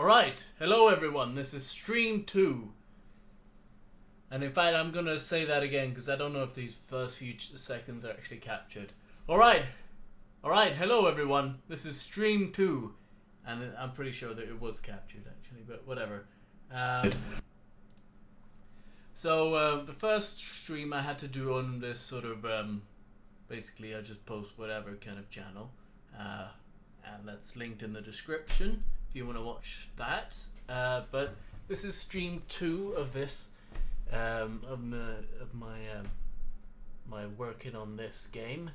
Alright, hello everyone, this is stream 2. And in fact, I'm gonna say that again because I don't know if these first few seconds are actually captured. Alright, hello everyone, this is stream 2. And I'm pretty sure that it was captured actually, but whatever. So the first stream I had to do on this sort of, basically I just post whatever kind of channel. And that's linked in the description if you want to watch that. But this is stream 2 of this, of my working on this game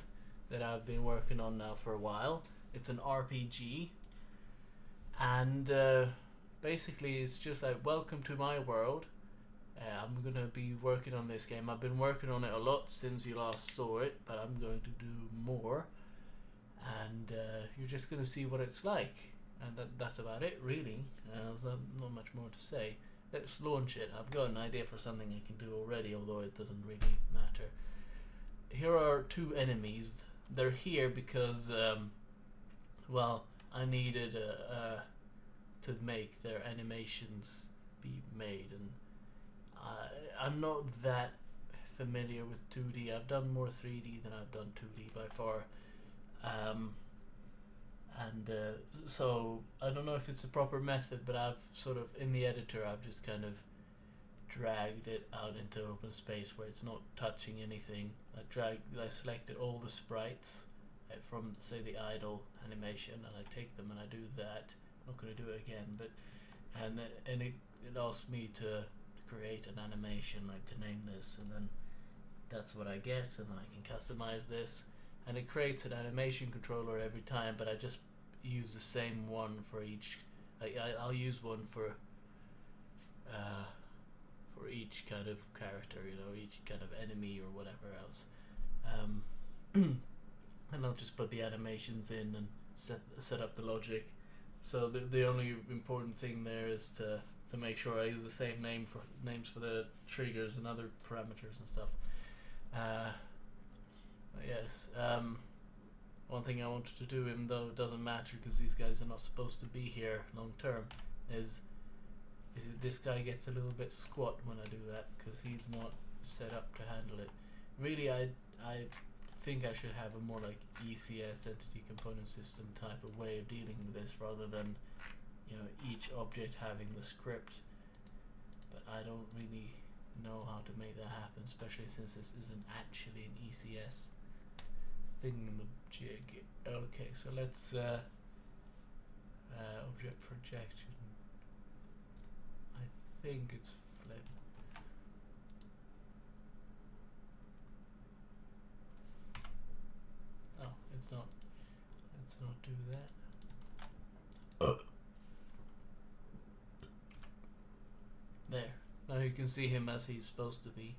that I've been working on now for a while. It's an RPG, and basically it's just like, welcome to my world. I'm gonna be working on this game. I've been working on it a lot since you last saw it, but I'm going to do more. And you're just going to see what it's like, and that's about it really. There's not much more to say. Let's launch it. I've got an idea for something I can do already, although it doesn't really matter. Here are two enemies. They're here because well, I needed to make their animations be made, and I'm not that familiar with 2D. I've done more 3D than I've done 2D by far. So I don't know if it's a proper method, but I've sort of, in the editor, I've just kind of dragged it out into open space where it's not touching anything. I selected all the sprites from, say, the idle animation, and I take them and I do that. I'm not going to do it again, but and it asks me to create an animation, like to name this, and then that's what I get, and then I can customize this. And it creates an animation controller every time, but I just use the same one for each. I'll use one for each kind of character, you know, each kind of enemy or whatever else. And I'll just put the animations in and set up the logic. So the only important thing there is to make sure I use the same names for the triggers and other parameters and stuff. Yes, one thing I wanted to do, even though it doesn't matter because these guys are not supposed to be here long term, is this guy gets a little bit squat when I do that because he's not set up to handle it. Really, I think I should have a more like ECS, entity component system type of way of dealing with this, rather than, you know, each object having the script. But I don't really know how to make that happen, especially since this isn't actually an ECS thingamajig. Okay, so let's object projection. I think it's flip. Oh, it's not. Let's not do that. There. Now you can see him as he's supposed to be.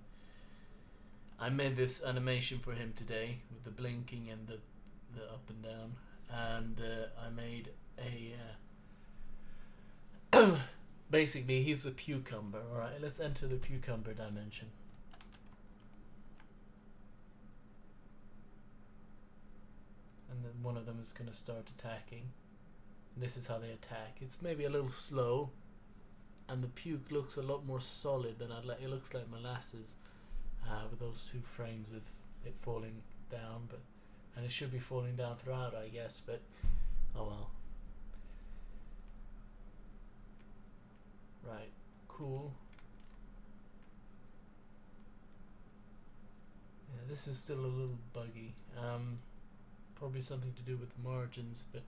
I made this animation for him today with the blinking and the up and down, and I made a basically he's a cucumber. Alright, let's enter the cucumber dimension. And then one of them is going to start attacking. And this is how they attack. It's maybe a little slow, and the puke looks a lot more solid than I'd like. It looks like molasses with those 2 frames of it falling down, and it should be falling down throughout, I guess, but oh well. Right, cool. Yeah, this is still a little buggy. Probably something to do with the margins, but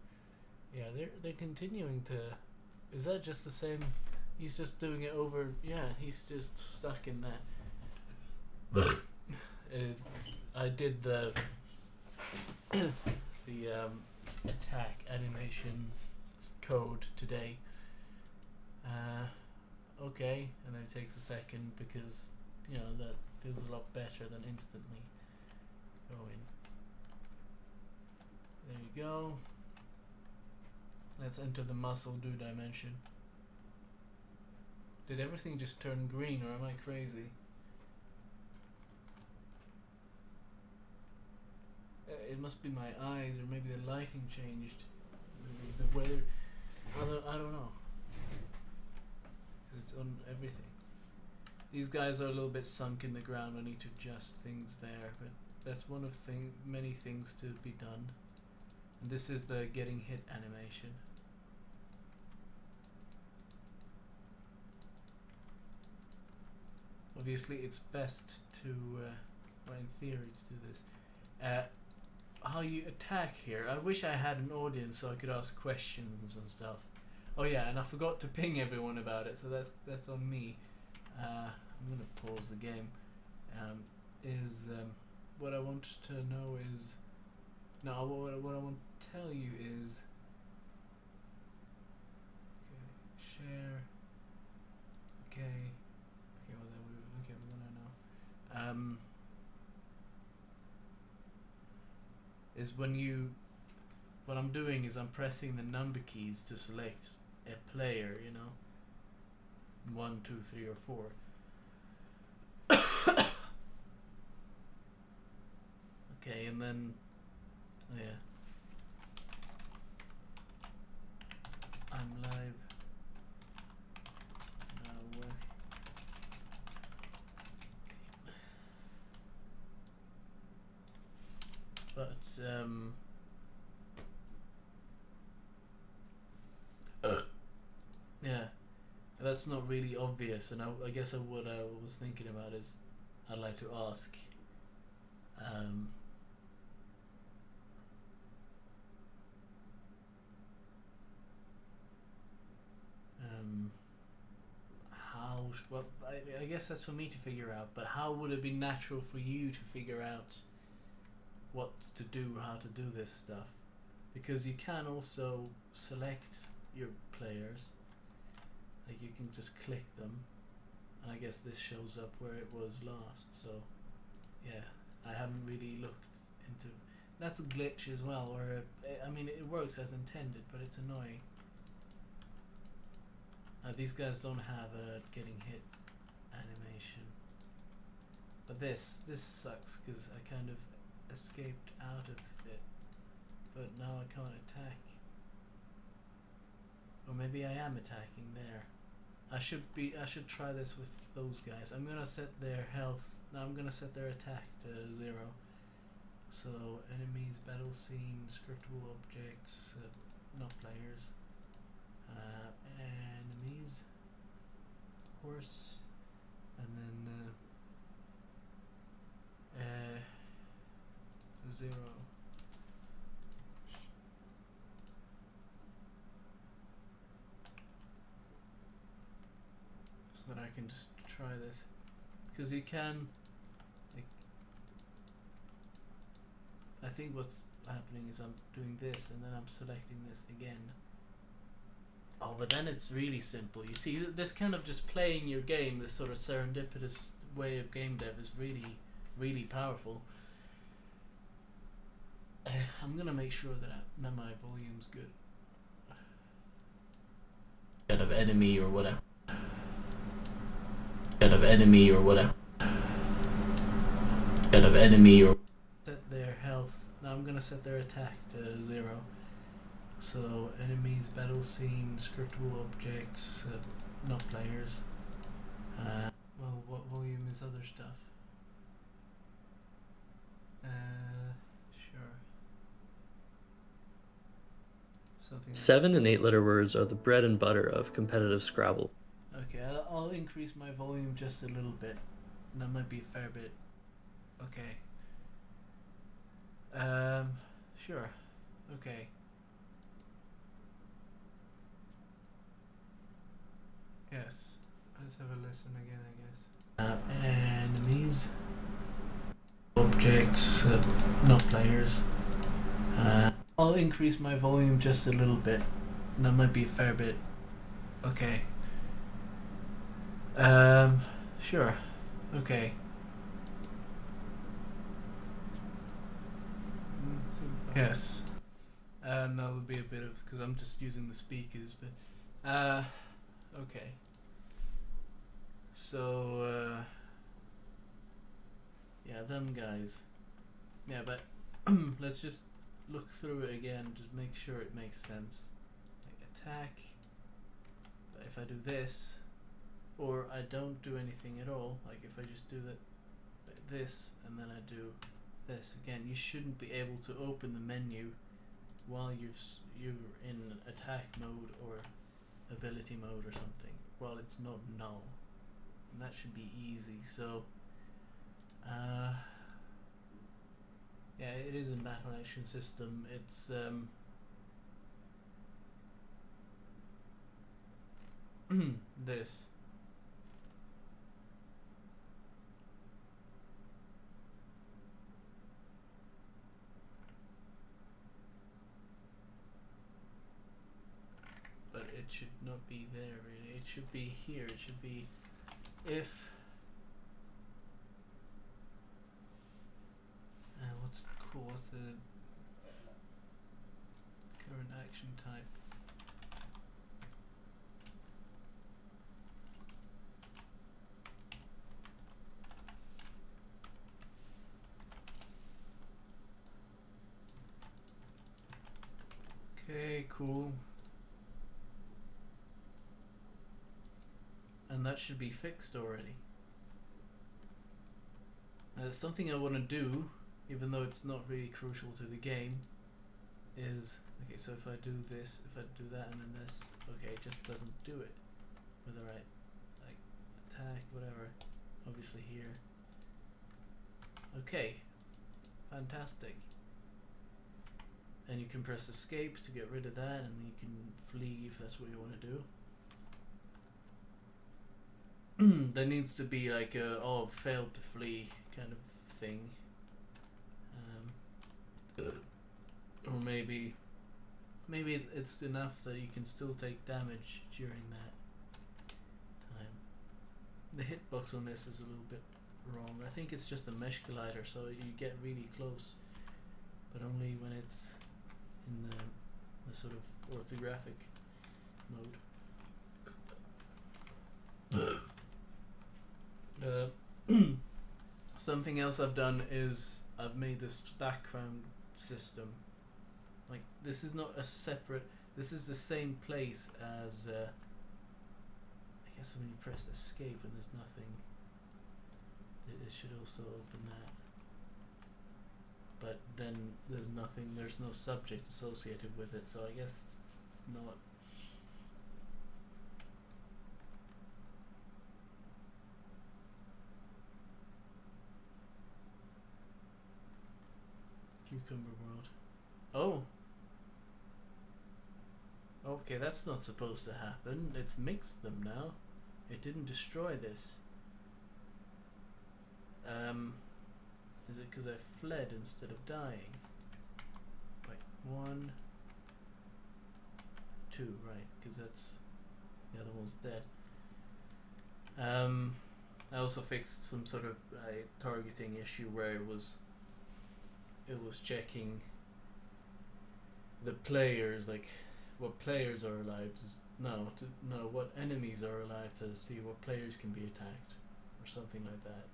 yeah, they're continuing to. Is that just the same? He's just doing it over. Yeah, he's just stuck in that. I did the attack animation code today. Okay, and then it takes a second because, you know, that feels a lot better than instantly going. There you go. Let's enter the muscle do dimension. Did everything just turn green, or am I crazy? It must be my eyes, or maybe the lighting changed. The weather. I don't know. It's on everything. These guys are a little bit sunk in the ground. I need to adjust things there, but that's one of many things to be done. And this is the getting hit animation. Obviously, it's best to, or in theory, to do this. How you attack here. I wish I had an audience so I could ask questions and stuff. Oh yeah, and I forgot to ping everyone about it, so that's on me. I'm gonna pause the game. What I want to know is, no, what I want to tell you is, okay, share, okay, well then we want to know, is what I'm doing is I'm pressing the number keys to select a player, you know, 1, 2, 3, or 4. Okay, and then, oh yeah, I'm live now. But yeah, that's not really obvious, and I guess what I was thinking about is I'd like to ask. How? Well, I guess that's for me to figure out. But how would it be natural for you to figure out what to do, how to do this stuff? Because you can also select your players. Like you can just click them, and I guess this shows up where it was last. So yeah, I haven't really looked into. That's a glitch as well, or I mean, it works as intended, but it's annoying. These guys don't have a getting hit animation, but this sucks because I kind of escaped out of it, but now I can't attack. Or maybe I am attacking there. I should try this with those guys. I'm gonna set their health. No, I'm gonna set their attack to 0. So enemies, battle scene, scriptable objects, not players. Enemies, horse, and then 0. So that I can just try this, because you can, like, I think what's happening is I'm doing this and then I'm selecting this again. Oh, but then it's really simple. You see, this kind of just playing your game, this sort of serendipitous way of game dev is really, really powerful. I'm gonna make sure that my volume's good. Kind of enemy or whatever. Kind of enemy or whatever. Kind of enemy or. Set their health. Now I'm gonna set their attack to 0. So enemies, battle scene, scriptable objects, not players. Well, what volume is other stuff? Sure. Something. 7 and 8 letter words are the bread and butter of competitive Scrabble. Okay, I'll increase my volume just a little bit. That might be a fair bit. Okay. Sure. Okay. Yes. Let's have a listen again, I guess. Enemies. Objects, not players. I'll increase my volume just a little bit. That might be a fair bit. Okay. Sure. Okay. Yes. That would be a bit of, because I'm just using the speakers, but okay. So yeah, them guys. Yeah, but let's just look through it again, just make sure it makes sense. Like attack. But if I do this, or I don't do anything at all. Like if I just do this and then I do this again, you shouldn't be able to open the menu while you're in attack mode or ability mode or something. Well, it's not null, and that should be easy. So yeah, it is in battle action system. It's this. But it should not be there really. It should be here. It should be if what's cool? What's the current action type? Okay, cool. And that should be fixed already. Something I want to do, even though it's not really crucial to the game, is okay. So if I do this, if I do that, and then this, okay, it just doesn't do it. Whether I like attack, whatever. Obviously here. Okay, fantastic. And you can press escape to get rid of that, and you can flee if that's what you want to do. There needs to be like a failed to flee kind of thing, or maybe it's enough that you can still take damage during that time. The hitbox on this is a little bit wrong. I think it's just a mesh collider, so you get really close, but only when it's in the sort of orthographic mode. Something else I've done is I've made this background system. Like this is not a separate. This is the same place as. I guess when you press escape and there's nothing, it should also open that. But then there's nothing. There's no subject associated with it, so I guess not. Cucumber world. Oh. Okay, that's not supposed to happen. It's mixed them now. It didn't destroy this. Is it because I fled instead of dying? Right, 1, 2, right, because that's the other one's dead. I also fixed some sort of targeting issue where it was checking the players, like what players are alive to what enemies are alive to see what players can be attacked or something like that.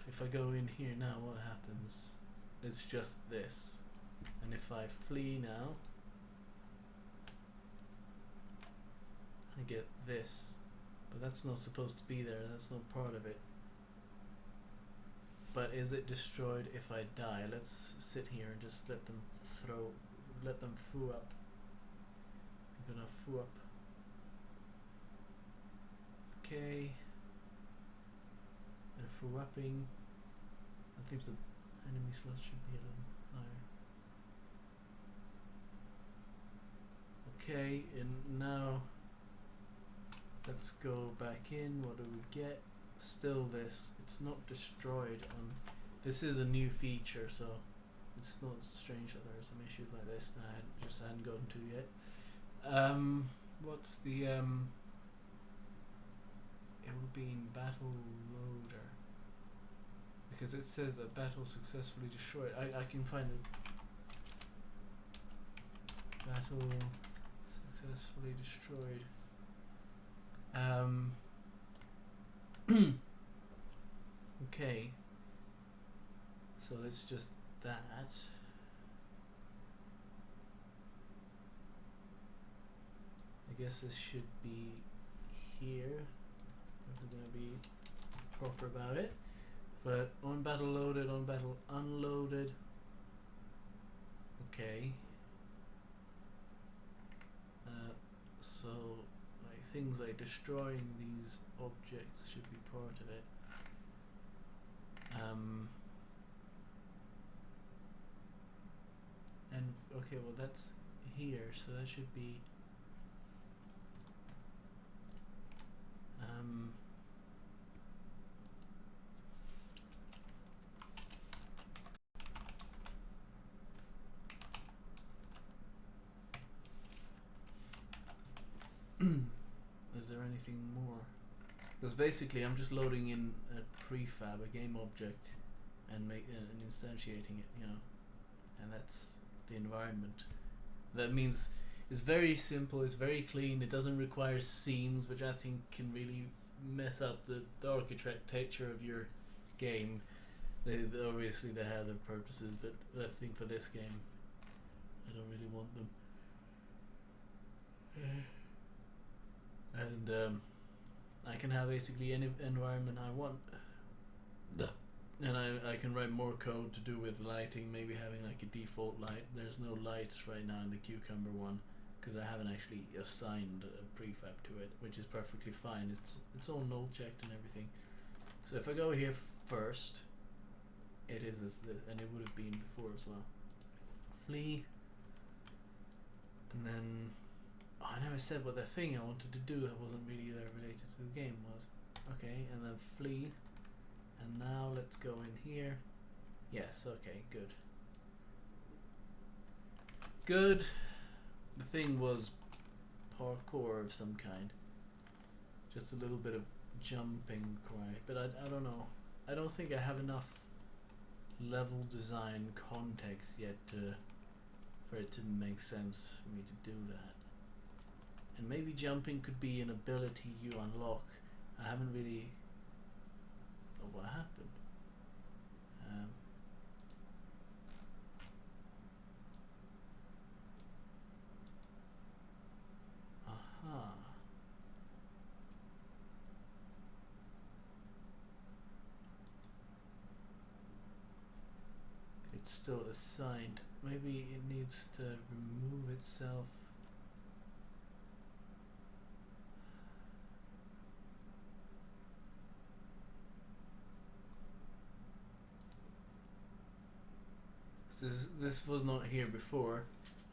If I go in here now, what happens? It's just this, and if I flee now, I get this. But that's not supposed to be there, that's not part of it. But is it destroyed if I die? Let's sit here and just let them foo up. I'm gonna foo up. Okay. They're foo upping. I think the enemy slot should be a little higher. Okay, and now let's go back in. What do we get? Still this. It's not destroyed on. This is a new feature, so it's not strange that there are some issues like this that I hadn't gotten to yet. What's the it will be in battle loader because it says a battle successfully destroyed. I can find it. Battle successfully destroyed. Okay, so it's just that. I guess this should be here if we're gonna be proper about it. But on battle loaded, on battle unloaded. Okay. So like things like destroying these objects should be part of it. And okay, well that's here, so that should be is there anything more? Because basically I'm just loading in a prefab, a game object, and and instantiating it, you know, and that's the environment. That means it's very simple, it's very clean, it doesn't require scenes, which I think can really mess up the architecture of your game. They obviously they have their purposes, but I think for this game I don't really want them. And I can have basically any environment I want. And I can write more code to do with lighting, maybe having like a default light. There's no lights right now in the Cucumber one because I haven't actually assigned a prefab to it, which is perfectly fine. It's all null checked and everything. So if I go here first, it is this, and it would have been before as well. Flee, and then I never said what the thing I wanted to do that wasn't really related to the game was. Okay, and then flee. And now let's go in here. Yes, okay, good. Good. The thing was parkour of some kind. Just a little bit of jumping required. But I don't know. I don't think I have enough level design context yet for it to make sense for me to do that. And maybe jumping could be an ability you unlock. I haven't really... what happened? Aha. It's still assigned. Maybe it needs to remove itself. This was not here before.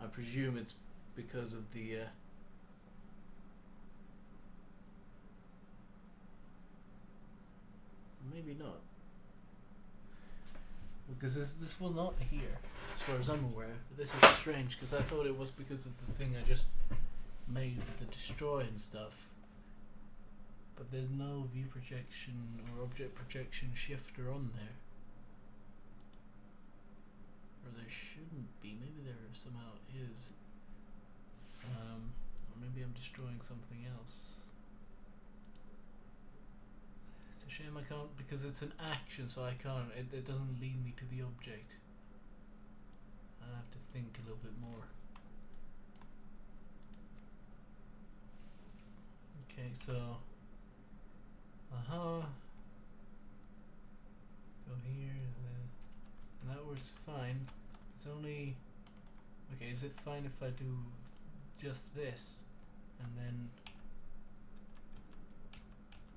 I presume it's because of the maybe not, because this was not here as far as I'm aware. But this is strange because I thought it was because of the thing I just made with the destroy and stuff. But there's no view projection or object projection shifter on there. Or there shouldn't be. Maybe there somehow is. Or maybe I'm destroying something else. It's a shame I can't, because it's an action, so I can't. It doesn't lead me to the object. I have to think a little bit more. Okay, so. Go here. And that works fine. It's only... okay, is it fine if I do just this? And then...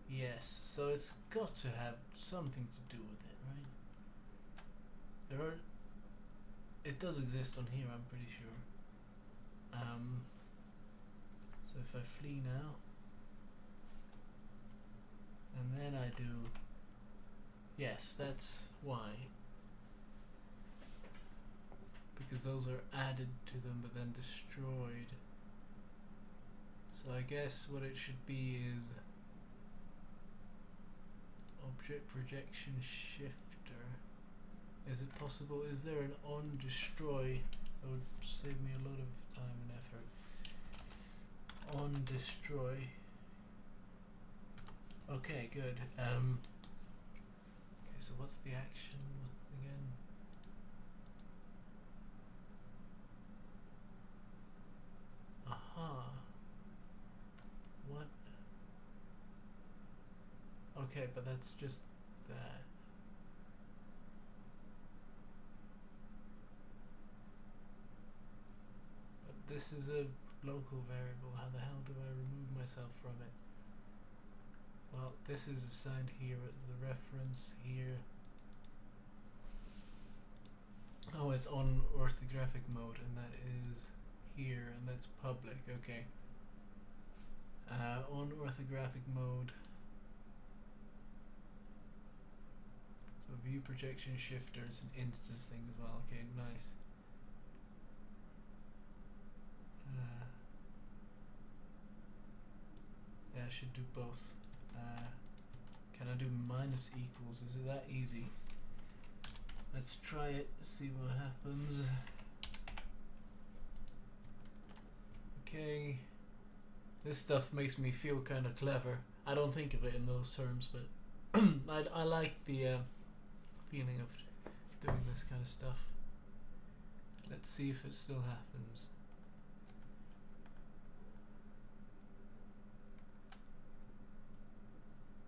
yes, so it's got to have something to do with it, right? There are... it does exist on here, I'm pretty sure. So if I flee now... and then I do... yes, that's why. Because those are added to them but then destroyed. So I guess what it should be is object projection shifter. Is it possible? Is there an on destroy? That would save me a lot of time and effort. On destroy. Okay, good. Okay, so what's the action again? Aha. Okay, but that's just that. But this is a local variable. How the hell do I remove myself from it? Well, this is assigned here, the reference here. Oh, it's on orthographic mode, and that is here, and that's public. Okay. On orthographic mode. So view projection shifter is an instance thing as well. Okay, nice. Yeah, I should do both. Can I do minus equals? Is it that easy? Let's try it, see what happens. Okay. This stuff makes me feel kind of clever. I don't think of it in those terms, but I like the feeling of doing this kind of stuff. Let's see if it still happens.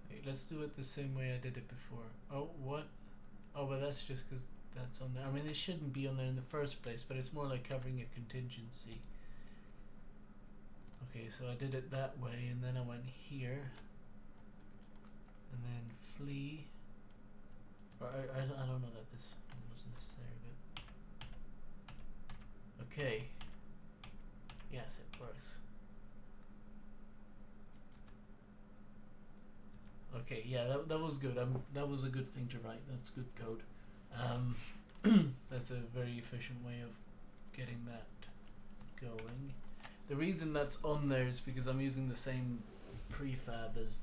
Hey, let's do it the same way I did it before. Oh, what? Oh, but that's just because that's on there. I mean, it shouldn't be on there in the first place, but it's more like covering a contingency. Okay, so I did it that way, and then I went here, and then flee. Or I don't know that this was necessary, but okay. Yes, it works. Okay, yeah, that was good. That was a good thing to write. That's good code. That's a very efficient way of getting that going. The reason that's on there is because I'm using the same prefab as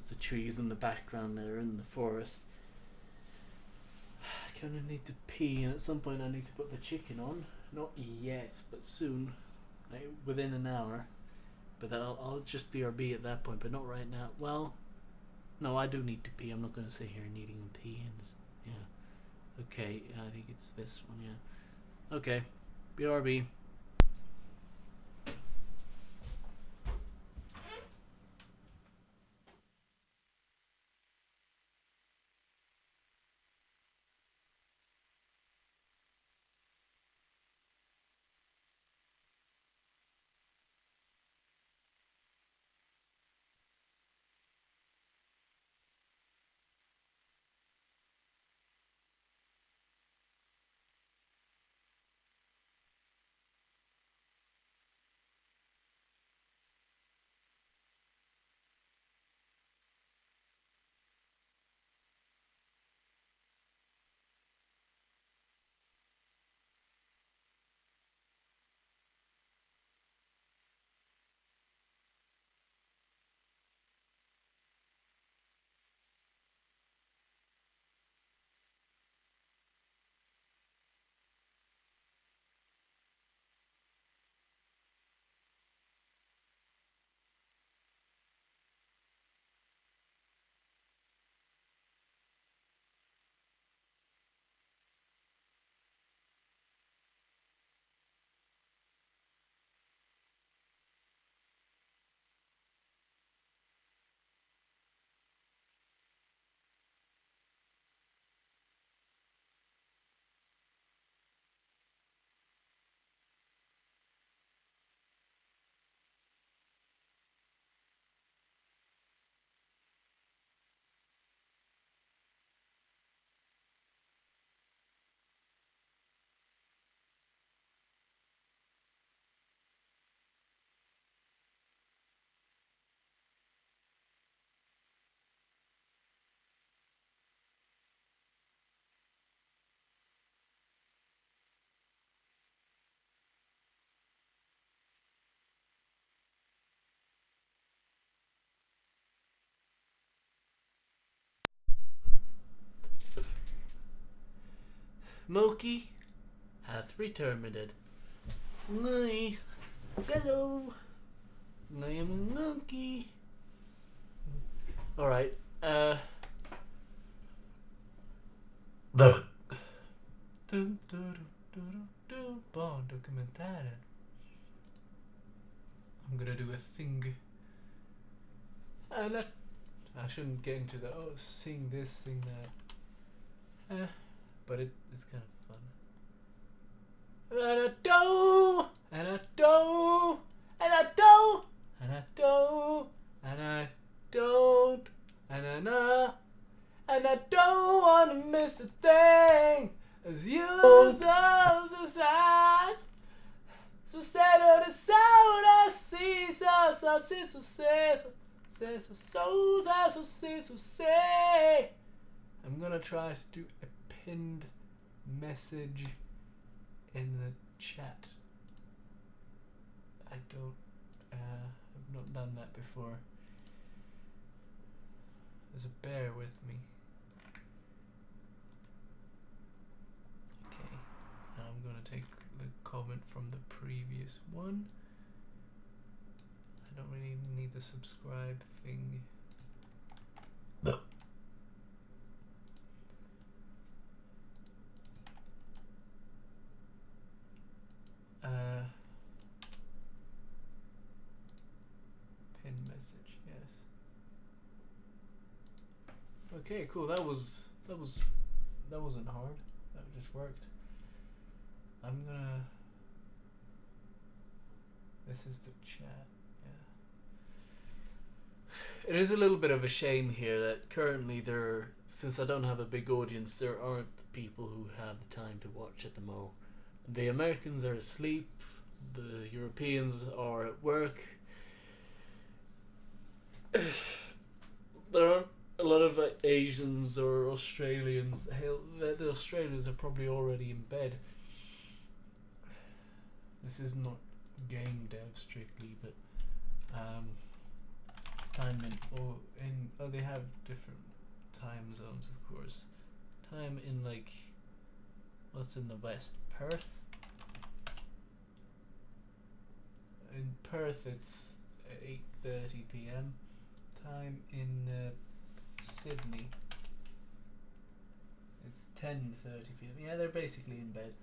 the trees in the background there in the forest. I kind of need to pee, and at some point I need to put the chicken on. Not yet, but soon, like within an hour. But I'll just BRB at that point, but not right now. Well, no, I do need to pee. I'm not going to sit here needing to pee. And just, yeah. Okay, I think it's this one, yeah. Okay, BRB. Moki hath returned. Nay, hello. I am a monkey. Alright, Barndokumentären. I'm gonna do a thing. I shouldn't get into the sing this, sing that. But it's kind of fun. And I do, and I do, and I do, and I do, and I don't, and I know, and I don't wanna miss a thing. As you so size, so sad of the sound I see, so see, so say, so see, so say. I'm gonna try to do a pinned message in the chat. I've not done that before. So bear with me. Okay, I'm gonna take the comment from the previous one. I don't really need the subscribe thing. Pin message, yes. Okay, cool. That wasn't hard. That just worked. I'm gonna. This is the chat. Yeah. It is a little bit of a shame here that currently since I don't have a big audience, there aren't people who have the time to watch at the moment. The Americans are asleep. The Europeans are at work. There aren't a lot of Asians or Australians. Hell, the Australians are probably already in bed. This is not game dev strictly, but time they have different time zones, of course. Time in what's in the west? Perth. In Perth, it's 8:30 p.m. Time in Sydney, it's 10:30 p.m. Yeah, they're basically in bed.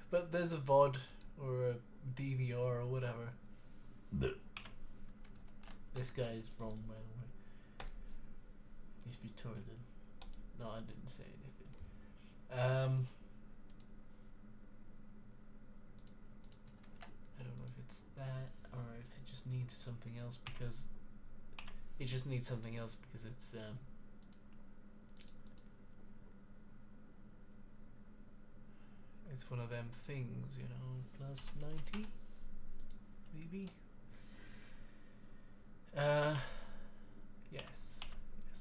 But there's a VOD or a DVR or whatever. This guy is wrong, by the way. He's retarded. No, I didn't say anything. I don't know if it's that or if it just needs something else because it's it's one of them things, plus 90 maybe. Yes,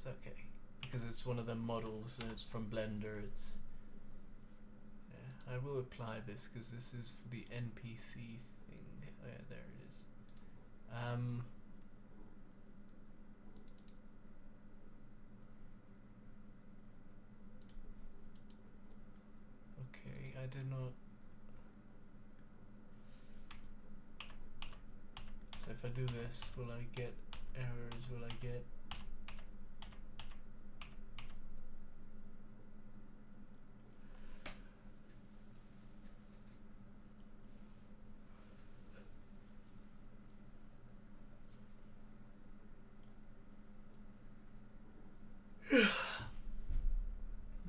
okay, because it's one of them models and it's from Blender. It's I will apply this because this is for the NPC thing. Oh yeah, there it is. Okay, I did not. So if I do this, will I get errors? Will I get?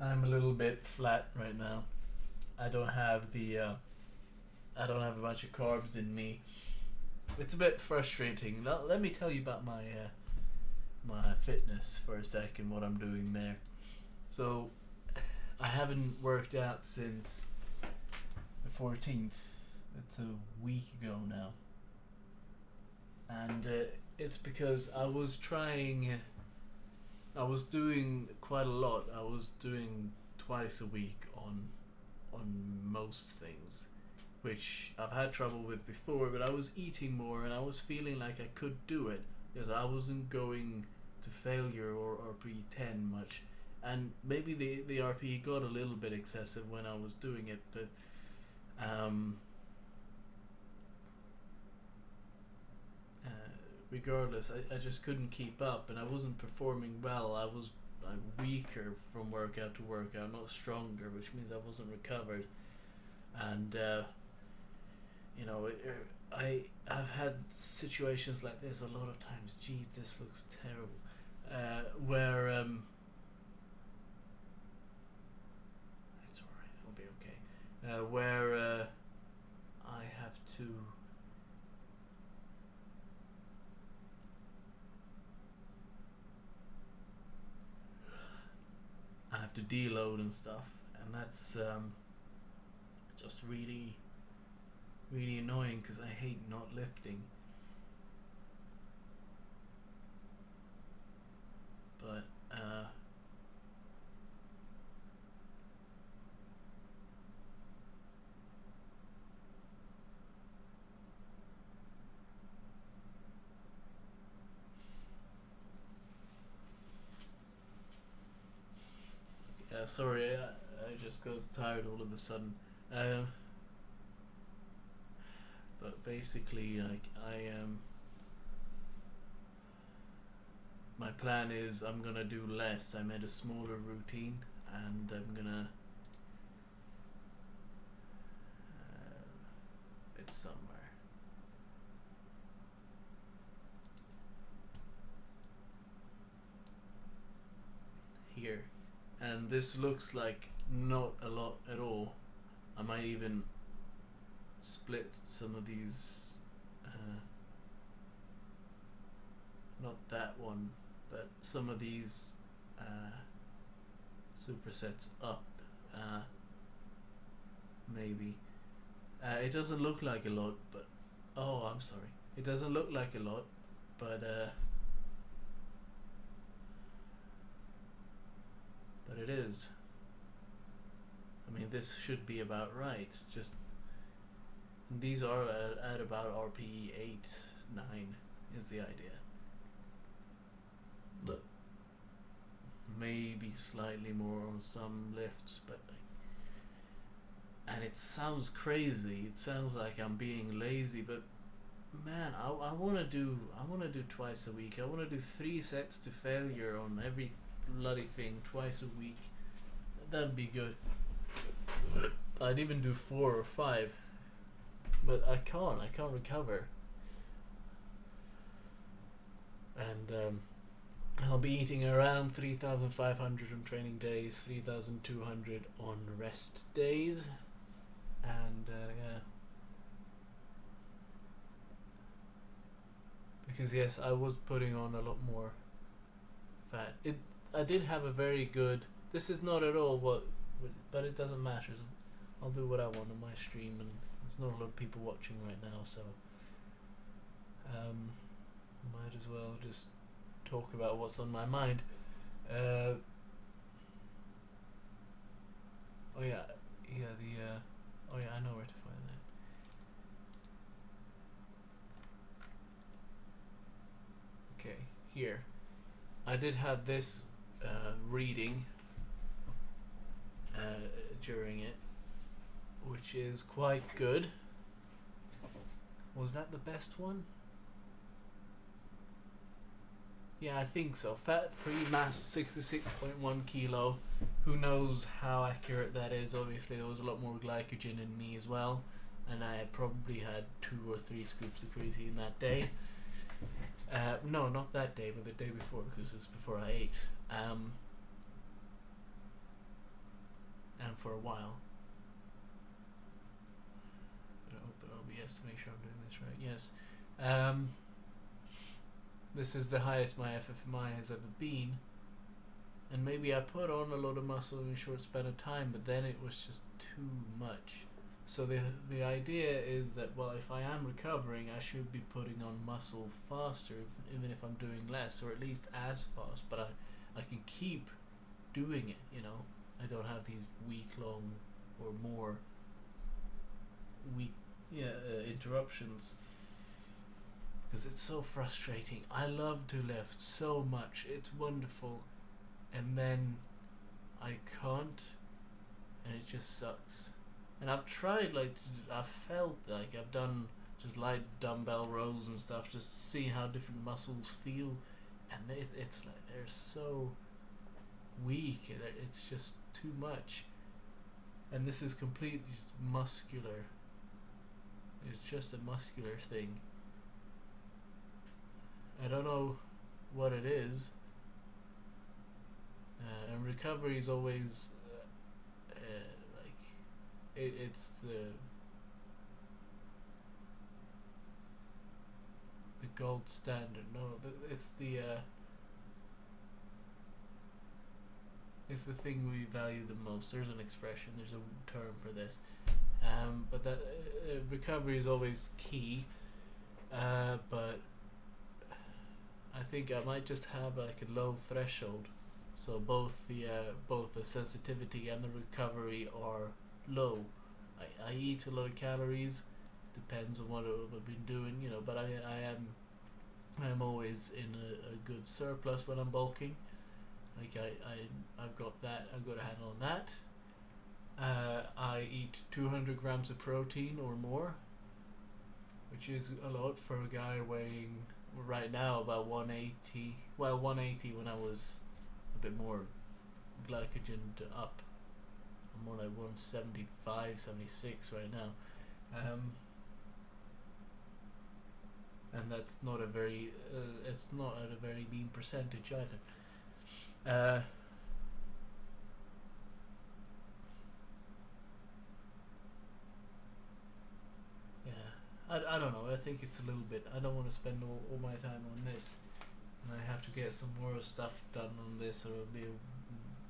I'm a little bit flat right now. I don't have a bunch of carbs in me. It's a bit frustrating. Let me tell you about my fitness for a second, what I'm doing there. So I haven't worked out since the 14th. It's a week ago now. And it's because I was doing quite a lot. I was doing twice a week on most things, which I've had trouble with before, but I was eating more and I was feeling like I could do it because I wasn't going to failure or pretend much. And maybe the RP got a little bit excessive when I was doing it, but regardless, I just couldn't keep up and I wasn't performing well. I was weaker from workout to workout, not stronger, which means I wasn't recovered. And you know, I've had situations like this a lot of times. Geez, this looks terrible. Where it's alright, it'll be okay. Where I have to deload and stuff, and that's just really annoying because I hate not lifting. But yeah, sorry, I just got tired all of a sudden. But basically, like, my plan is I'm gonna do less. I made a smaller routine, and I'm gonna it's somewhere here, and this looks like not a lot at all. I might even split some of these, not that one, but some of these supersets up, maybe. It doesn't look like a lot, but oh, I'm sorry, it doesn't look like a lot, but it is. I mean, this should be about right. Just these are at about RPE 8, 9 is the idea. Look, maybe slightly more on some lifts, but and it sounds crazy. It sounds like I'm being lazy, but man, I want to do twice a week. I want to do 3 sets to failure on every bloody thing twice a week. That'd be good. I'd even do 4 or 5, but I can't recover. And I'll be eating around 3,500 on training days, 3,200 on rest days, and yeah. Because yes, I was putting on a lot more fat. I did have a very good. This is not at all what, but it doesn't matter. I'll do what I want on my stream, and there's not a lot of people watching right now, so might as well just talk about what's on my mind. Oh yeah, oh yeah, I know where to find that. Okay, here. I did have this reading during it, which is quite good. Was that the best one? Yeah, I think so. Fat-free mass 66.1 kilo. Who knows how accurate that is? Obviously, there was a lot more glycogen in me as well, and I probably had 2 or 3 scoops of creatine that day. No, not that day, but the day before, because it's before I ate. And for a while. I'm gonna open OBS to make sure I'm doing this right. Yes. This is the highest my FFMI has ever been. And maybe I put on a lot of muscle in a short span of time, but then it was just too much. So the idea is that, well, if I am recovering, I should be putting on muscle faster, even if I'm doing less, or at least as fast. But I can keep doing it, you know. I don't have these week-long or more interruptions, because it's so frustrating. I love to lift so much. It's wonderful. And then I can't, and it just sucks. And I've tried, I've felt like I've done just light dumbbell rows and stuff, just to see how different muscles feel, and it's like they're so weak. It's just too much. And this is completely just muscular. It's just a muscular thing. I don't know what it is. And recovery is always it's the gold standard. No, it's the thing we value the most. There's an expression. There's a term for this. But that recovery is always key. But I think I might just have like a low threshold, so both the sensitivity and the recovery are low. I eat a lot of calories, depends on what I've been doing, but I'm always in a good surplus when I'm bulking. Like I've got that. I've got a handle on that. I eat 200 grams of protein or more, which is a lot for a guy weighing right now about 180. Well, 180 when I was a bit more glycogen up. I'm more like 175, 76 right now. And that's not a very it's not at a very lean percentage either. I don't know. I think it's a little bit. I don't want to spend all my time on this, and I have to get some more stuff done on this, or it'll be a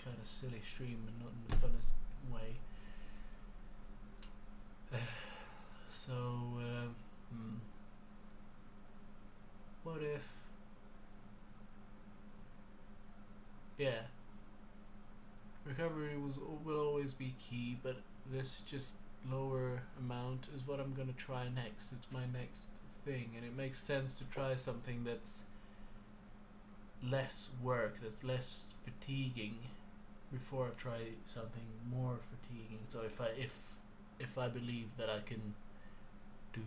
kind of silly stream and not in the funnest way. So, what if? Yeah, recovery will always be key, but this just lower amount is what I'm gonna try next. It's my next thing, and it makes sense to try something that's less work, that's less fatiguing, before I try something more fatiguing. So if I believe that I can do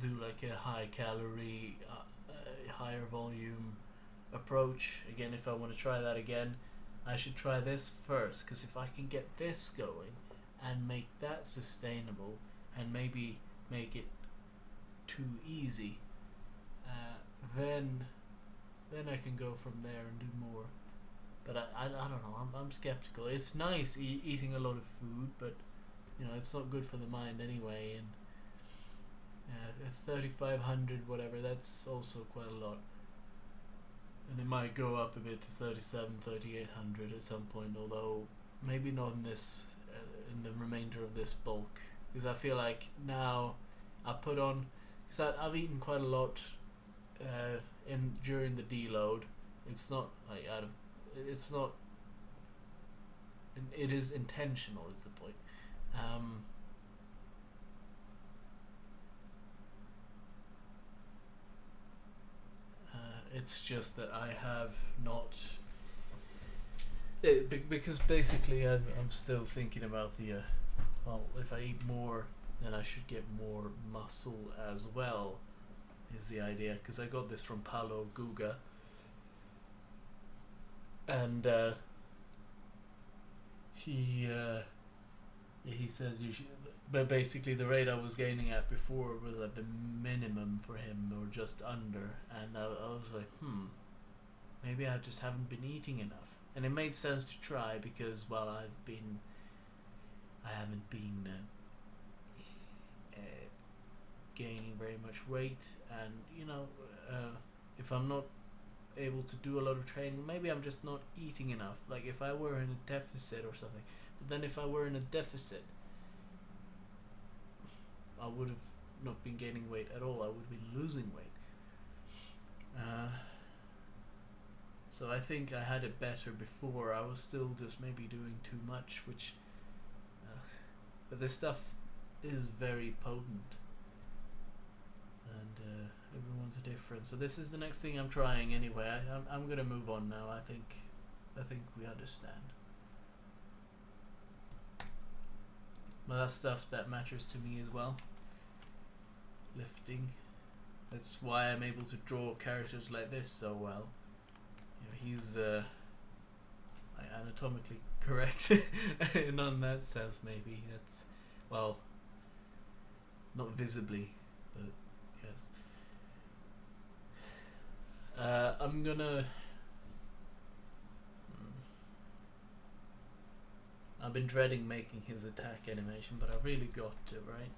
do like a high calorie, higher volume approach again, if I want to try that again, I should try this first, because if I can get this going and make that sustainable and maybe make it too easy, then I can go from there and do more. But I don't know, I'm skeptical. It's nice eating a lot of food, but it's not good for the mind anyway. And 3,500 whatever, that's also quite a lot. And it might go up a bit to 3,800 at some point, although maybe not in this, in the remainder of this bulk, because I feel like now I put on, because I've eaten quite a lot during the deload. It's not like it is intentional, is the point. It's just that I have not, because basically I'm still thinking about the if I eat more, then I should get more muscle as well, is the idea, because I got this from Paulo Guga, and he says you should, but basically the rate I was gaining at before was at the minimum for him, or just under, and I was like, maybe I just haven't been eating enough. And it made sense to try, because I haven't been gaining very much weight, and if I'm not able to do a lot of training, maybe I'm just not eating enough. Like if I were in a deficit or something, but then if I were in a deficit, I would have not been gaining weight at all. I would have been losing weight. So I think I had it better before. I was still just maybe doing too much, which but this stuff is very potent, and everyone's different. So this is the next thing I'm trying anyway. I'm gonna move on now. I think we understand. But that's stuff that matters to me as well. Lifting. That's why I'm able to draw characters like this so well. He's anatomically correct in on that sense. Maybe it's, well, not visibly, but yes. I'm gonna. I've been dreading making his attack animation, but I really got to, right?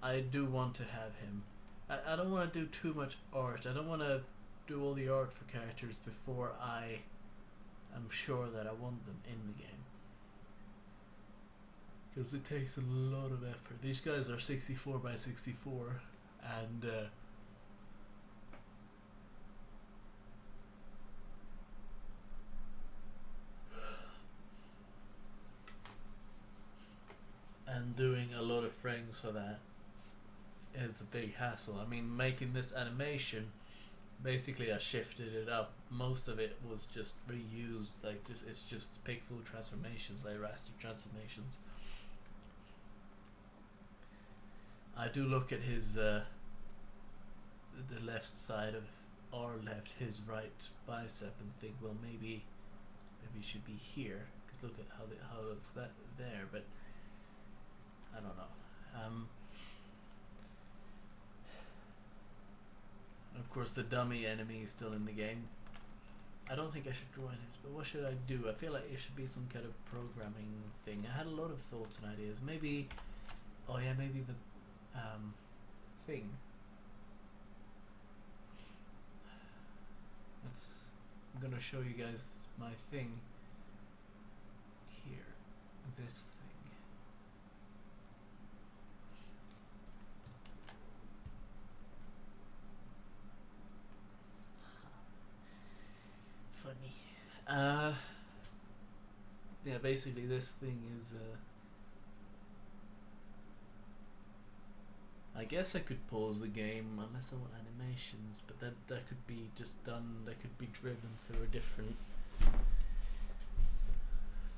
I do want to have him. I don't want to do too much art. I don't want to do all the art for characters before I am sure that I want them in the game. Because it takes a lot of effort. These guys are 64 by 64, and doing a lot of frames for that is a big hassle. I mean, making this animation, basically I shifted it up. Most of it was just reused, like it's just pixel transformations, like raster transformations. I do look at his the left side of our left, his right bicep, and think, well, maybe it should be here, because look at how it looks that there, but I don't know. Of course, the dummy enemy is still in the game. I don't think I should draw it, but what should I do? I feel like it should be some kind of programming thing. I had a lot of thoughts and ideas. Maybe, oh yeah, maybe the thing. I'm gonna show you guys my thing here. This thing. Funny. Yeah, basically this thing is I guess I could pause the game unless I want animations, but that could be just done, that could be driven through a different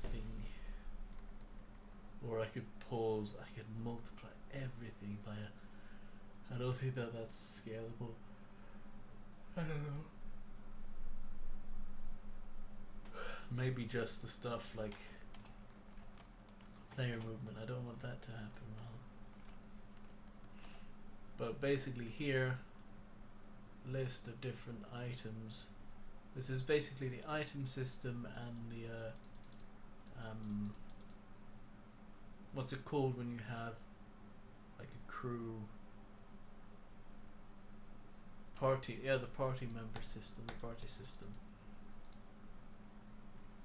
thing. Or I could pause, I could multiply everything by I don't think that's scalable. I don't know. Maybe just the stuff like player movement. I don't want that to happen. Well, but basically here, list of different items. This is basically the item system and the what's it called when you have like a crew party? Yeah, the party member system, the party system.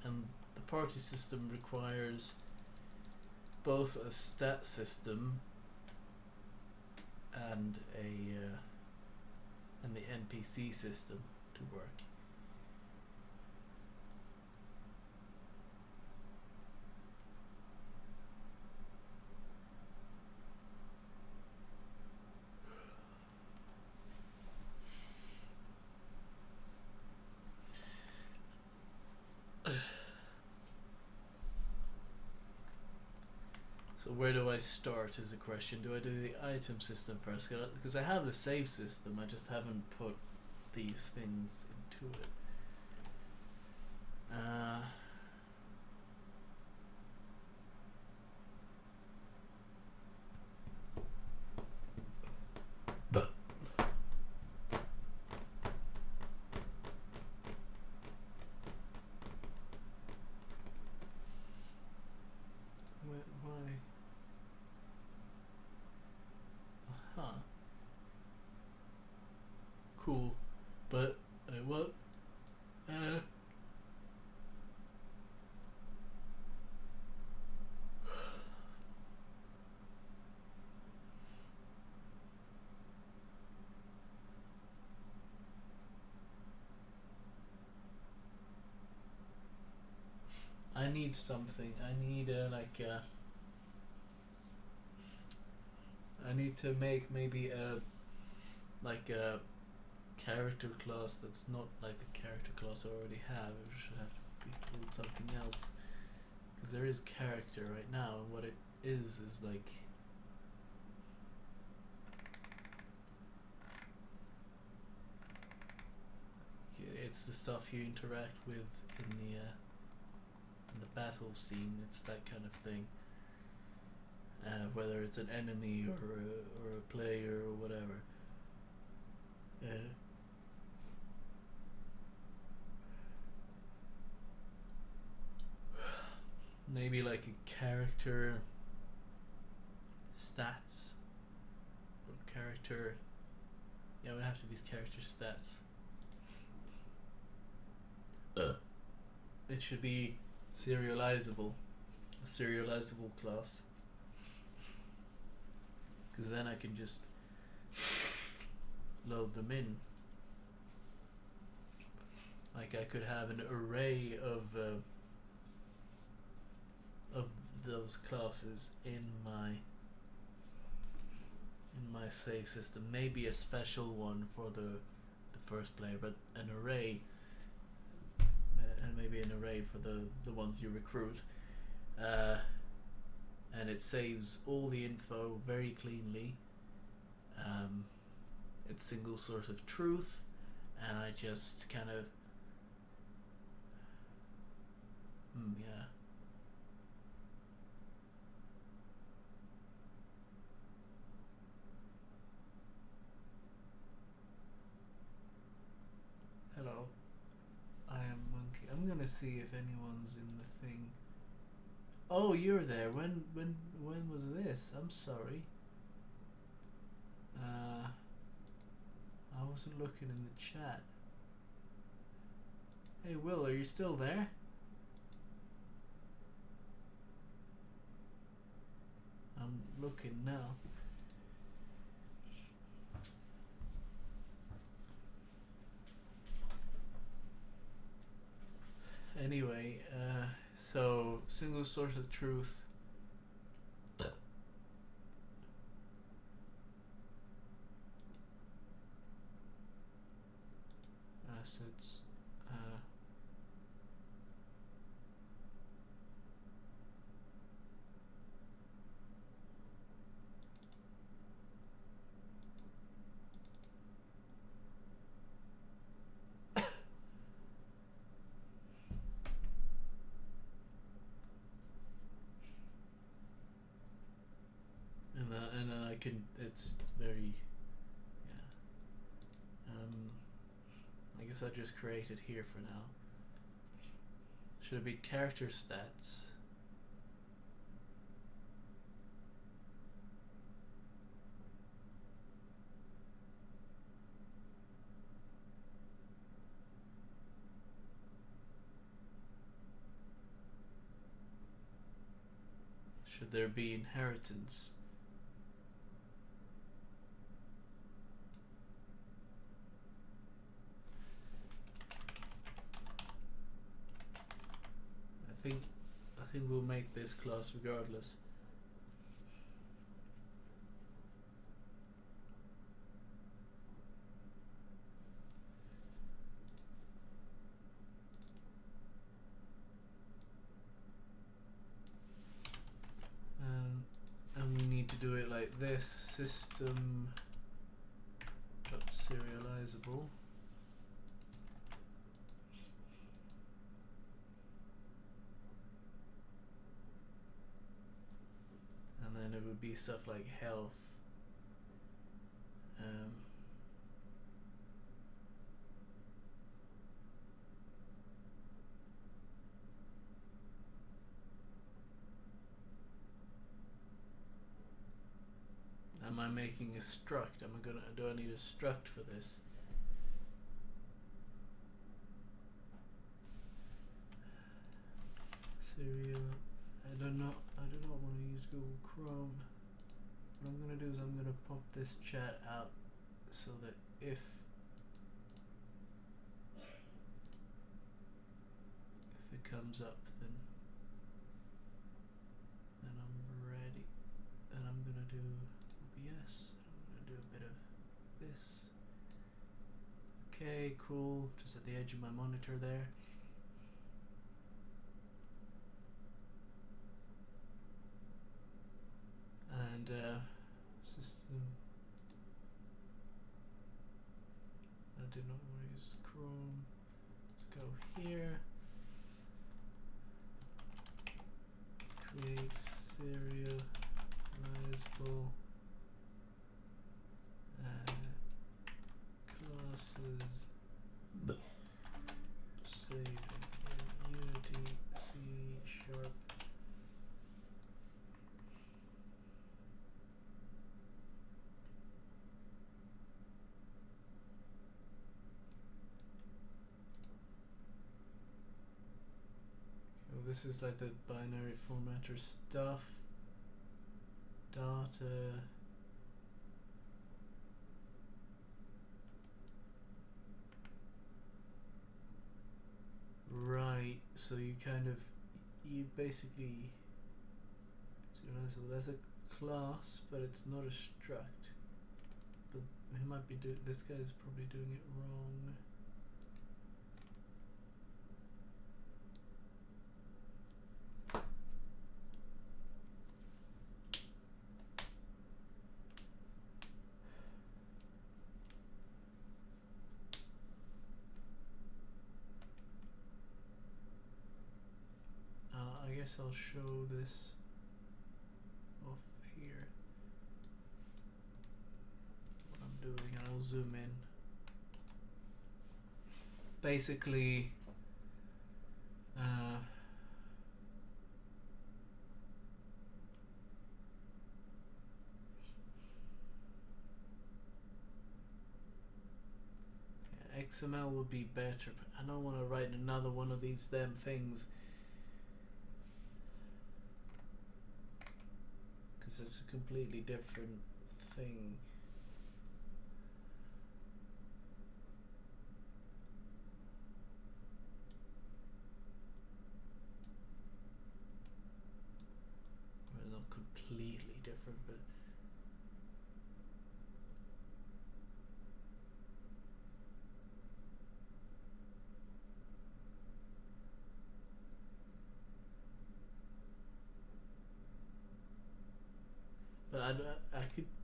And the party system requires both a stat system and the NPC system to work. So where do I start is a question. Do I do the item system first? Because I have the save system, I just haven't put these things into it. Why? Huh. Cool. But what? I need something. I need I need to make maybe a character class that's not like the character class I already have. It should have to be called something else. Because there is character right now, and what it is like. it's the stuff you interact with in the battle scene. It's that kind of thing. Whether it's an enemy or a player or whatever. Maybe like a character stats or character. Yeah, it would have to be character stats. It should be serializable, a serializable class. Because then I can just load them in. Like I could have an array of those classes in my save system. Maybe a special one for the first player, but an array, and maybe an array for the ones you recruit. And it saves all the info very cleanly. It's single source of truth, and I just kind of yeah. Hello, I am Monkey. I'm gonna see if anyone's in the thing. Oh, you're there. When was this? I'm sorry. I wasn't looking in the chat. Hey Will, are you still there? I'm looking now. Anyway, so single source of truth. Assets. And then I can. It's very. Yeah. I guess I just create it here for now. Should it be character stats? Should there be inheritance? I think we'll make this class regardless. And we need to do it like this: system dot serializable. And it would be stuff like health. Am I making a struct? Do I need a struct for this? Serial. I do not want to use Google Chrome. What I'm gonna do is I'm gonna pop this chat out so that if it comes up, then I'm ready. And I'm gonna do OBS. I'm gonna do a bit of this. Okay, cool. Just at the edge of my monitor there. And system. I did not want to use Chrome. here. Create serializable classes. Save in Unity C#. This is like the binary formatter stuff. Data. Right, so you basically, so that's a class, but it's not a struct. But he might be this guy's probably doing it wrong. I guess I'll show this off here. What I'm doing, and I'll zoom in. Basically, yeah, XML would be better, but I don't want to write another one of these damn things. It's a completely different thing. Well, not completely different, but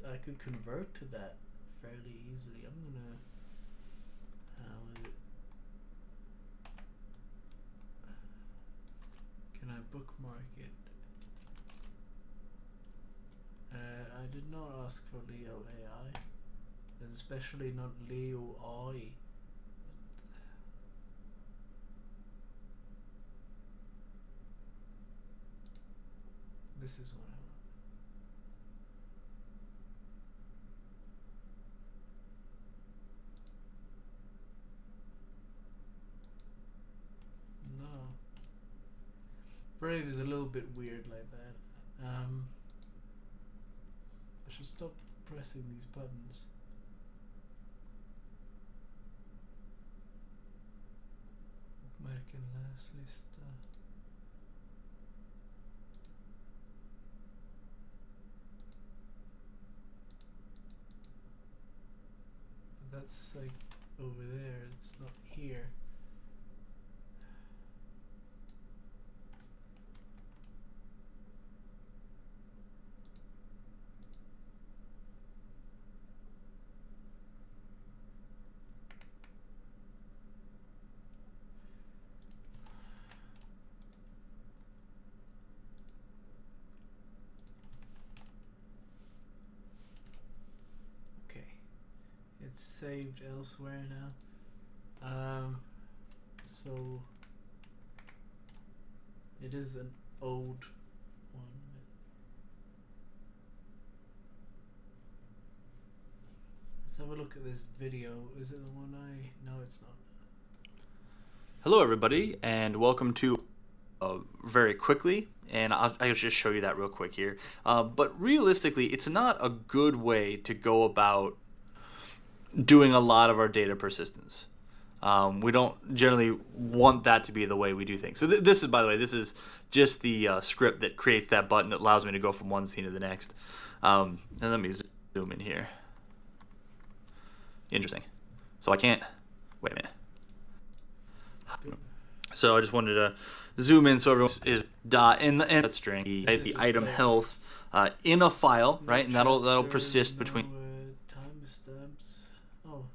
I could convert to that fairly easily. I'm gonna can I bookmark it? I did not ask for Leo AI, and especially not Leo AI. This is what I want. Brave is a little bit weird like that. I should stop pressing these buttons. American last list. That's like over there. It's not here. It's saved elsewhere now. So it is an old one. Let's have a look at this video. Is it the one no, it's not. Hello everybody, and welcome to very quickly, and I'll just show you that real quick here. But realistically, it's not a good way to go about doing a lot of our data persistence. We don't generally want that to be the way we do things. So this is, by the way, this is just the script that creates that button that allows me to go from one scene to the next. And let me zoom in here. Interesting. So I can't, wait a minute. So I just wanted to zoom in so everyone is in that string, the item health in a file, right? And that'll persist between. Timestamps. Oh.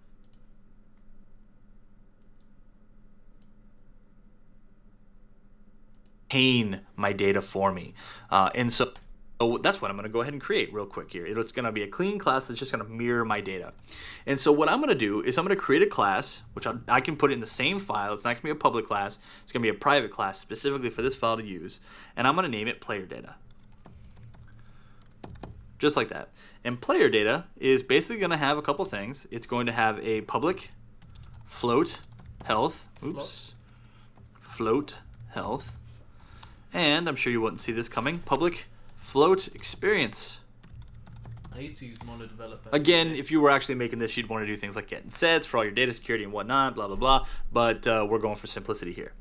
contain my data for me. And so that's what I'm going to go ahead and create real quick here. It's going to be a clean class that's just going to mirror my data. And so what I'm going to do is I'm going to create a class, which I can put it in the same file. It's not going to be a public class. It's going to be a private class specifically for this file to use. And I'm going to name it player data. Just like that. And player data is basically going to have a couple things. It's going to have a public float health. Oops. Float health. And I'm sure you wouldn't see this coming. Public float experience. I used to use MonoDeveloper. Again, if you were actually making this, you'd want to do things like getting sets for all your data security and whatnot, blah, blah, blah. But we're going for simplicity here.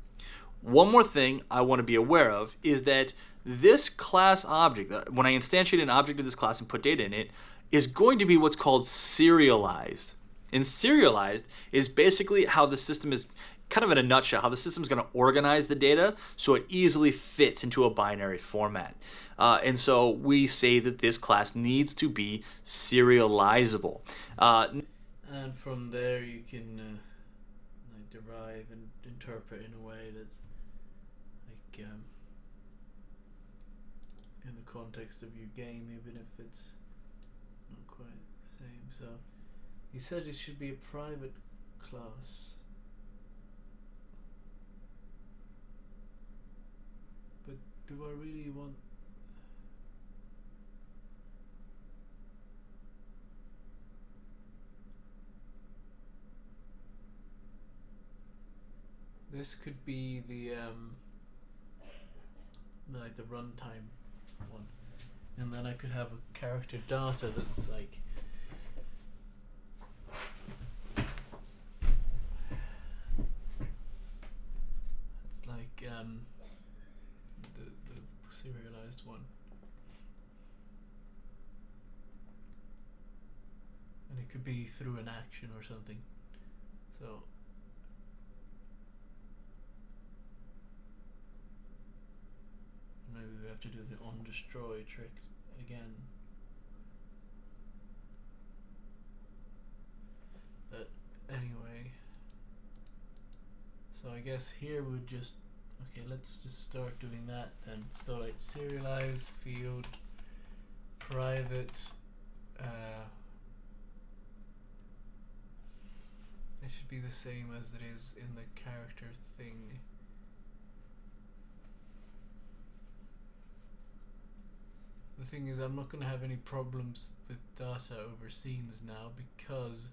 One more thing I want to be aware of is that this class object, when I instantiate an object of this class and put data in it, is going to be what's called serialized. And serialized is basically how the system is, kind of in a nutshell, how the system is going to organize the data so it easily fits into a binary format. And so we say that this class needs to be serializable. And from there you can like derive and interpret in a way that's like in the context of your game, even if it's not quite the same. So he said it should be a private class. But do I really want... This could be the like the runtime one, and then I could have a character data that's like it's like the serialized one, and it could be through an action or something. So maybe we have to do the on destroy trick again. But anyway, so I guess here we'd just, okay, let's just start doing that then. So like serialize field private, it should be the same as it is in the character thing. The thing is, I'm not going to have any problems with data over scenes now because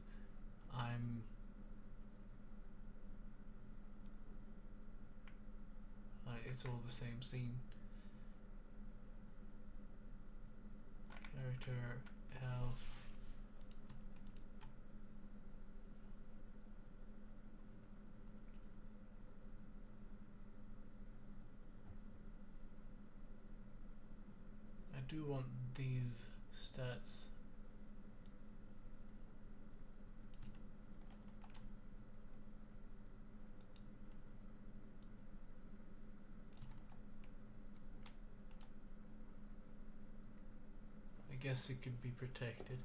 it's all the same scene. Character, health. I do want these stats. I guess it could be protected.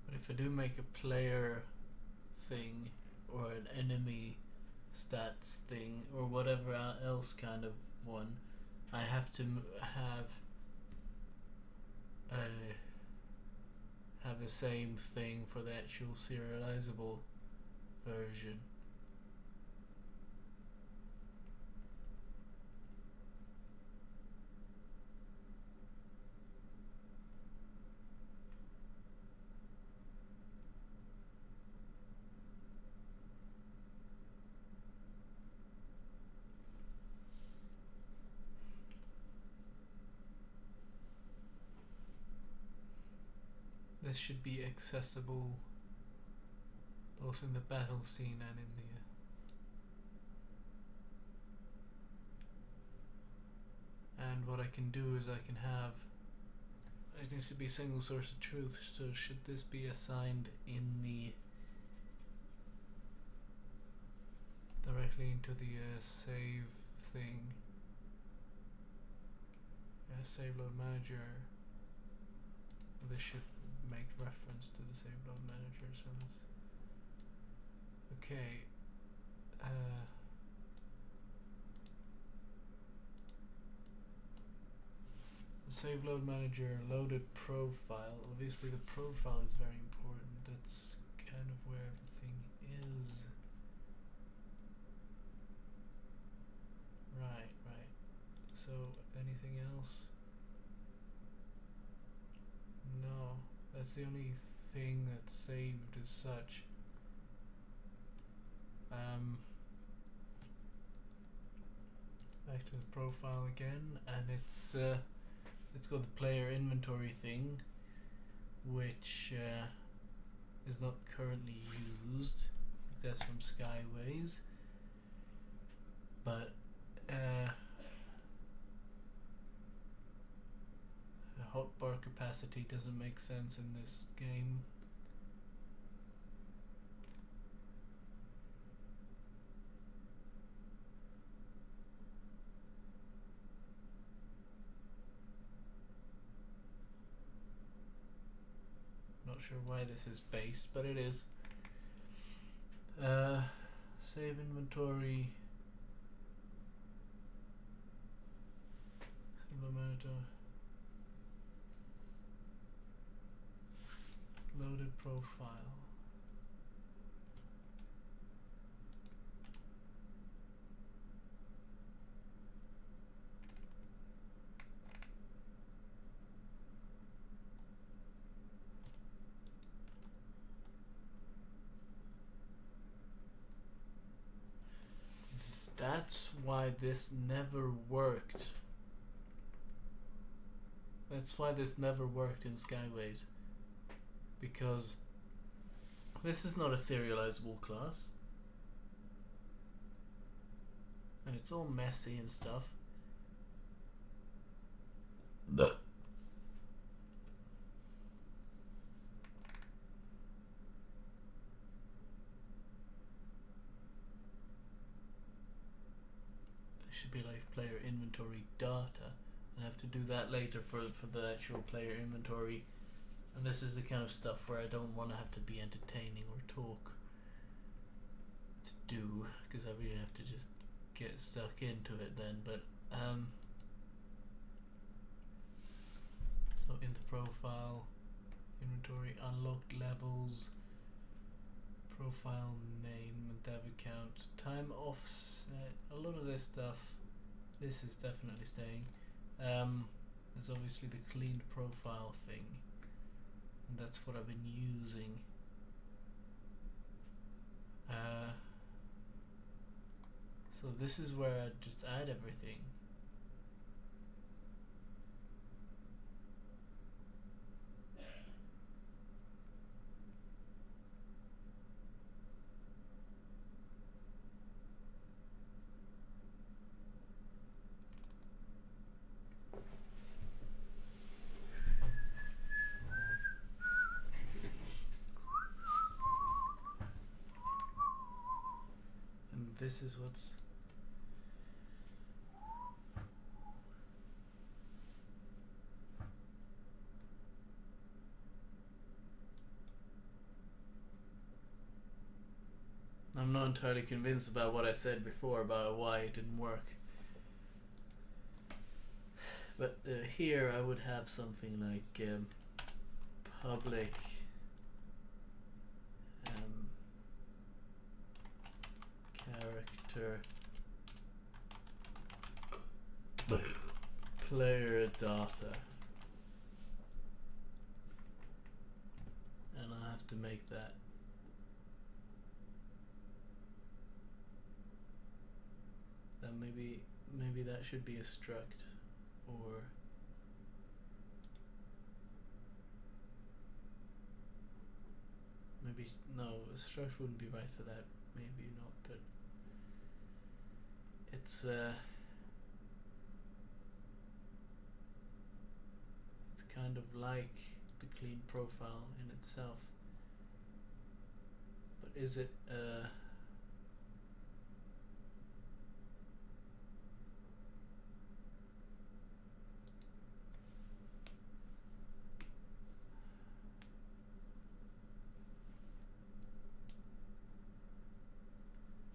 But if I do make a player thing or an enemy stats thing or whatever else kind of one, I have to have the same thing for the actual serializable version. This should be accessible both in the battle scene and in the... And what I can do is I can have it needs to be a single source of truth. So should this be assigned in the directly into the save thing? Save load manager. This should make reference to the save load manager. So let's. Okay. Save load manager loaded profile. Obviously the profile is very important. That's kind of where everything is. Right. So anything else? No. That's the only thing that's saved as such. Back to the profile again, and it's got the player inventory thing, which is not currently used. That's from Skyways, but the hotbar capacity doesn't make sense in this game. Not sure why this is based, but it is. Save inventory. Implementer. Loaded profile. That's why this never worked. That's why this never worked in Skyways. Because this is not a serializable class. And it's all messy and stuff. Should be like player inventory data, and I have to do that later for the actual player inventory. And this is the kind of stuff where I don't want to have to be entertaining or talk to do, because I really have to just get stuck into it then. But so in the profile, inventory, unlocked levels, profile name, dev account, time offset, a lot of this stuff, this is definitely staying. There's obviously the cleaned profile thing, and that's what I've been using. So this is where I just add everything. This is what's I'm not entirely convinced about what I said before about why it didn't work. But here I would have something like public character player data, and I have to make that maybe that should be a struct, or maybe no, a struct wouldn't be right for that, maybe not, but it's kind of like the clean profile in itself. But is it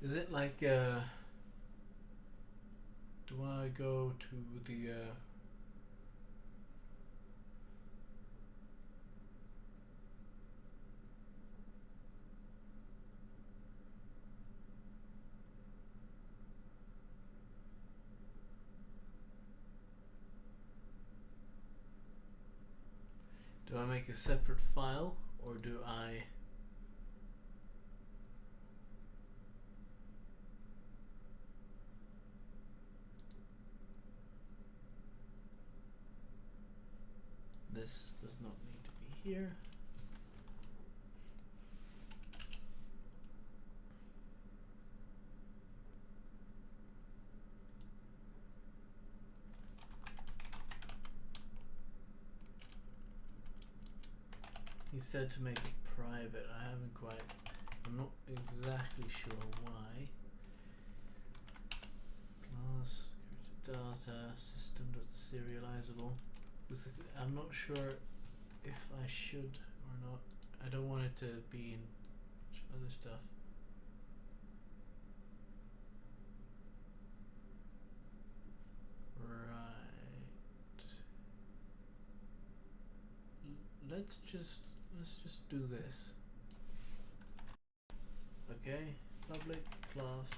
is it like do I go to the do I make a separate file, or do I this does not need to be here. He said to make it private. I haven't quite, I'm not exactly sure why. Class data system.serializable. I'm not sure if I should or not. I don't want it to be in other stuff. Right. Let's just do this. Okay, public class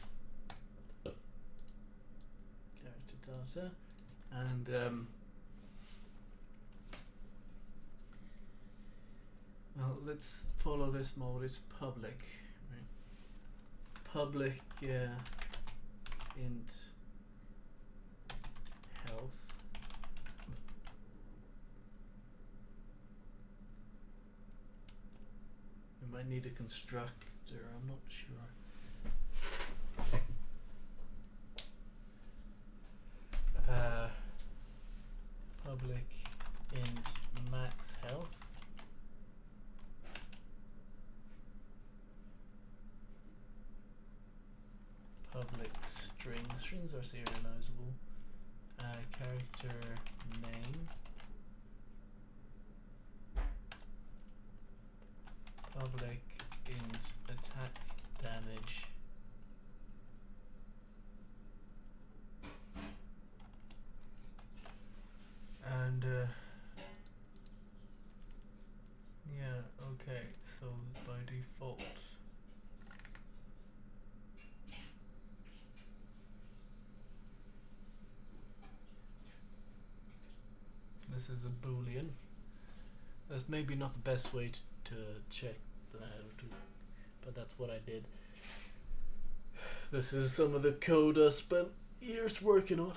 character data, and well, let's follow this mode. It's public, right? Public int health. We might need a constructor, I'm not sure. Public int max health. Public string. Strings are serializable. Character name. Public int attack damage. And yeah, okay, so by default this is a boolean. That's maybe not the best way to check that, but that's what I did. This is some of the code I spent years working on.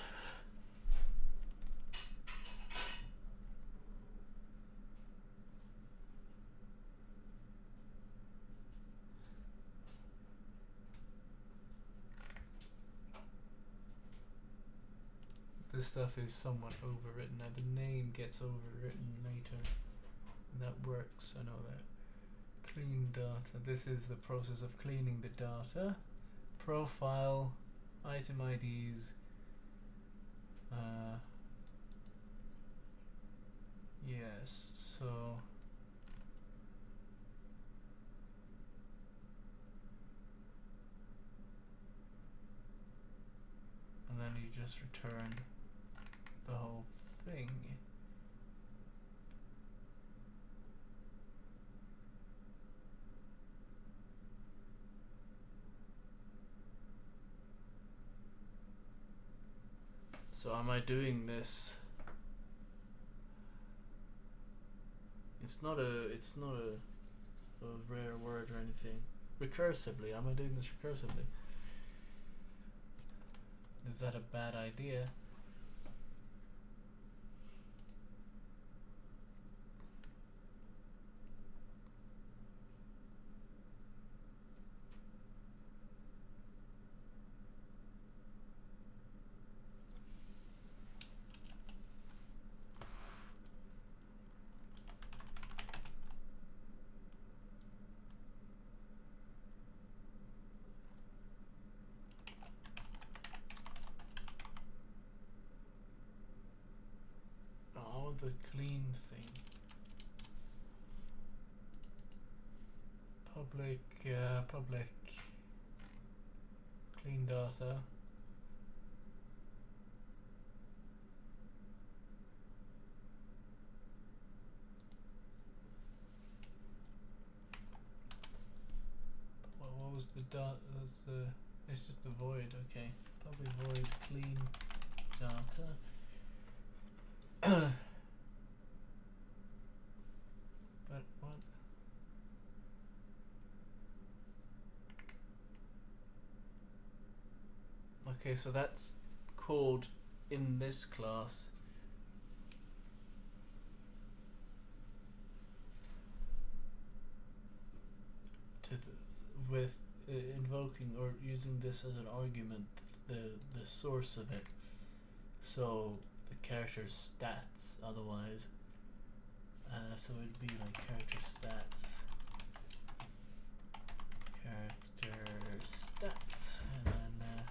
This stuff is somewhat overwritten. Now the name gets overwritten later, and that works. I know that. Clean data. This is the process of cleaning the data. Profile, item IDs. Yes. So. And then you just return the whole thing. So am I doing this? It's not a rare word or anything. Recursively. Am I doing this recursively? Is that a bad idea? the clean thing. Public clean data. What was the dot? That's the. It's just a void. Okay. Public void clean data. But what? Okay, so that's called in this class. With invoking or using this as an argument, the source of it. So the character's stats. Otherwise, so it'd be like character stats. Character stats, and then.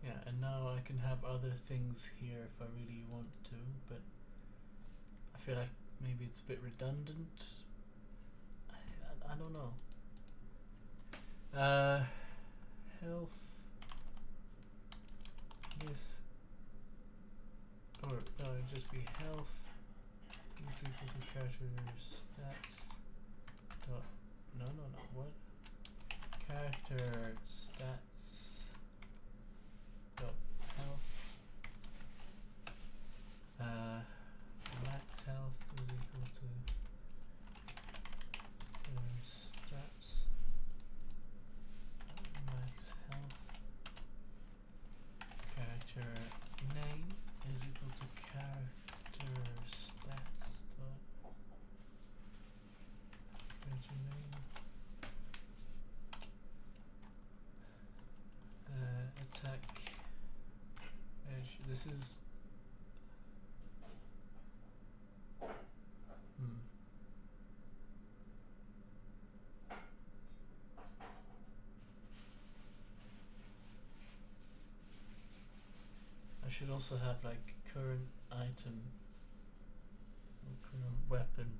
Yeah, and now I can have other things here if I really want to, but I feel like maybe it's a bit redundant. I don't know. Health. This. Or no, it'd just be health. Is equal to character stats. Dot. No. What? Character stats. Dot health. Max health is equal to stats. Max health. Character name is equal to character stats. Character name. Attack. Edge. This is. I should also have like current item or current weapon,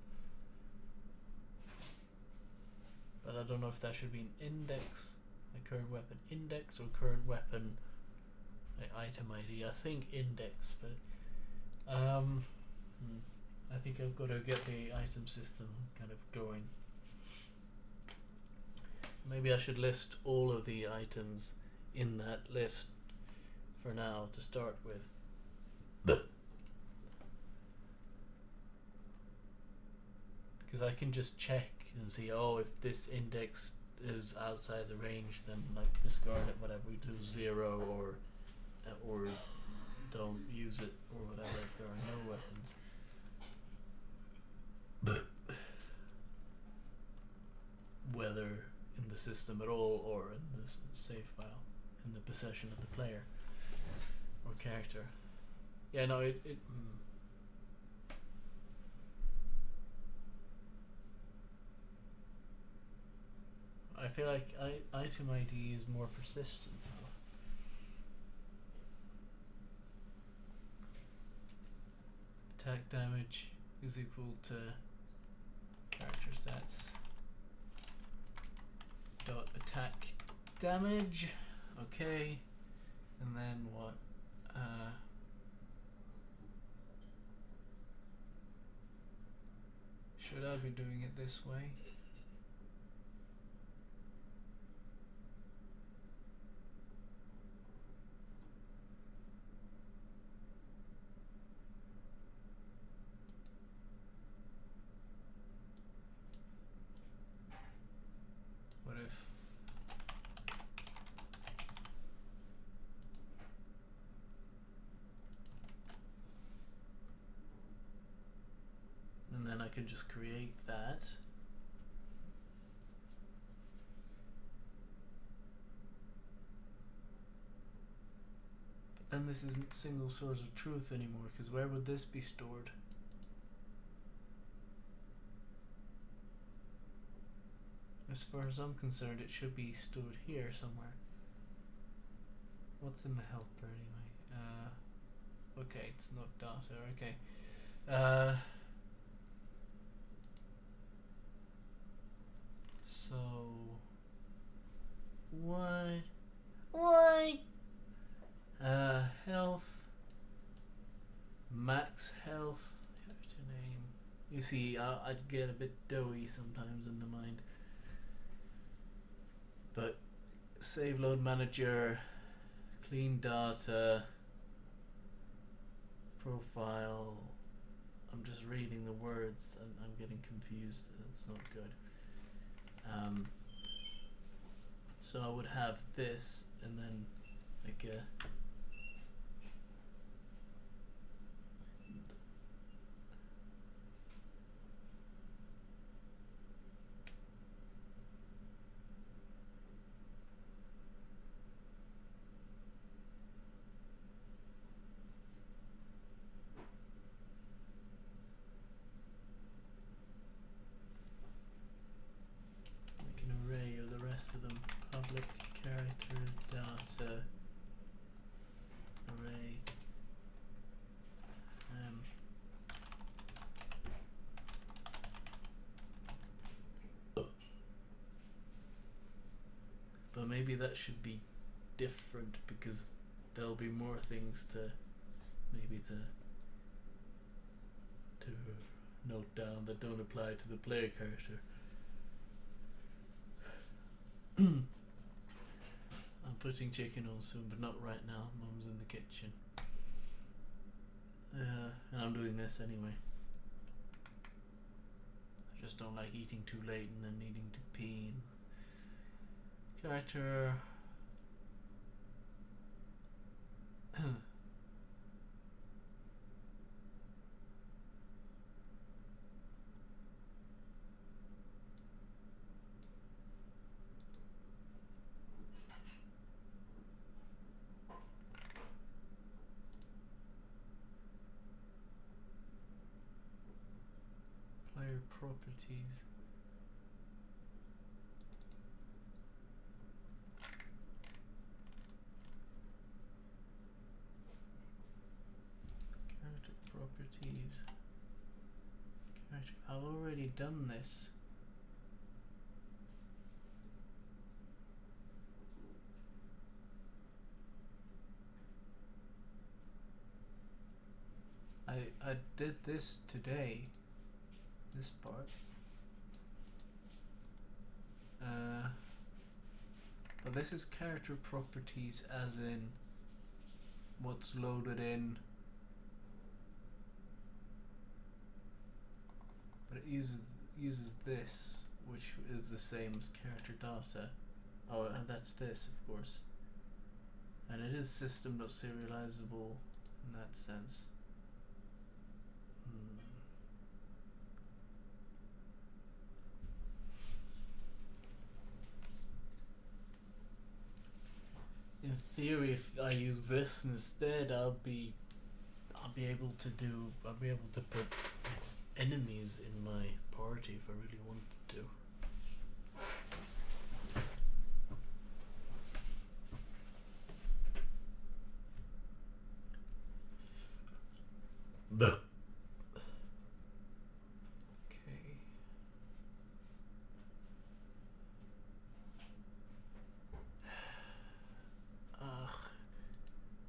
but I don't know if that should be an index, like current weapon index, or current weapon like item ID. I think index, but I think I've got to get the item system kind of going. Maybe I should list all of the items in that list for now to start with. Because I can just check and see, oh, if this index is outside the range, then like discard it, whatever, we do 0 or don't use it or whatever if there are no weapons. Whether in the system at all or in the save file, in the possession of the player or character. Yeah, no, I feel like item ID is more persistent now. Attack damage is equal to character stats dot attack damage. Okay, and then what? Should I be doing it this way? What if? And then I can just create that. But then this isn't single source of truth anymore, because where would this be stored? As far as I'm concerned, it should be stored here somewhere. What's in the helper anyway? Okay, it's not data. Okay. So why? Health. Max health. Character name. You see, I'd get a bit doughy sometimes in the mind. But save load manager, clean data, profile. I'm just reading the words and I'm getting confused. It's not good. So I would have this and then like a array of the rest of them. Public character data array. But maybe that should be different because there'll be more things to note down that don't apply to the player character. I'm putting chicken on soon, but not right now. Mum's in the kitchen. And I'm doing this anyway. I just don't like eating too late and then needing to pee. Character. Player properties. Character properties. Character. I've already done this. I did this today. This part. But this is character properties as in what's loaded in. But it uses this, which is the same as character data. Oh, and that's this, of course. And it is system.serializable in that sense. In theory, if I use this instead, I'll be able to put enemies in my party if I really wanted to. Okay.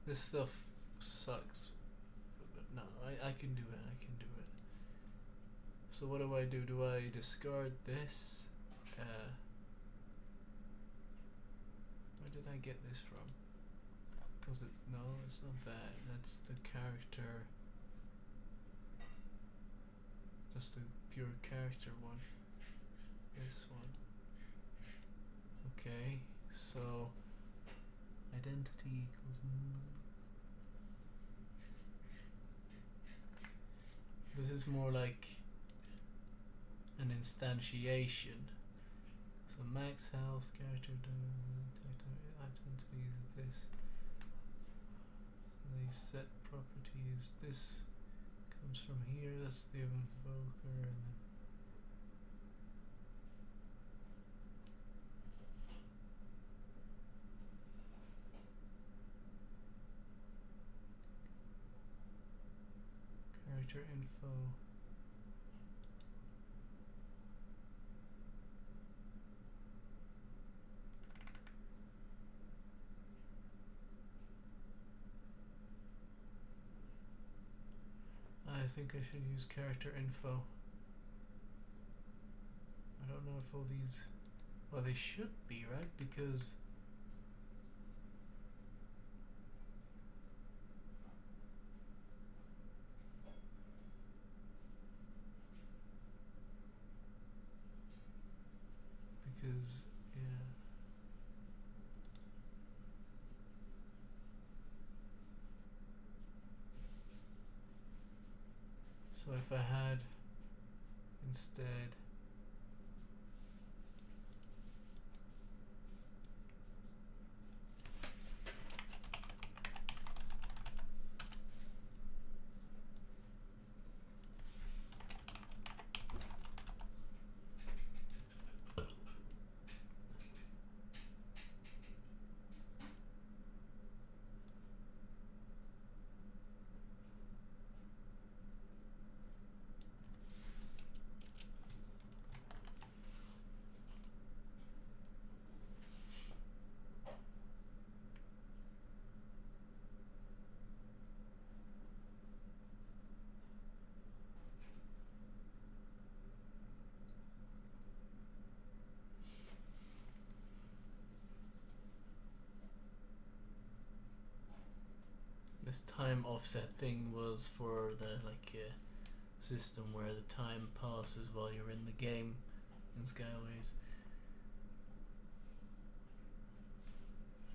This stuff sucks. But no, I can do it. So what do? Do I discard this? Where did I get this from? Was it? No, it's not that. That's the character. Just the pure character one. This one. Okay, so identity equals. This is more like an instantiation. So max health, character identity is this. The set property is this. Comes from here. That's the invoker, and then character info. I think I should use character info. I don't know if all these... Well, they should be, right? Because... yeah. So if I had instead this time offset thing was for the system where the time passes while you're in the game in Skyways,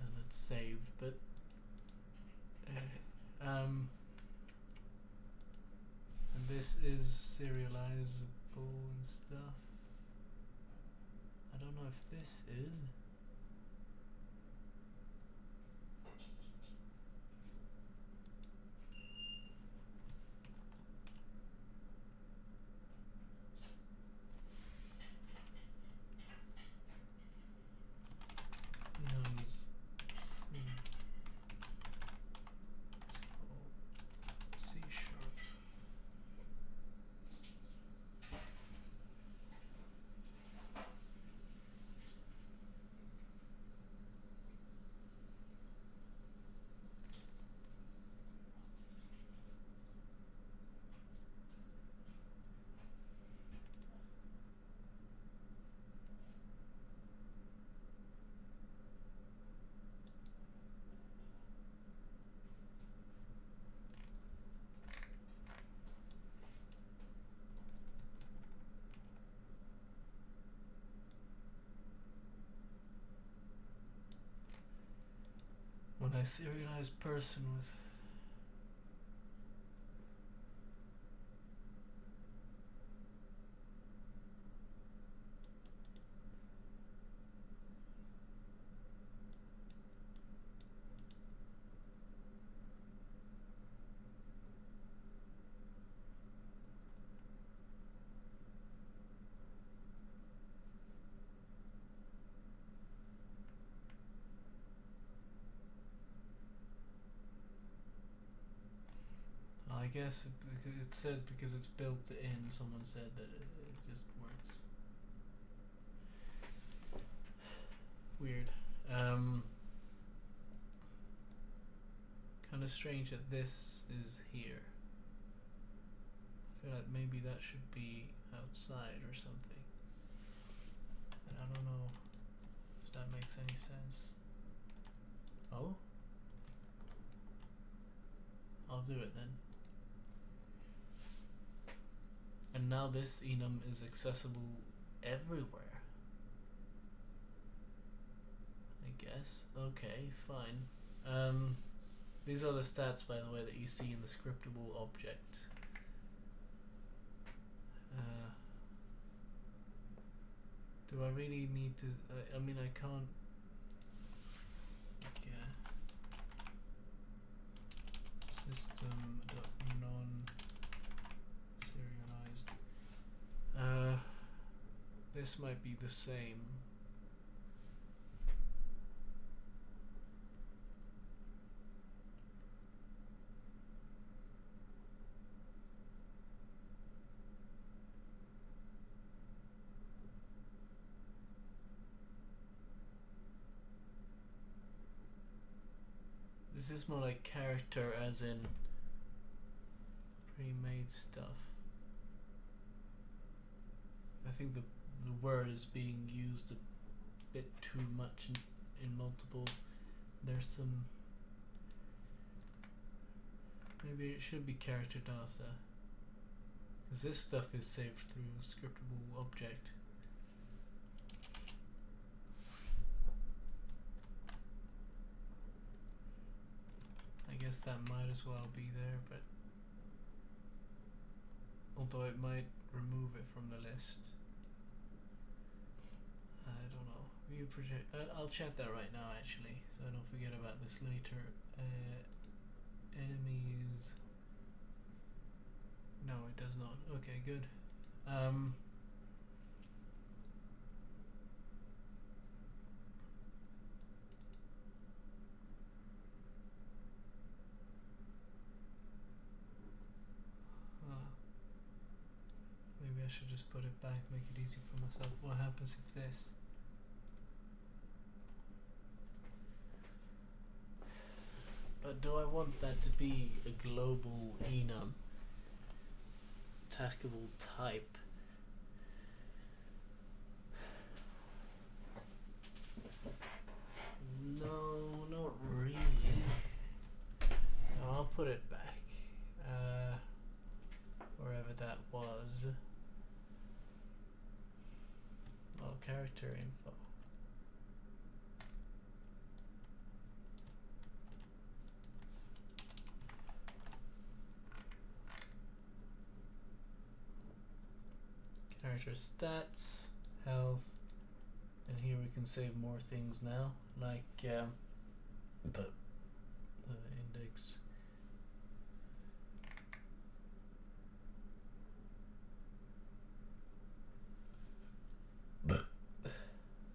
and it's saved, but and this is serializable and stuff. I don't know if this is. When I serialize person with I guess it said because it's built in, someone said that it just works. Weird. Kind of strange that this is here. I feel like maybe that should be outside or something. And I don't know if that makes any sense. Oh? I'll do it then. And now this enum is accessible everywhere. I guess. Okay, fine. These are the stats, by the way, that you see in the scriptable object. Do I really need to... I mean, I can't... System non-serialized. This might be the same. Is this more like character as in pre-made stuff? I think the word is being used a bit too much in multiple. There's some. Maybe it should be character data, because this stuff is saved through a scriptable object. I guess that might as well be there, but although it might remove it from the list. I don't know. View project. I'll chat that right now, actually, so I don't forget about this later. Enemies. No, it does not. Okay, good. Maybe I should just put it back, make it easy for myself. What happens if this? But do I want that to be a global enum? Tackable type? No, not really. No, I'll put it back. Wherever that was. Oh, character info. Character stats, health, and here we can save more things now, like the index.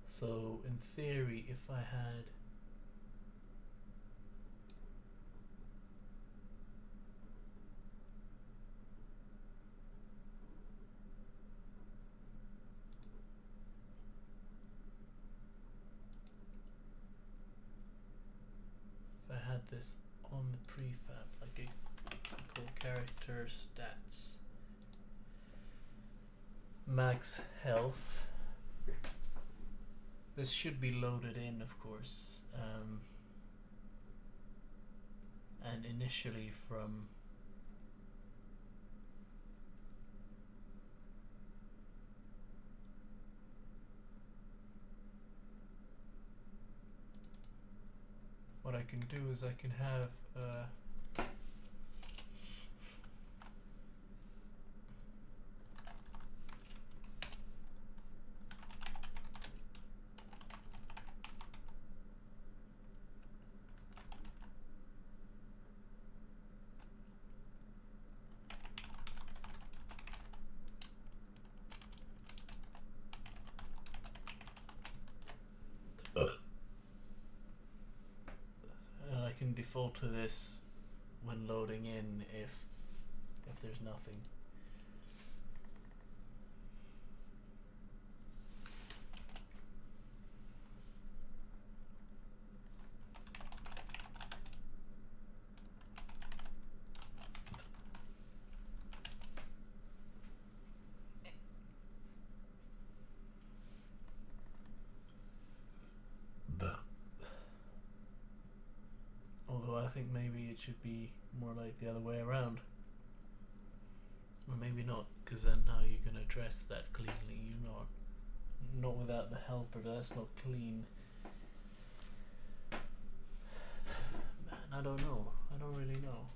So in theory, if I had this on the prefab, like a called character stats, max health. This should be loaded in, of course, and initially from what I can do is I can have can default to this when loading in if there's nothing. I think maybe it should be more like the other way around. Or maybe not, because then how are you going to address that cleanly? You're not without the helper, that's not clean. Man, I don't know. I don't really know.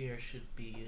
here should be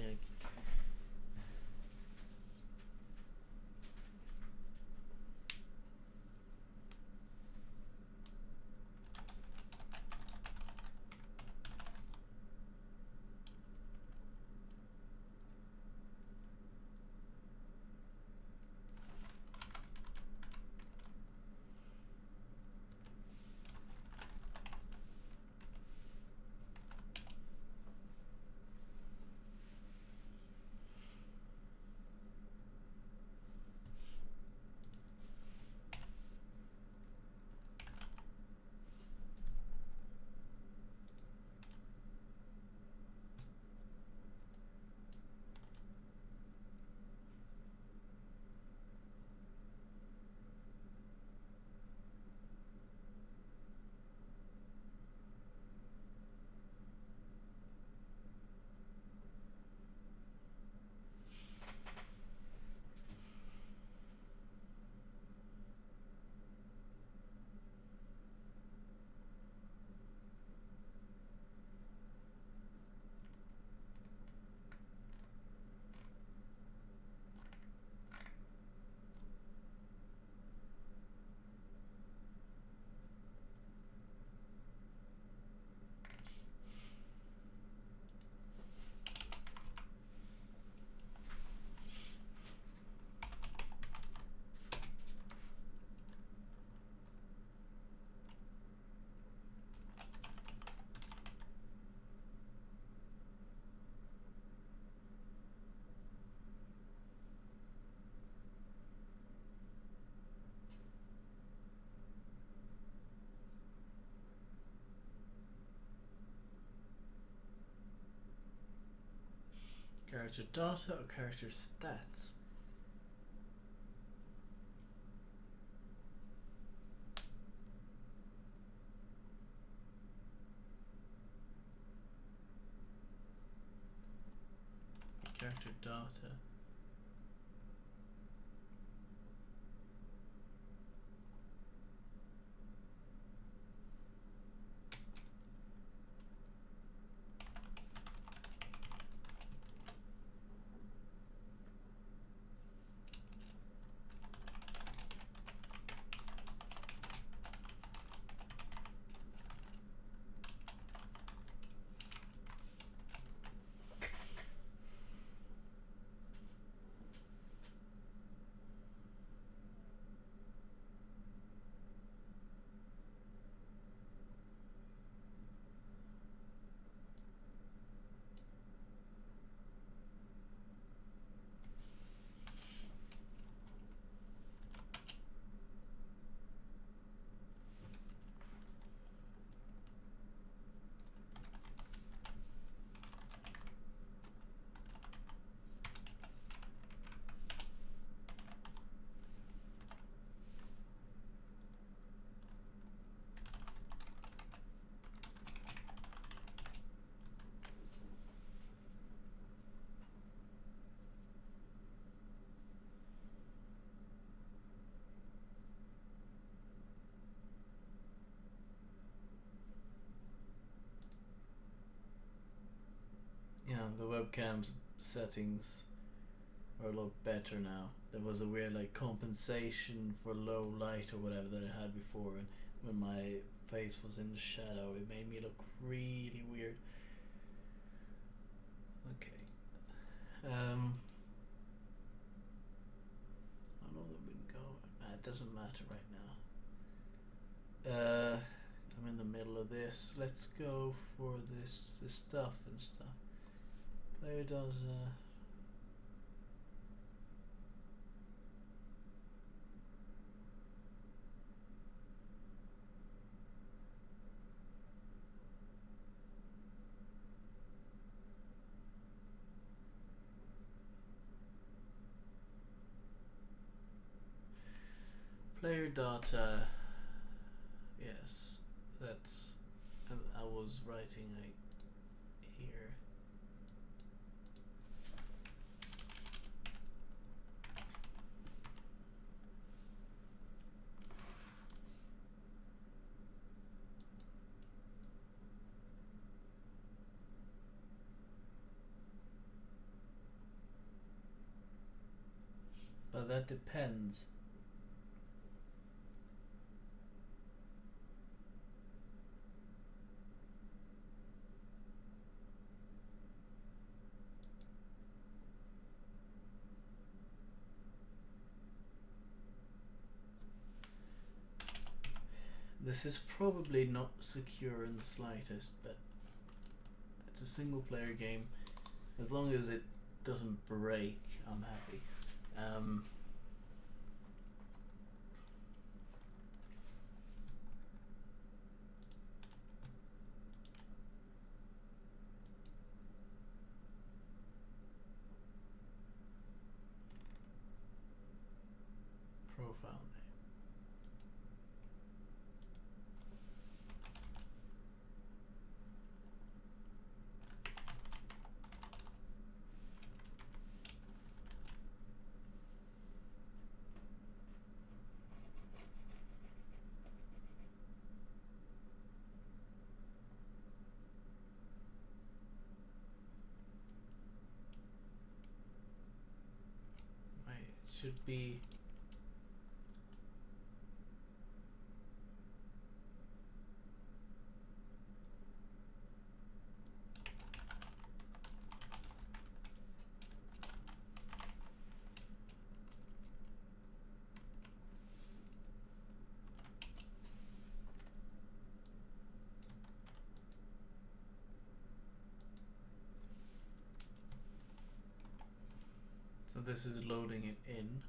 character data or character stats. Character data. Yeah, the webcam's settings are a lot better now. There was a weird like compensation for low light or whatever that I had before, and when my face was in the shadow it made me look really weird. Okay. How long have we been going? It doesn't matter right now. I'm in the middle of this. Let's go for this stuff and stuff. There it does. Player data. Yes, that's. I was writing like here. That depends. This is probably not secure in the slightest, but it's a single player game. As long as it doesn't break, I'm happy. Profile name. Right, it should be. So this is loading it in.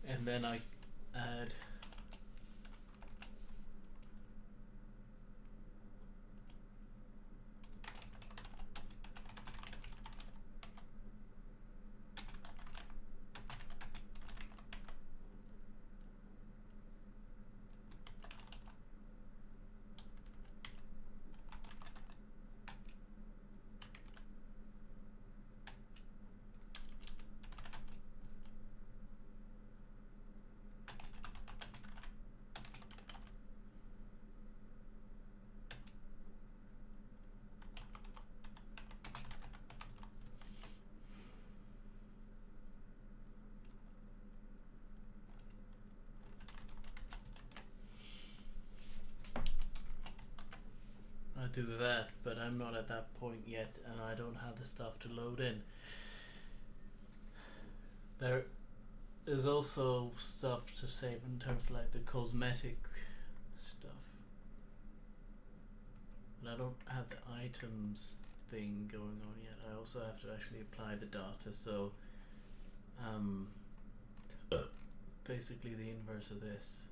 And then I add do that, but I'm not at that point yet, and I don't have the stuff to load in. There is also stuff to save in terms of like the cosmetic stuff, but I don't have the items thing going on yet. I also have to actually apply the data, so basically the inverse of this.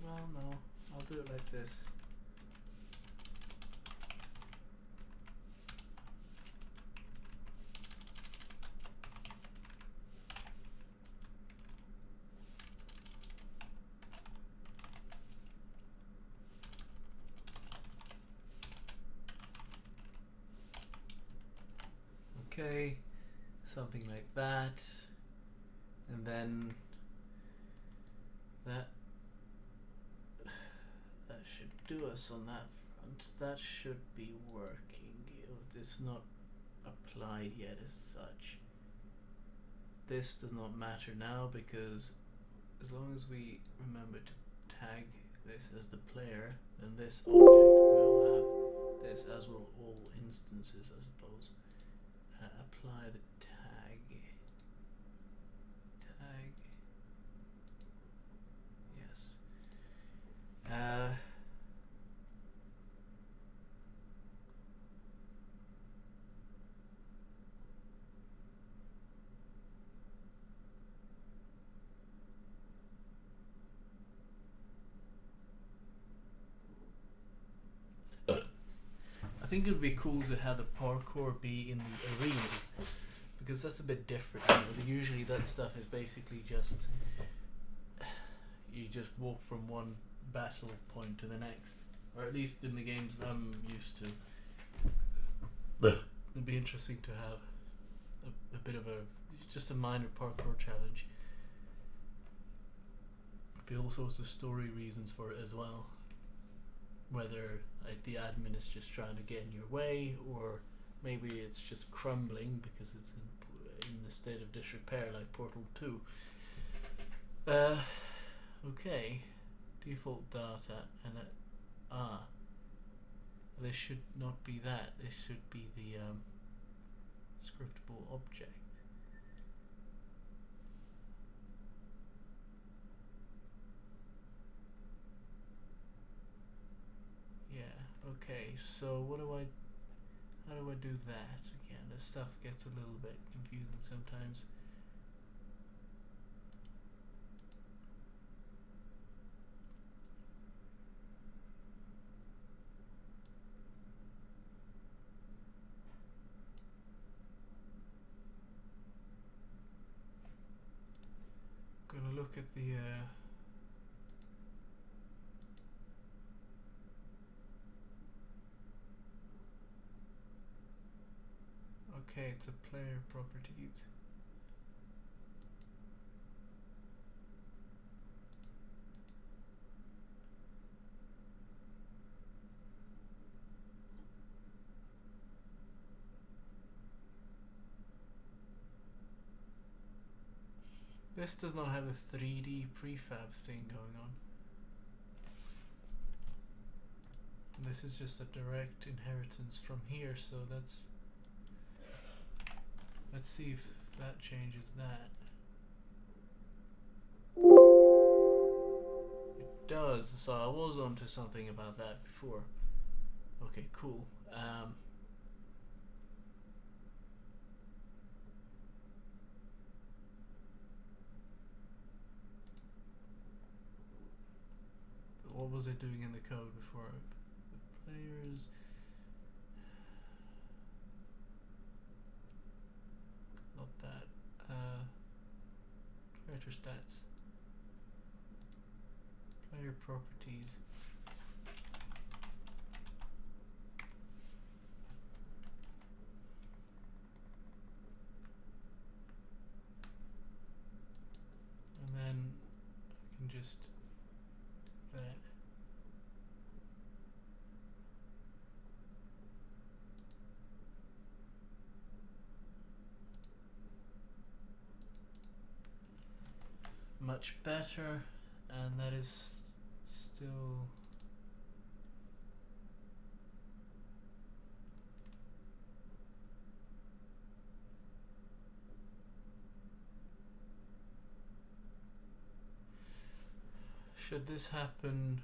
Well, no, I'll do it like this. Okay, something like that, and then that should do us on that front. That should be working. It's not applied yet as such. This does not matter now, because as long as we remember to tag this as the player, then this object will have this, as will all instances, I suppose. Apply the tag. Yes. I think it would be cool to have the parkour be in the arenas, because that's a bit different. Usually that stuff is basically just you just walk from one battle point to the next, or at least in the games that I'm used to. It'd be interesting to have a bit of just a minor parkour challenge. Could be all sorts of story reasons for it as well. Whether like the admin is just trying to get in your way, or maybe it's just crumbling because it's in the state of disrepair like Portal 2. Okay, default data, and this should not be that. This should be the scriptable object. Okay, so how do I do that again? This stuff gets a little bit confusing sometimes. Gonna look at the okay, it's a player properties. This does not have a 3D prefab thing going on. This is just a direct inheritance from here, so let's see if that changes that. It does, so I was onto something about that before. Okay, cool. But what was it doing in the code before? The players. Not that. Character stats. Player properties. And then I can just do that. much better, and that is still should this happen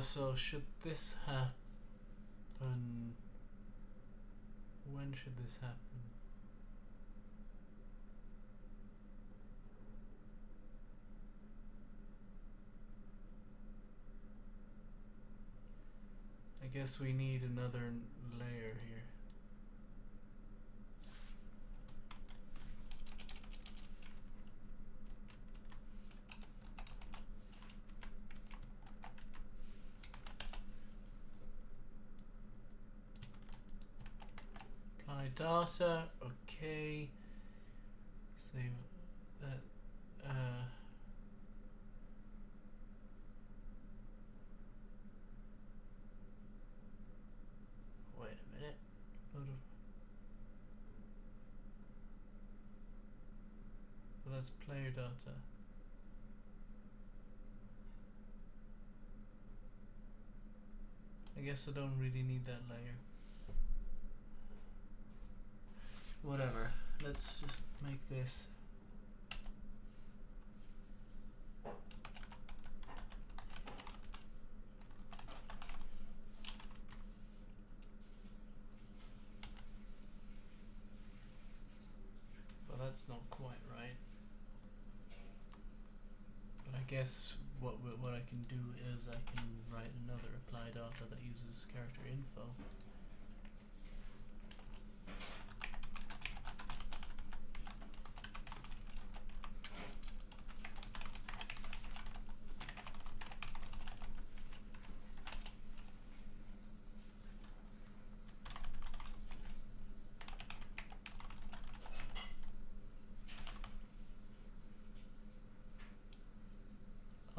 so should this happen, when should this happen? I guess we need another layer here. Apply data, okay. Save that. Wait a minute. Well, that's player data. I guess I don't really need that layer. Whatever. Let's just make this. Well, that's not quite right. But I guess what I can do is I can write another apply data that uses character info.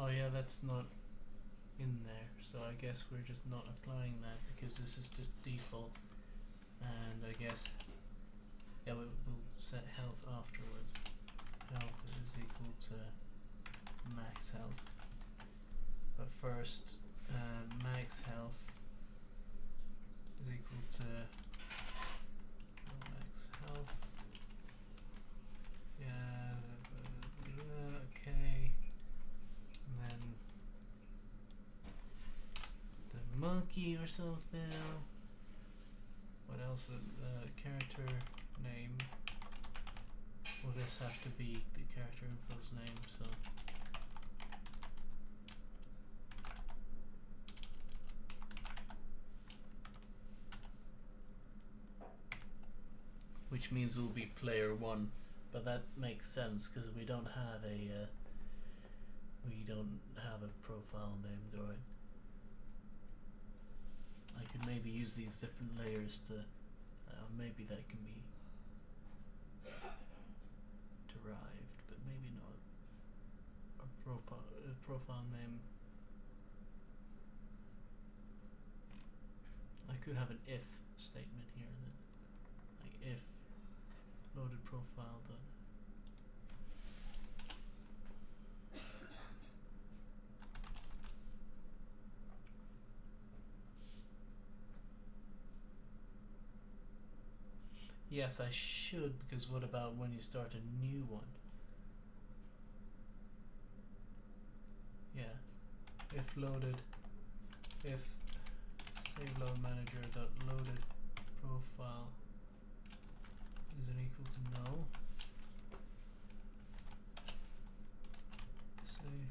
Oh yeah, that's not in there, so I guess we're just not applying that because this is just default, and I guess we'll set health afterwards. Health is equal to max health, but first max health is equal to max health. Okay. Monkey or something. What else? Character name will just have to be the character info's name. So which means it'll be player 1, but that makes sense because we don't have a profile named, right? I could maybe use these different layers to, maybe that can be derived, but maybe not. A profile name. I could have an if statement here then, like if loaded profile done. Yes, I should, because what about when you start a new one? Yeah. If loaded, if save load manager dot loaded profile is it equal to no? Say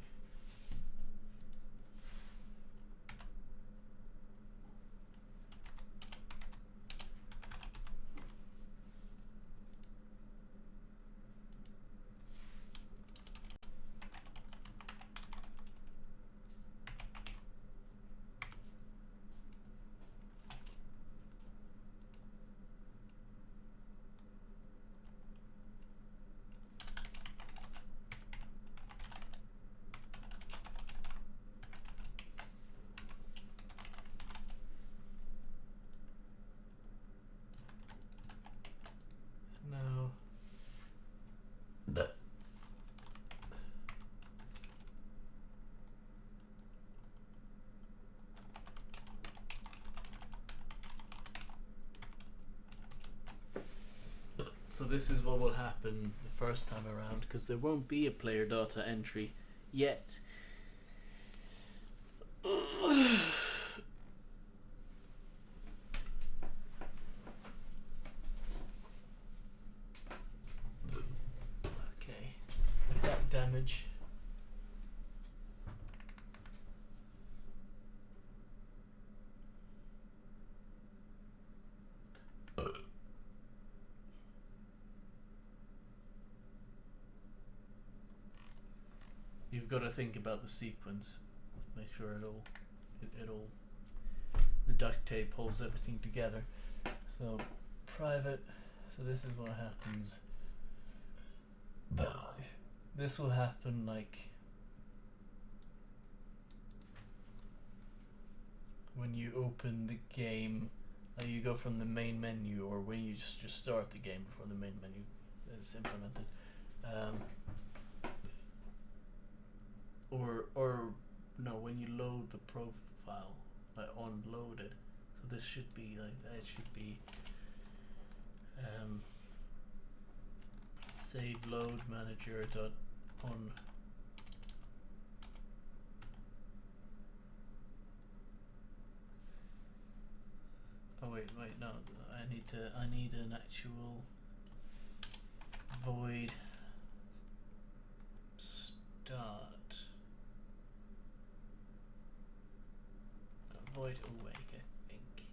So this is what will happen the first time around, because there won't be a player data entry yet. Okay, attack damage. You've got to think about the sequence. Make sure it all the duct tape holds everything together. So private. So this is what happens. This will happen like when you open the game. Like you go from the main menu, or when you just start the game before the main menu is implemented. Or no, when you load the profile, like unloaded. So this should be like that. It should be save load manager dot on. Oh wait, no. I need an actual void start. Void awake, I think.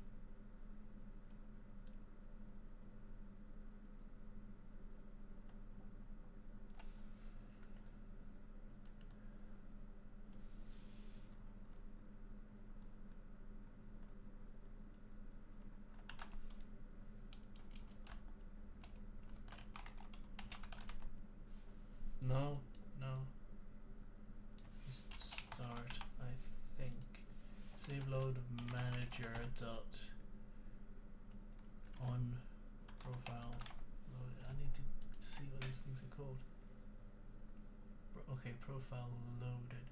No. Just start, I think. Save load manager dot on profile load. I need to see what these things are called. Okay, profile loaded.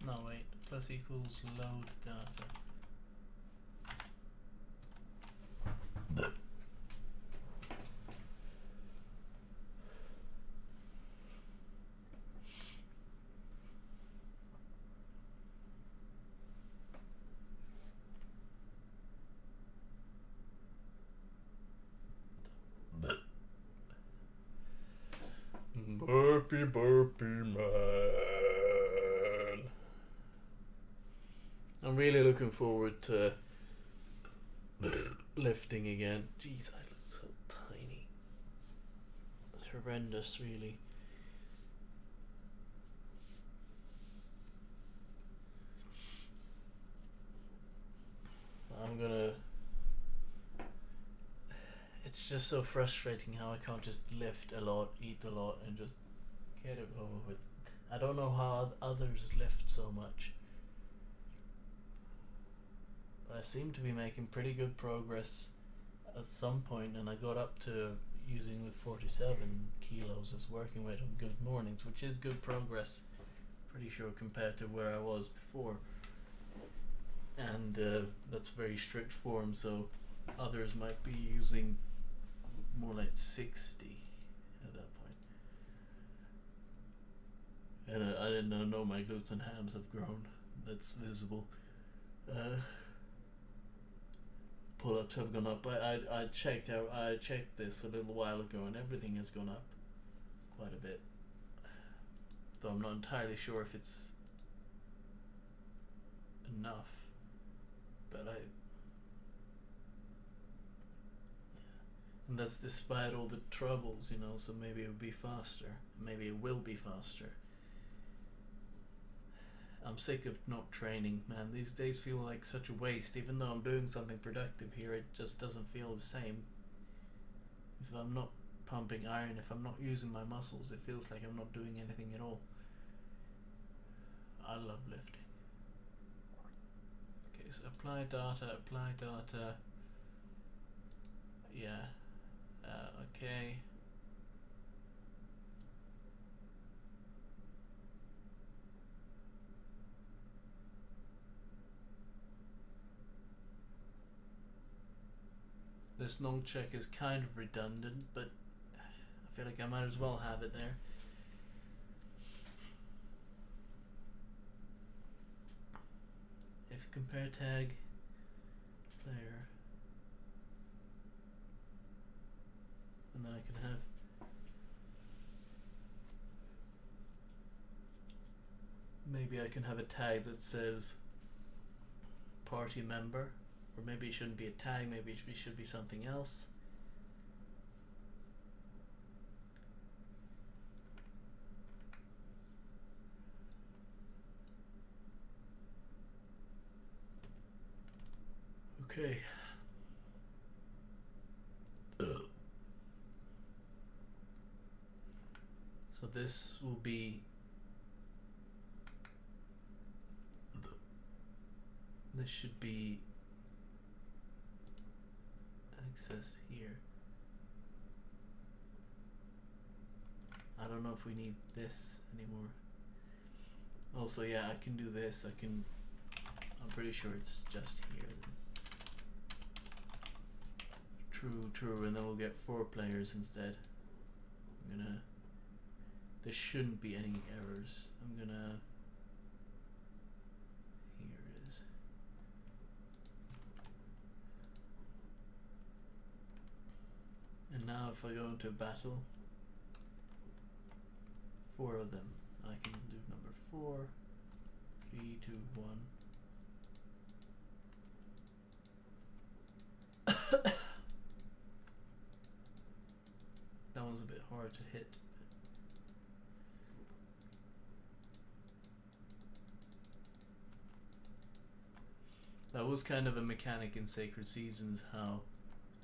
No, wait. Plus equals load data. Burpee man. I'm really looking forward to lifting again. Jeez, I look so tiny. It's horrendous, really. I'm gonna... It's just so frustrating how I can't just lift a lot, eat a lot, and just get it over with. I don't know how others lift so much. But I seem to be making pretty good progress at some point, and I got up to using the 47 kilos as working weight on good mornings, which is good progress, pretty sure, compared to where I was before. And that's very strict form, so others might be using more like 60 at that point. And I didn't know my glutes and hams have grown. That's visible. Pull-ups have gone up. I checked this a little while ago, and everything has gone up quite a bit. Though I'm not entirely sure if it's enough. But and that's despite all the troubles, you know, so maybe it'll be faster. Maybe it will be faster. I'm sick of not training, man. These days feel like such a waste. Even though I'm doing something productive here, it just doesn't feel the same. If I'm not pumping iron, if I'm not using my muscles, it feels like I'm not doing anything at all. I love lifting. Okay, so apply data. Yeah. Okay. This null check is kind of redundant, but I feel like I might as well have it there. If compare tag player, and then I can have maybe I can have a tag that says party member, or maybe it shouldn't be a tag, maybe it should be something else. Okay. So this will be this should be access here. I don't know if we need this anymore. Also, yeah, I can do this. I'm pretty sure it's just here. True, and then we'll get 4 players instead. There shouldn't be any errors. Here it is. And now if I go into a battle, 4 of them. I can do number 4, 3, 2, 1. That one's a bit hard to hit. That was kind of a mechanic in Sacred Seasons, how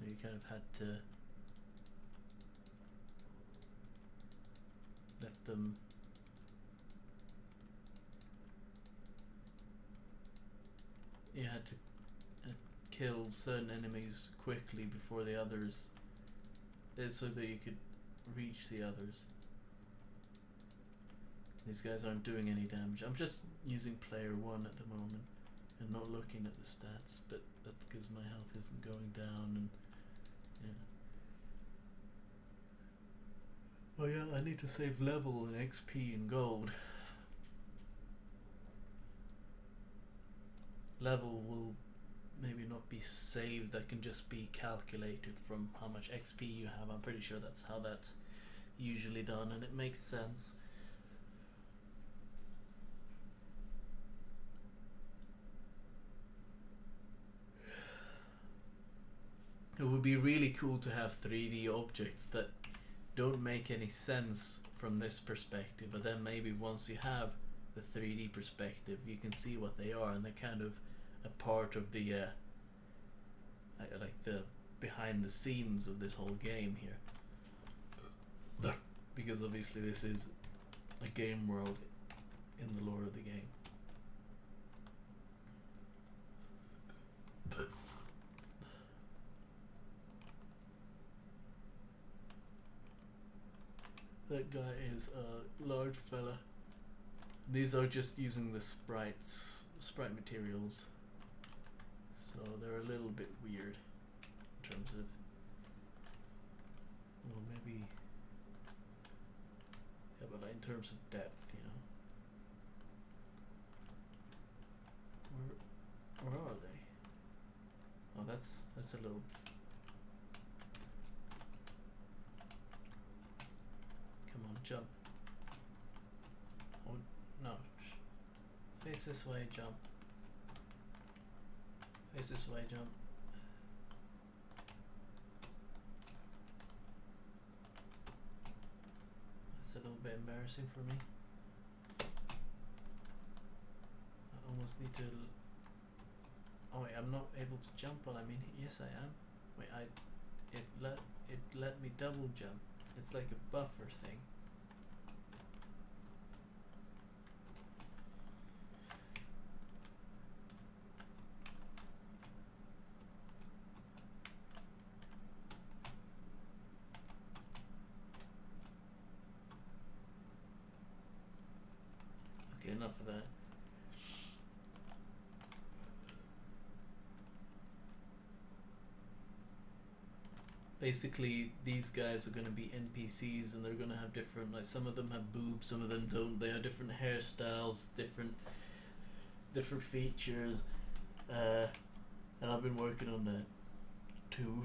you kind of had to let them you had to kill certain enemies quickly before the others, so that you could reach the others. These guys aren't doing any damage. I'm just using player 1 at the moment and not looking at the stats, but that's because my health isn't going down, and yeah. Oh yeah, I need to save level and XP and gold. Level will maybe not be saved, that can just be calculated from how much XP you have. I'm pretty sure that's how that's usually done, and it makes sense. It would be really cool to have 3D objects that don't make any sense from this perspective, but then maybe once you have the 3D perspective, you can see what they are, and they're kind of a part of the like the behind the scenes of this whole game here. Because obviously this is a game world in the lore of the game. That guy is a large fella. These are just using the sprite materials, so they're a little bit weird in terms of, well, maybe, yeah, but in terms of depth, you know. Where are they? Oh, that's a little. Come on, jump. Oh, no. Face this way, jump. Face this way, jump. That's a little bit embarrassing for me. I almost need to. Oh wait, I'm not able to jump while I'm in here. Yes, I am. Wait, it let me double jump. It's like a buffer thing. Okay, enough of that. basically these guys are going to be NPCs, and they're going to have different, like, some of them have boobs, some of them don't. They have different hairstyles, different features, and I've been working on that too.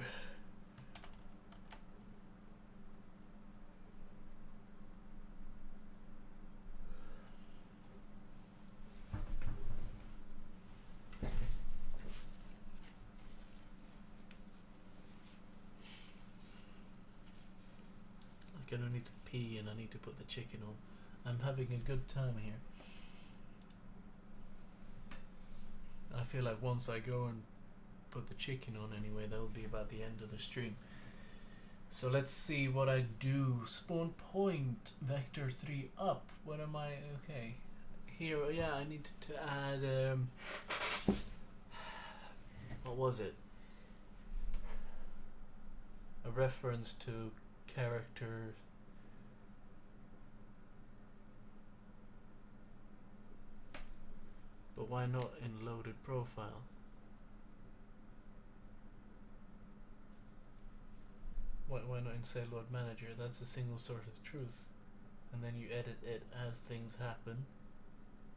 I don't need to pee, and I need to put the chicken on. I'm having a good time here. I feel like once I go and put the chicken on anyway, that will be about the end of the stream. So let's see what I do. Spawn point, vector 3 up. What am I? Okay. Here, yeah, I need to add, what was it? A reference to character. But why not in loaded profile? Why not in say Lord Manager? That's a single source of truth. And then you edit it as things happen.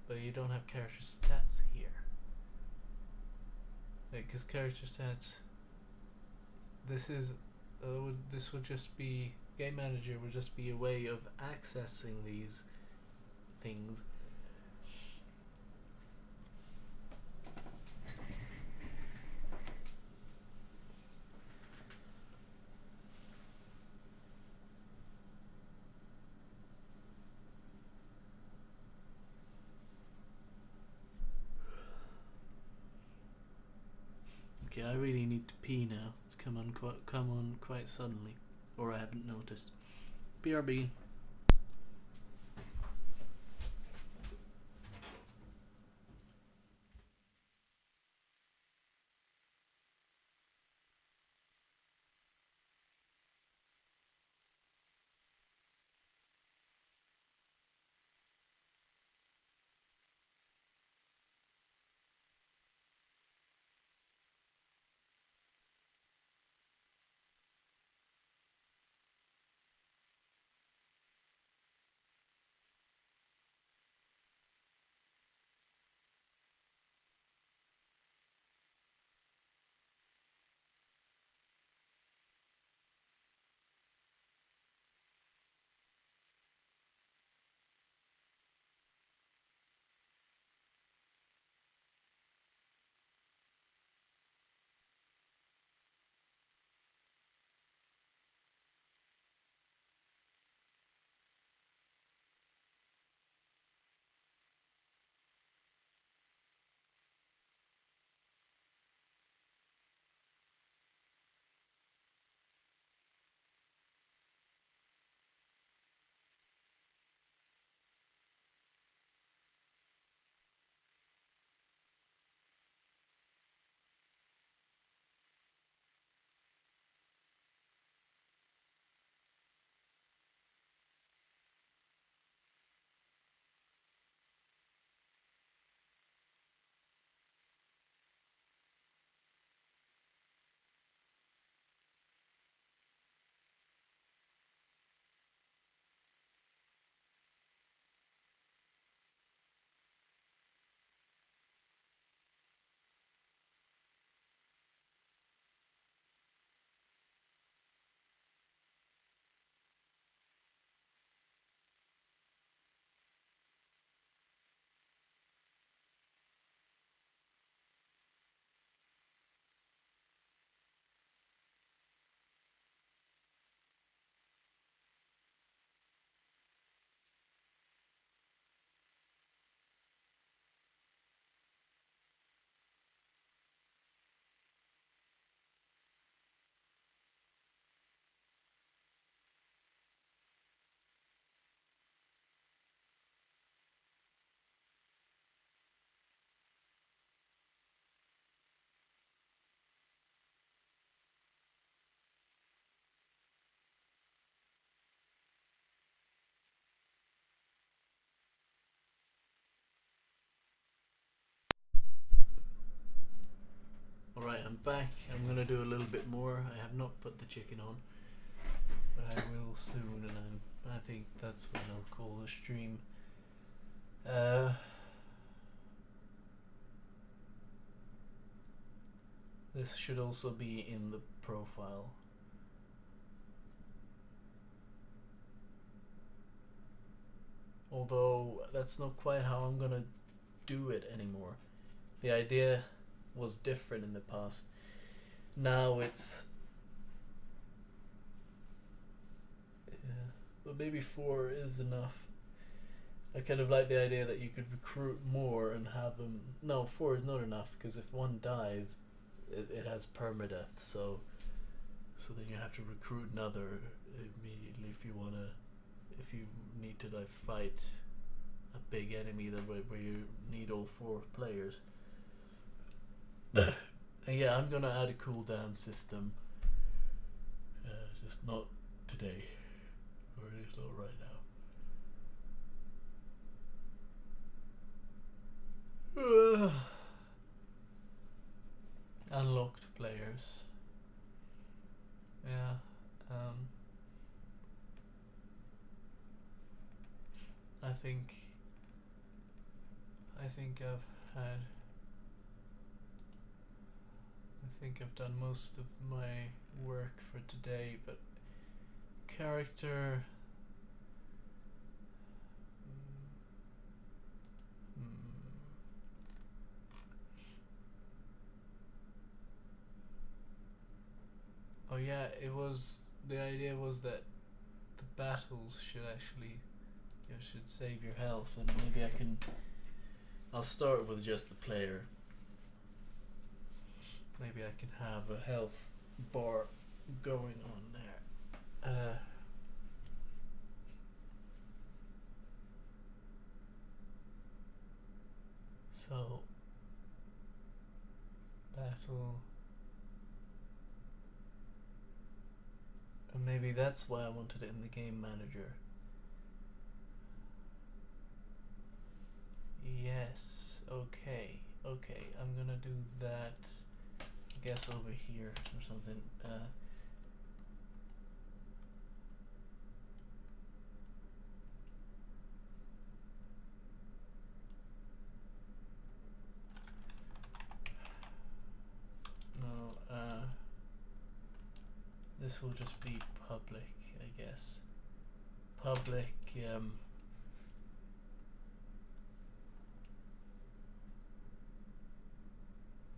But you don't have character stats here. Because character stats, this would just be, Game Manager would just be a way of accessing these things. Okay, I really need to pee now. It's come on quite suddenly, or I haven't noticed. BRB. Alright, I'm back. I'm gonna do a little bit more. I have not put the chicken on, but I will soon, and I think that's what I'll call the stream. This should also be in the profile. Although that's not quite how I'm gonna do it anymore. The idea was different in the past. Now it's but maybe 4 is enough. I kind of like the idea that you could recruit more and have them. No, 4 is not enough, because if one dies, it has permadeath. So then you have to recruit another immediately if you need to like fight a big enemy where you need all 4 players. And yeah, I'm gonna add a cooldown system. Just not today, or at least not right now. Unlocked players. Yeah. I think I've done most of my work for today, but character. Oh yeah, the idea was that the battles should actually, should save your health, and maybe I'll start with just the player. Maybe I can have a health bar going on there. So battle. And maybe that's why I wanted it in the game manager. Yes, okay, I'm gonna do that, I guess over here or something. This will just be public, I guess. Public,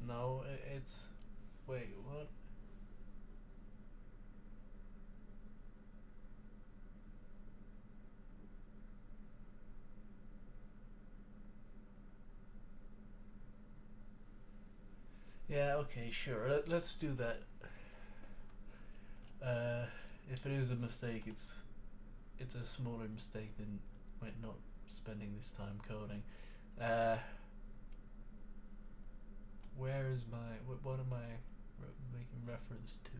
no, it's, wait, what? Yeah, okay, sure, let's do that. If it is a mistake, it's a smaller mistake than not spending this time coding. Where is my what am I making reference to?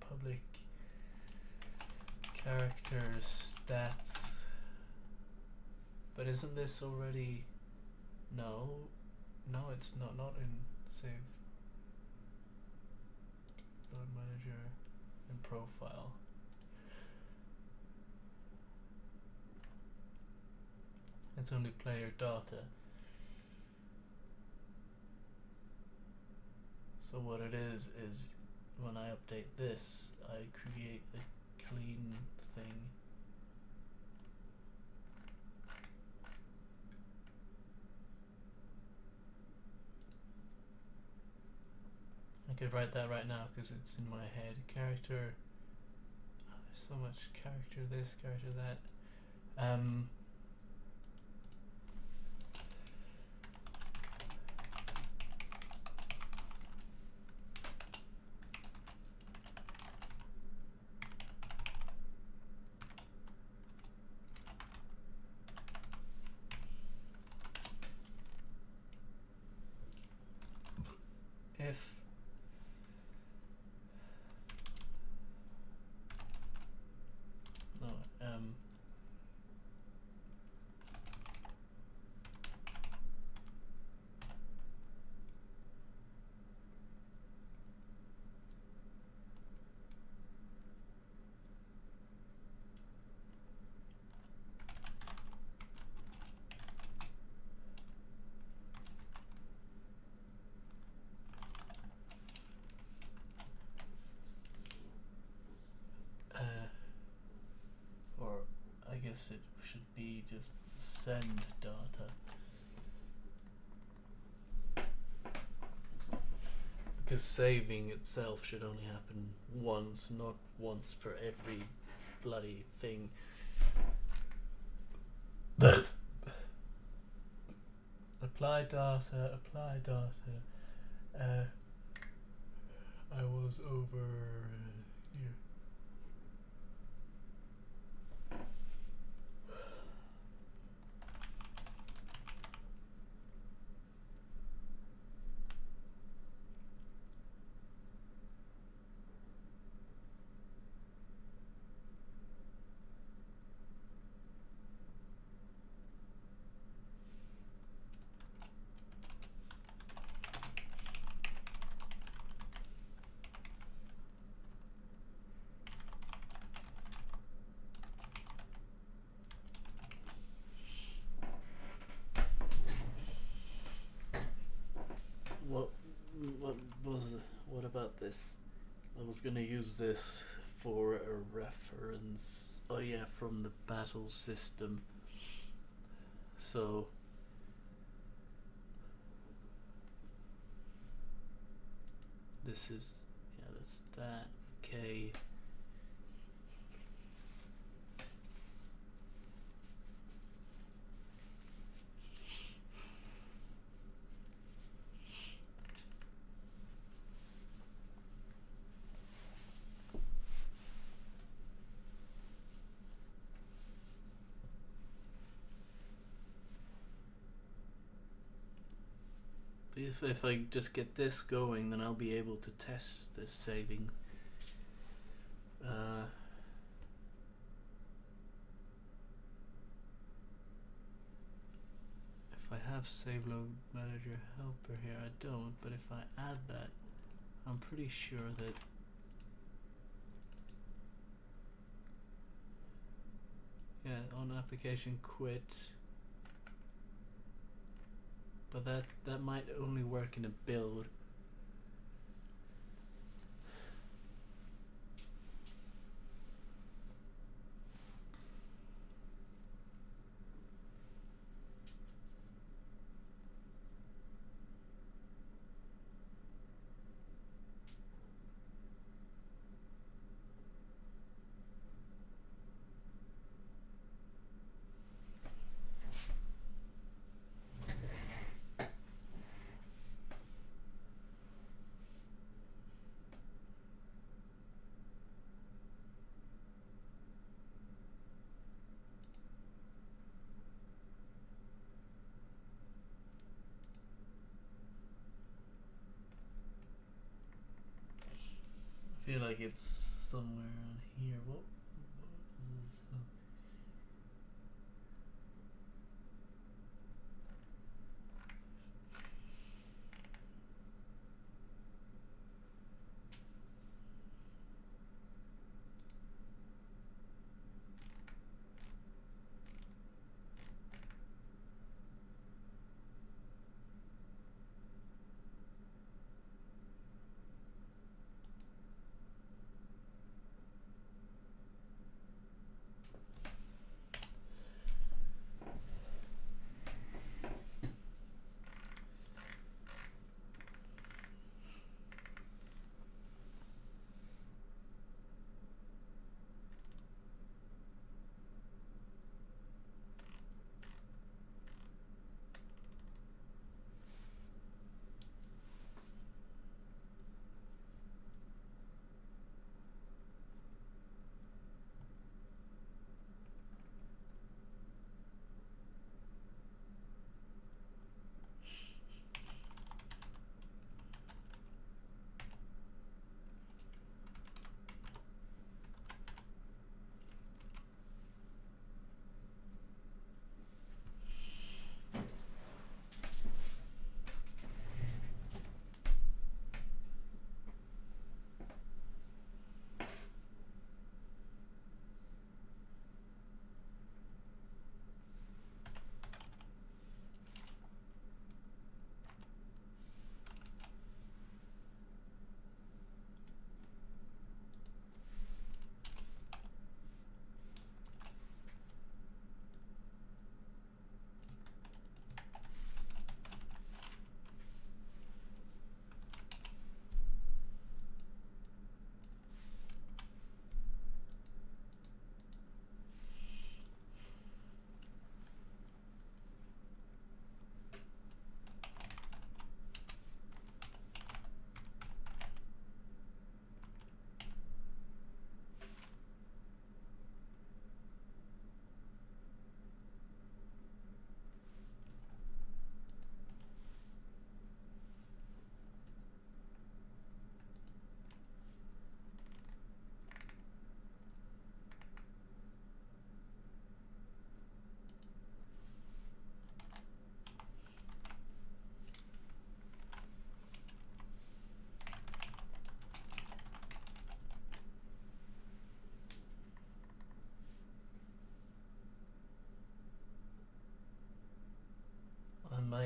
Public characters stats. But isn't this already? No, it's not in save. Load manager and profile. It's only player data. So what it is when I update this, I create a clean thing. I could write that right now because it's in my head. Character. Oh, there's so much character this, character that. If guess it should be just send data. Because saving itself should only happen once, not once per every bloody thing. Apply data, apply data. I was over here. What about this? I was gonna use this for a reference. Oh yeah, from the battle system. So this is, yeah, that's that. Okay. If I just get this going, then I'll be able to test this saving. If I have save load manager helper here, I don't, but if I add that, I'm pretty sure that on application quit. But that might only work in a build. I feel like it's somewhere on here. What is this?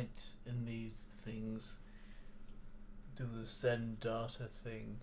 might, in these things, do the send data thing.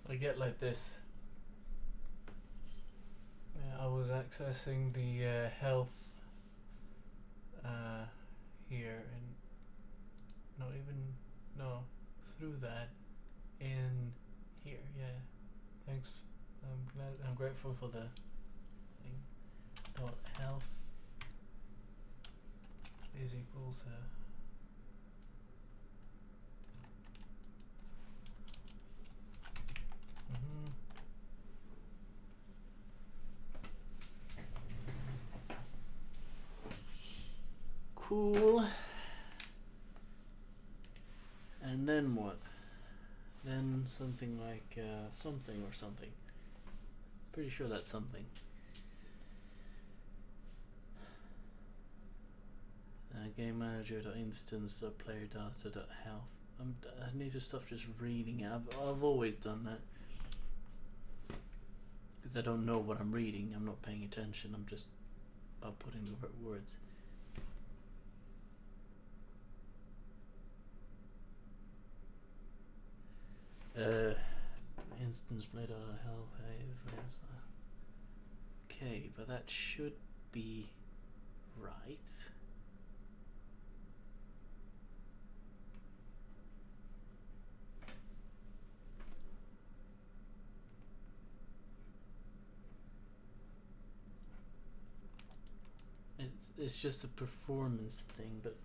I get like this. I was accessing the health here, and through that in here. Yeah, thanks. I'm grateful for the thing. Dot health is equals cool. And then what? Then something like something or something. Pretty sure that's something. Game manager instance player data health. I need to stop just reading it. I've always done that because I don't know what I'm reading. I'm not paying attention. I'm just outputting the words. Instance play data health. Okay, but that should be right. It's just a performance thing, but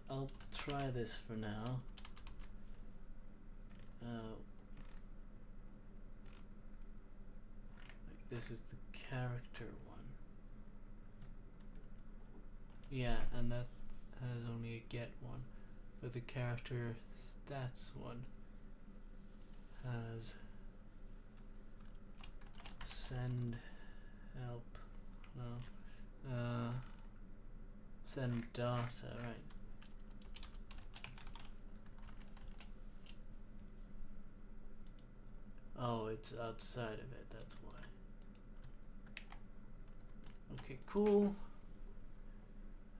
I'll try this for now. This is the character one. Yeah, and that has only a get one, but the character stats one has send help. No. Send data, right. Oh, it's outside of it, that's why. Okay, cool.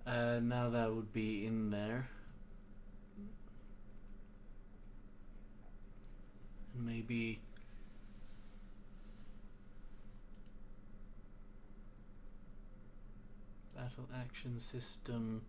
Now that would be in there. And maybe battle action system.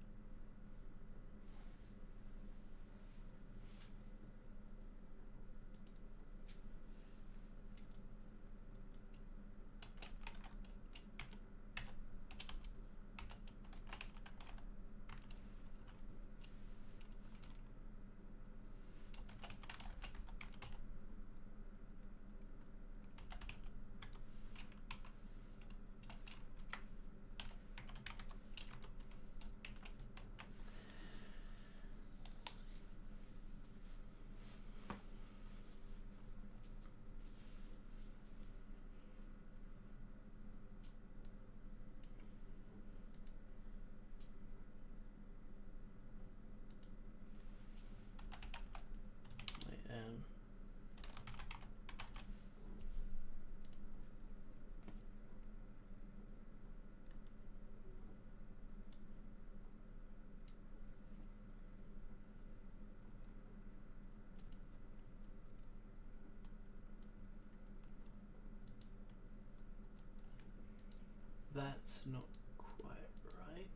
That's not quite right.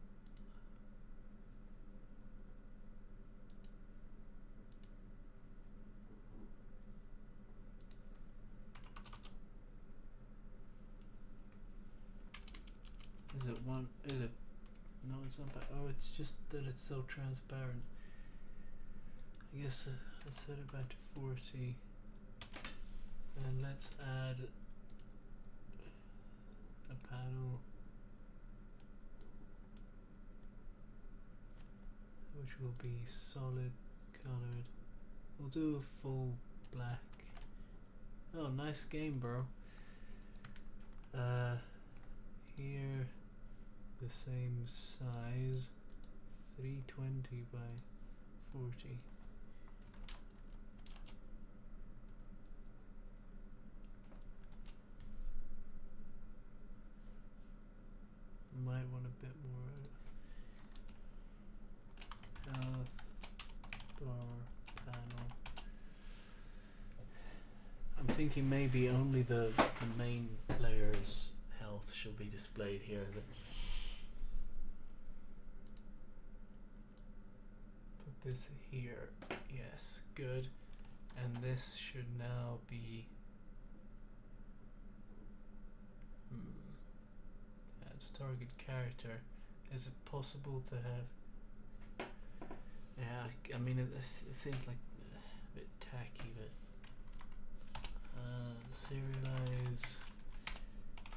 Is it one? Is it? No, it's not. Oh, it's just that it's so transparent. I guess let's set it back to 40, and let's add a panel which will be solid colored. We'll do a full black. Oh, nice game, bro. Here, the same size, 320 by 40. Might want a bit more health bar panel. I'm thinking maybe only the main player's health should be displayed here. Put this here. Yes, good. And this should now be adds target character. Is it possible to have? Yeah, I mean it seems like a bit tacky, but serialize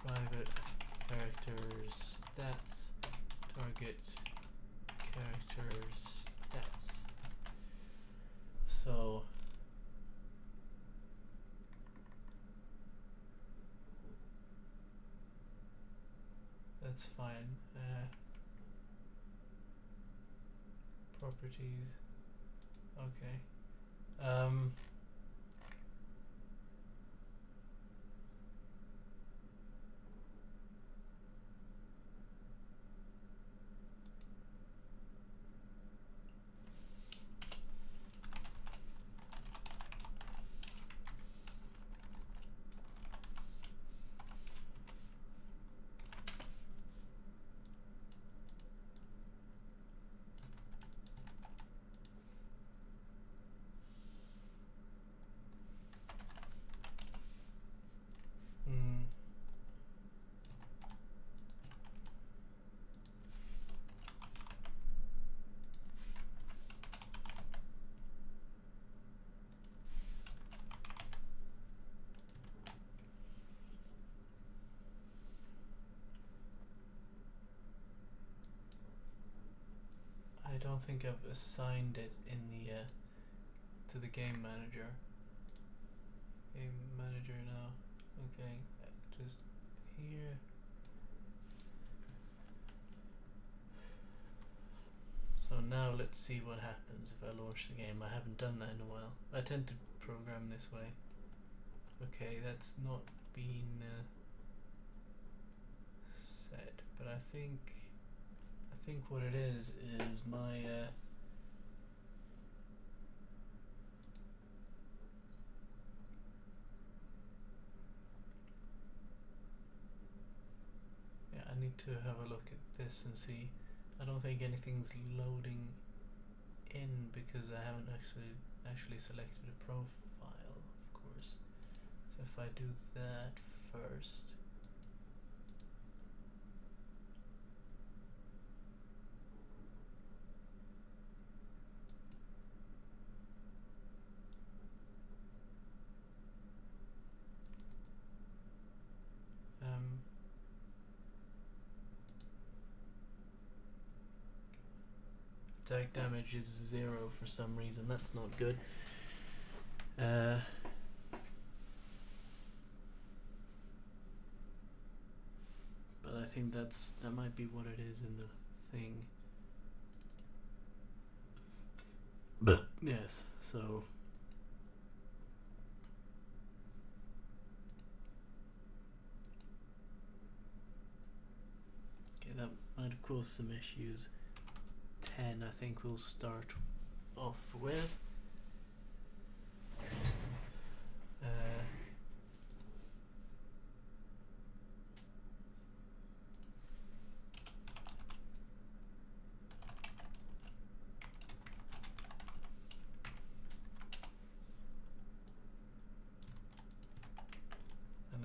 private characters stats, target characters stats. So that's fine. Properties. Okay. I don't think I've assigned it in the to the game manager. Game manager now. Okay, just here. So now let's see what happens if I launch the game. I haven't done that in a while. I tend to program this way. Okay, that's not been set, but I think what it is my yeah, I need to have a look at this and see. I don't think anything's loading in because I haven't actually selected a profile, of course. So if I do that first. Attack damage is 0 for some reason. That's not good. But I think that might be what it is in the thing. Yes. So. Okay, that might have caused some issues. 10 I think we'll start off with.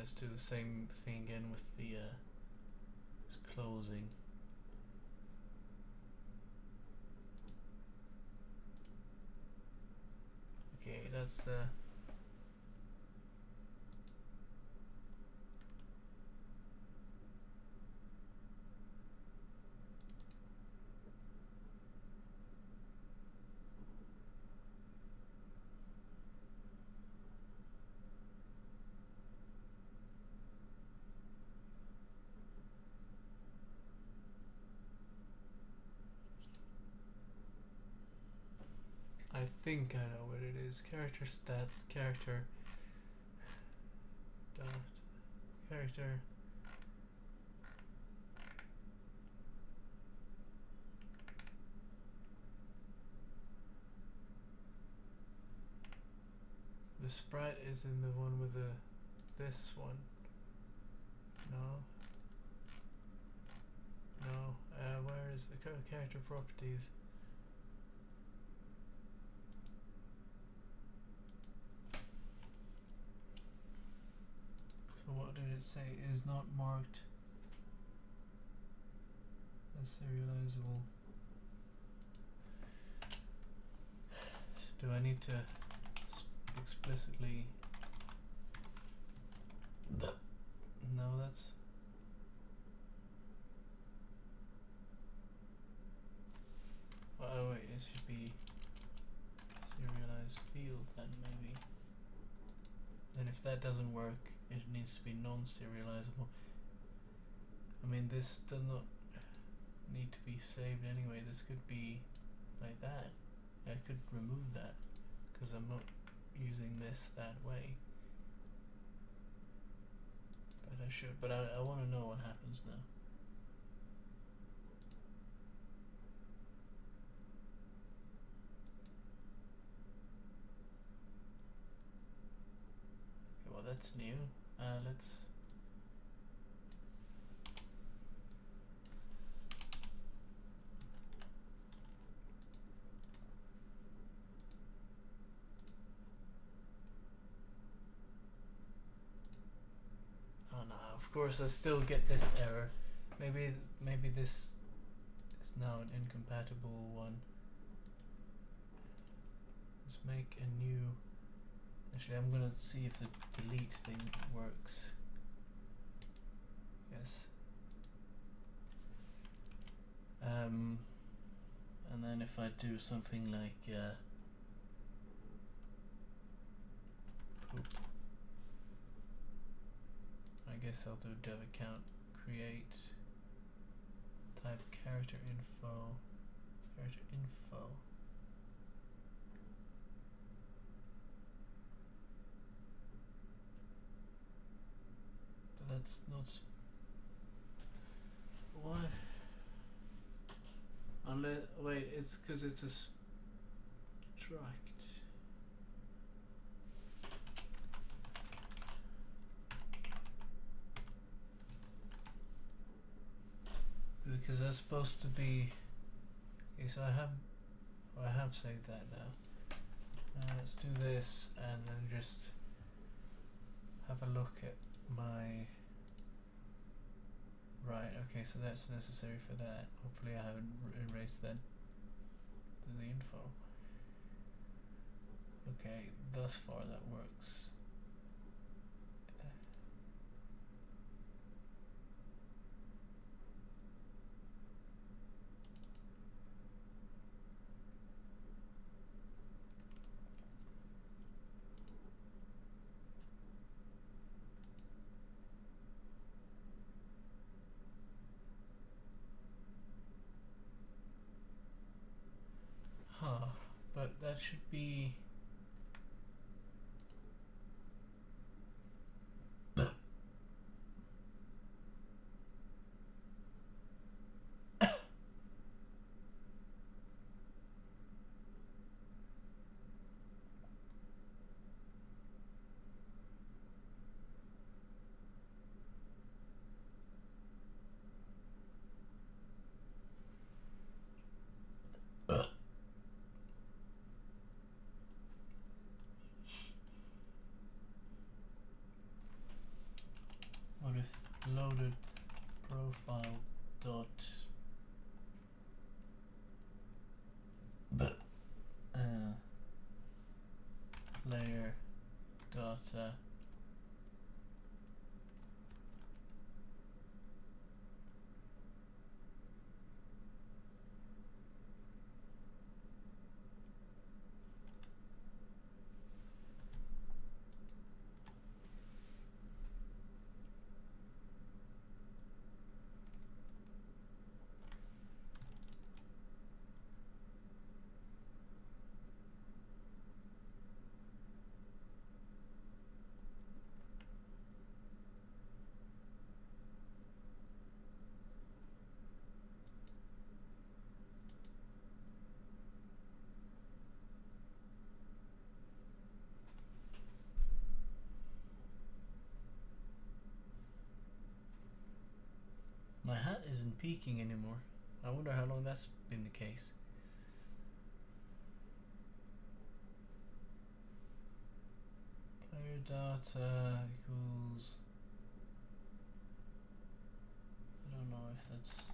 let's do the same thing again with the closing. Okay, that's the I think I know what it is. Character stats, character dot character the sprite is in the one with this one. No. No. Where is the character properties? So what did it say? Is not marked as serializable. Do I need to explicitly? No, that's. Oh wait, it should be serialized field then maybe. And if that doesn't work, it needs to be non-serializable. I mean, this does not need to be saved anyway. This could be like that. I could remove that because I'm not using this that way. But I should. But I want to know what happens now. Okay, well that's new. Let's. Oh no! Of course, I still get this error. Maybe this is now an incompatible one. Let's make a new. Actually, I'm gonna see if the delete thing works. Yes. And then if I do something like poop, I guess I'll do dev account create type character info. But that's not what? Unless wait, it's because it's a struct. Because that's supposed to be. Okay, so I have saved that now. Let's do this and then just have a look at my. Right, okay, so that's necessary for that. Hopefully I haven't erased that the info. Okay, thus far that works. But that should be. loaded profile dot player dot My hat isn't peaking anymore. I wonder how long that's been the case. Player data equals... I don't know if that's...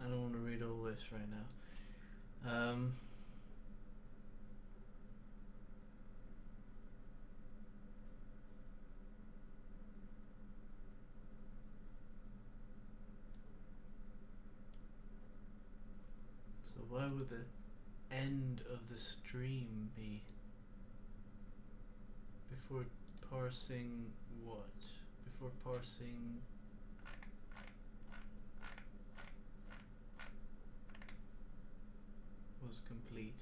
I don't want to read all this right now. So why would the end of the stream be before parsing what? Before parsing was completed.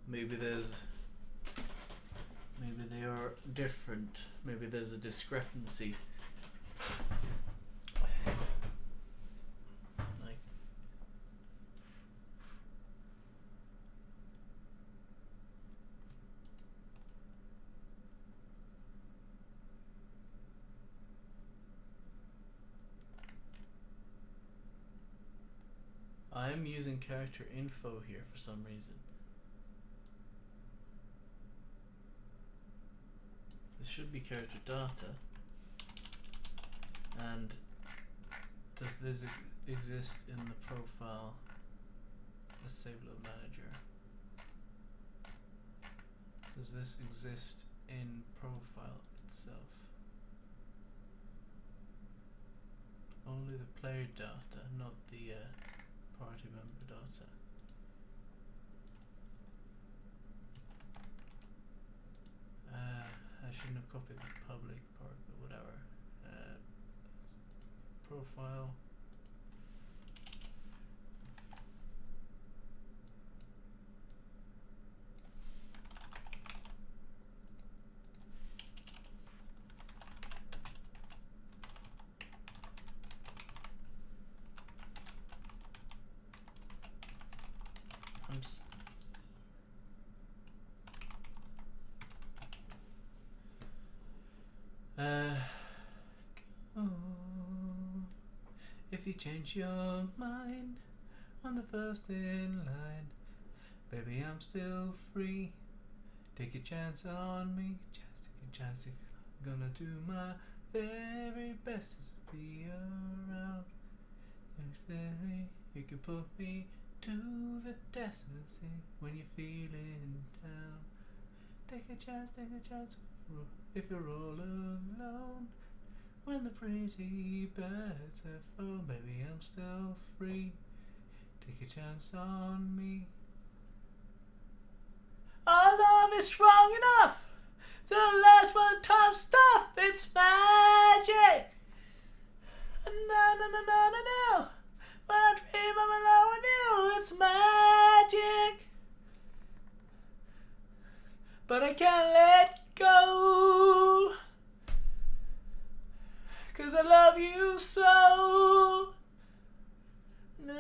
Maybe they are different. Maybe there's a discrepancy. Like, I am using character info here for some reason. This should be character data. And does this exist in the profile? Let's say load manager. Does this exist in profile itself? Only the player data, not the party member data. I shouldn't have copied the public part, but whatever. Profile. If you change your mind on the first in line, baby, I'm still free. Take a chance on me, just take a chance. If I'm gonna do my very best to be around. You can put me to the test and see when you're feeling down. Take a chance if you're all alone. When the pretty birds have flown, baby, I'm still free. Take a chance on me. Our love is strong enough to last one time stuff. It's magic. No. When I dream I'm alone with you, it's magic. But I can't let go, 'cause I love you so. Na.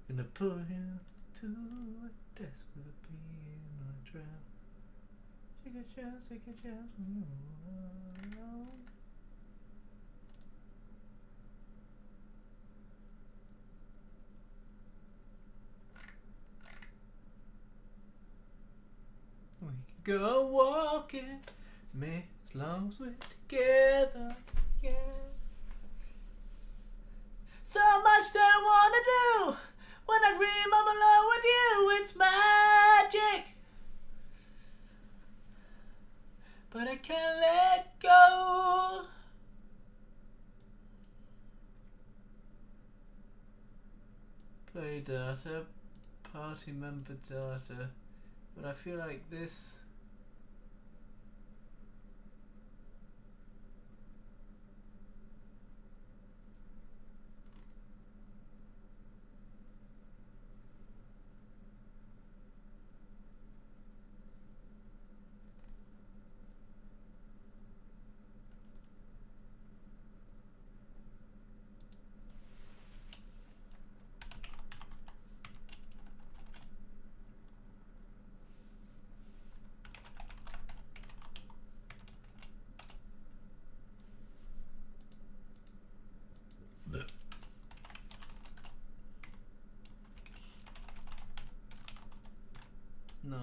Gonna put you to a test with a piano drown. Take a chance when you're alone. We could go walking, me, as long as we're together, yeah. So much that I wanna do. When I dream I'm alone with you, it's magic. But I can't let go. Play data, party member data. But I feel like this. No.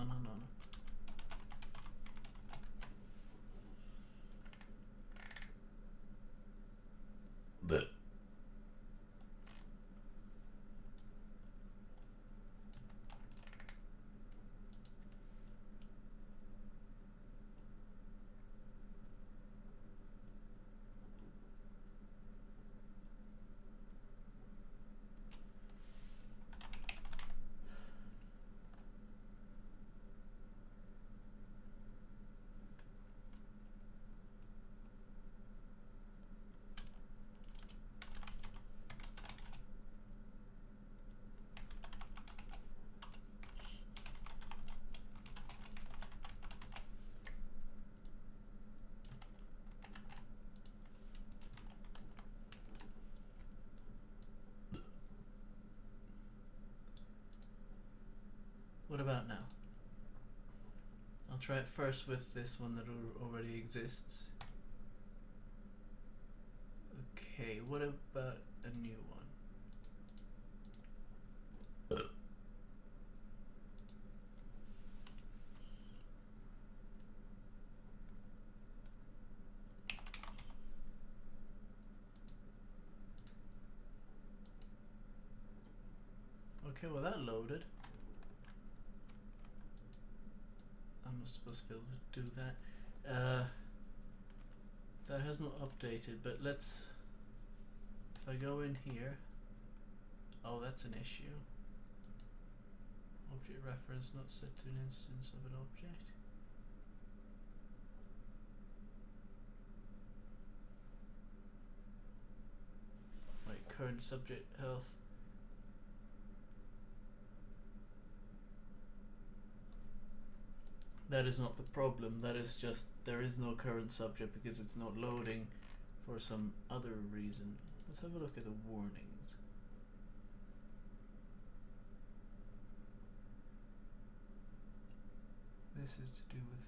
try it first with this one that already exists. Okay, what about a new one? Okay, well that loaded. I'm not supposed to be able to do that. That has not updated, but let's... If I go in here... Oh, that's an issue. Object reference not set to an instance of an object. Right, current subject health. That is not the problem, that is just there is no current subject because it's not loading for some other reason. Let's have a look at the warnings. This is to do with...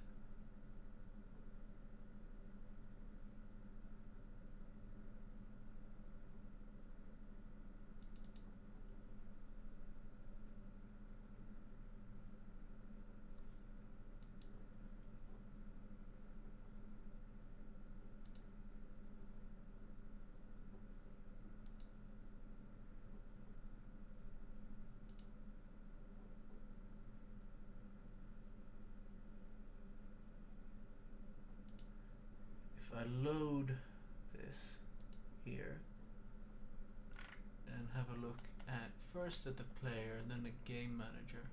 If I load this here and have a look at first at the player and then the game manager.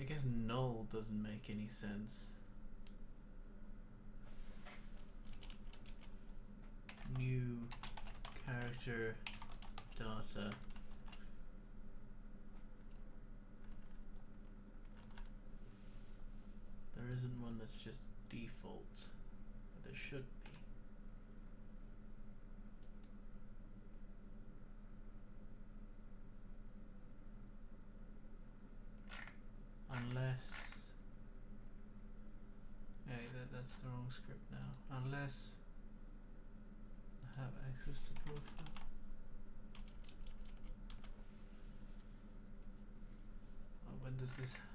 I guess null doesn't make any sense. New character data. There isn't one that's just default, but there should be. Unless... Hey, that's the wrong script now. Unless I have access to profile. Oh, when does this happen?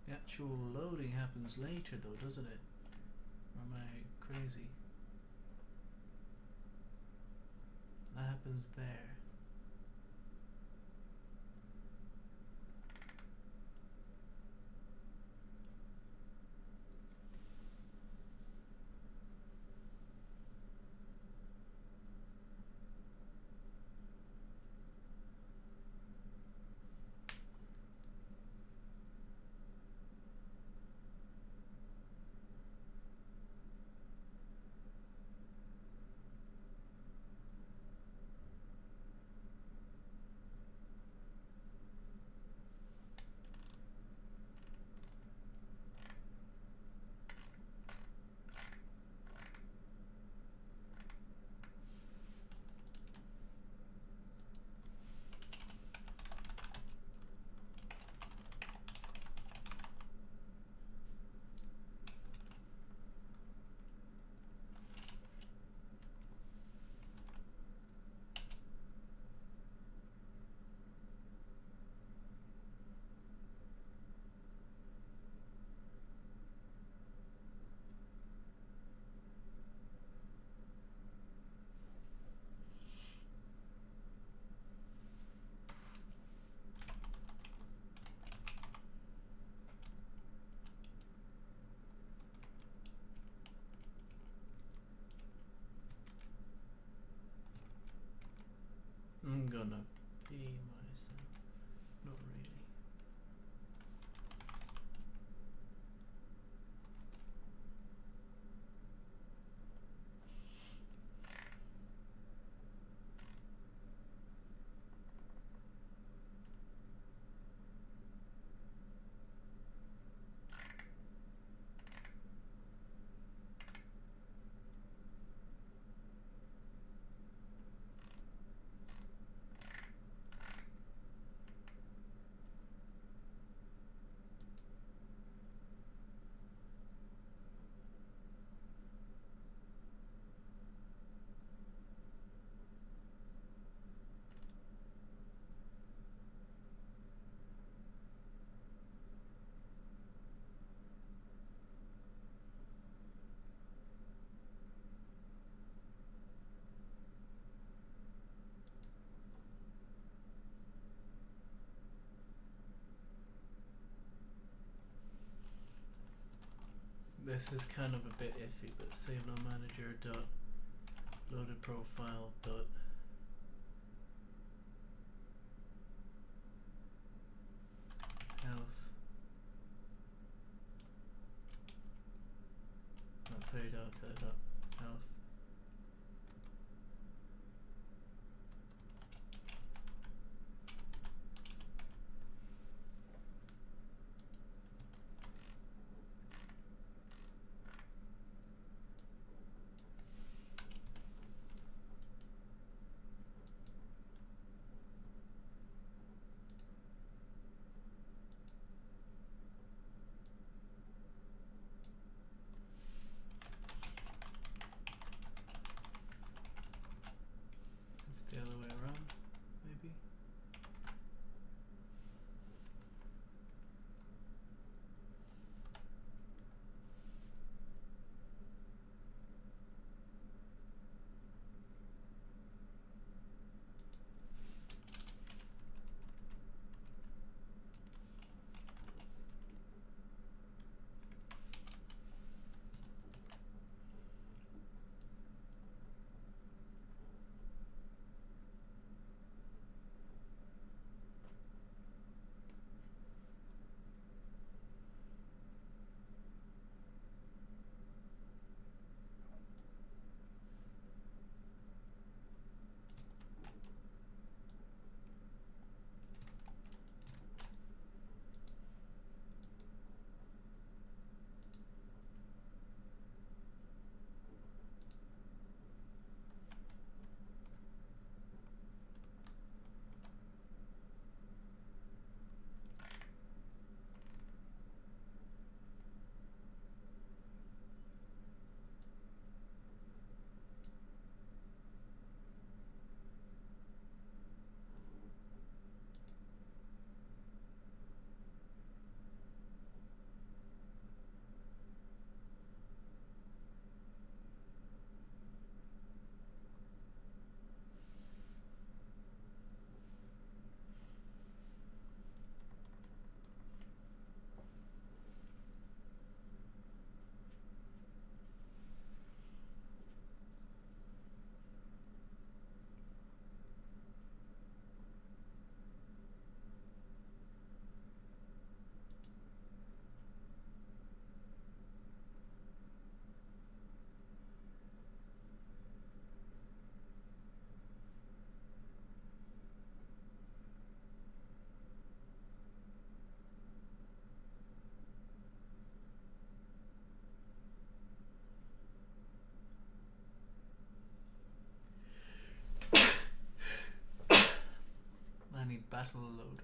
The actual loading happens later though, doesn't it? Or am I crazy? That happens there. This is kind of a bit iffy, but save no manager dot loaded profile dot health not play data dot health. It's the other way around, maybe. I need battle loader.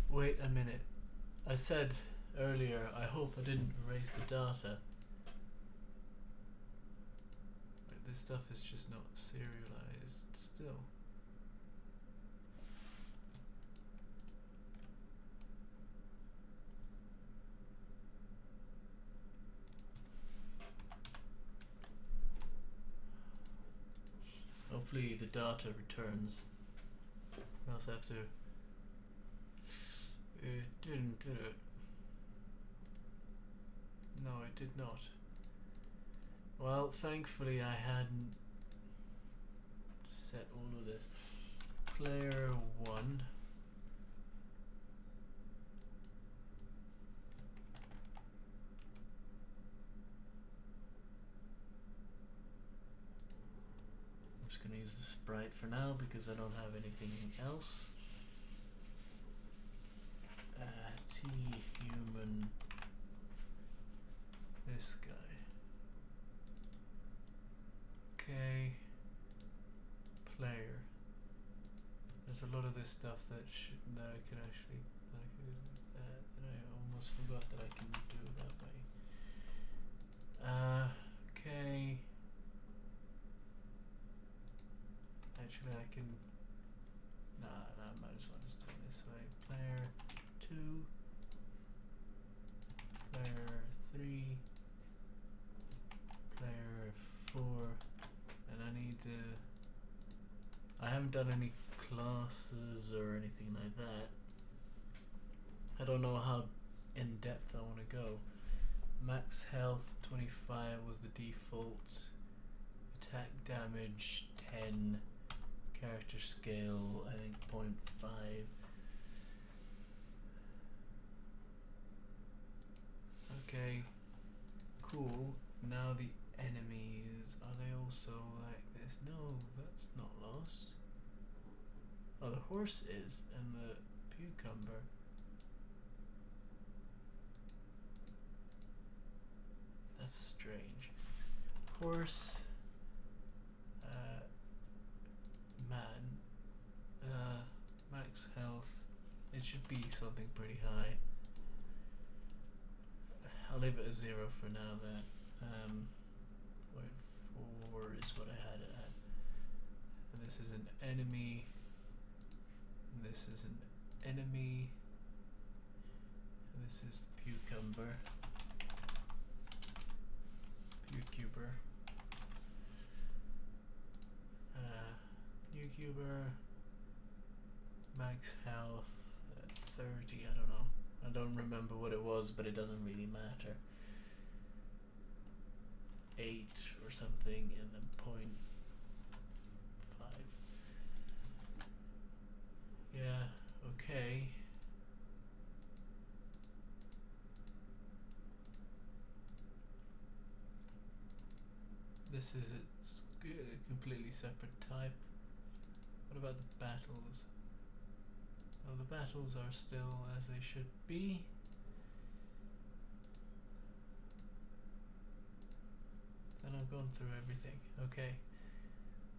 Wait a minute. I said earlier, I hope I didn't erase the data. But this stuff is just not serialized still. Hopefully the data returns. I also have to... It didn't, did it? No, it did not. Well, thankfully I hadn't set all of this. Player 1. I'm just going to use the sprite for now because I don't have anything else. T-human, this guy. Okay, player. There's a lot of this stuff that I can actually do that, and I almost forgot that I can do it that way. Okay. haven't done any classes or anything like that. I don't know how in depth I want to go. Max health 25 was the default. Attack damage 10. Character scale I think 0.5. Okay, cool. Now the enemies, are they also like this? No, that's not lost. Oh, the horse is, and the cucumber. That's strange. Horse, man, max health. It should be something pretty high. I'll leave it as 0 for now then. 0.4 is what I had it at. And this is an enemy. And this is an enemy. And this is the cucumber. Cucumber. Cucumber. Max health at 30, I don't know. I don't remember what it was, but it doesn't really matter. 8 or something, and then 0.5. Yeah, okay. This is a completely separate type. What about the battles? Oh, the battles are still as they should be. Then I've gone through everything. Okay.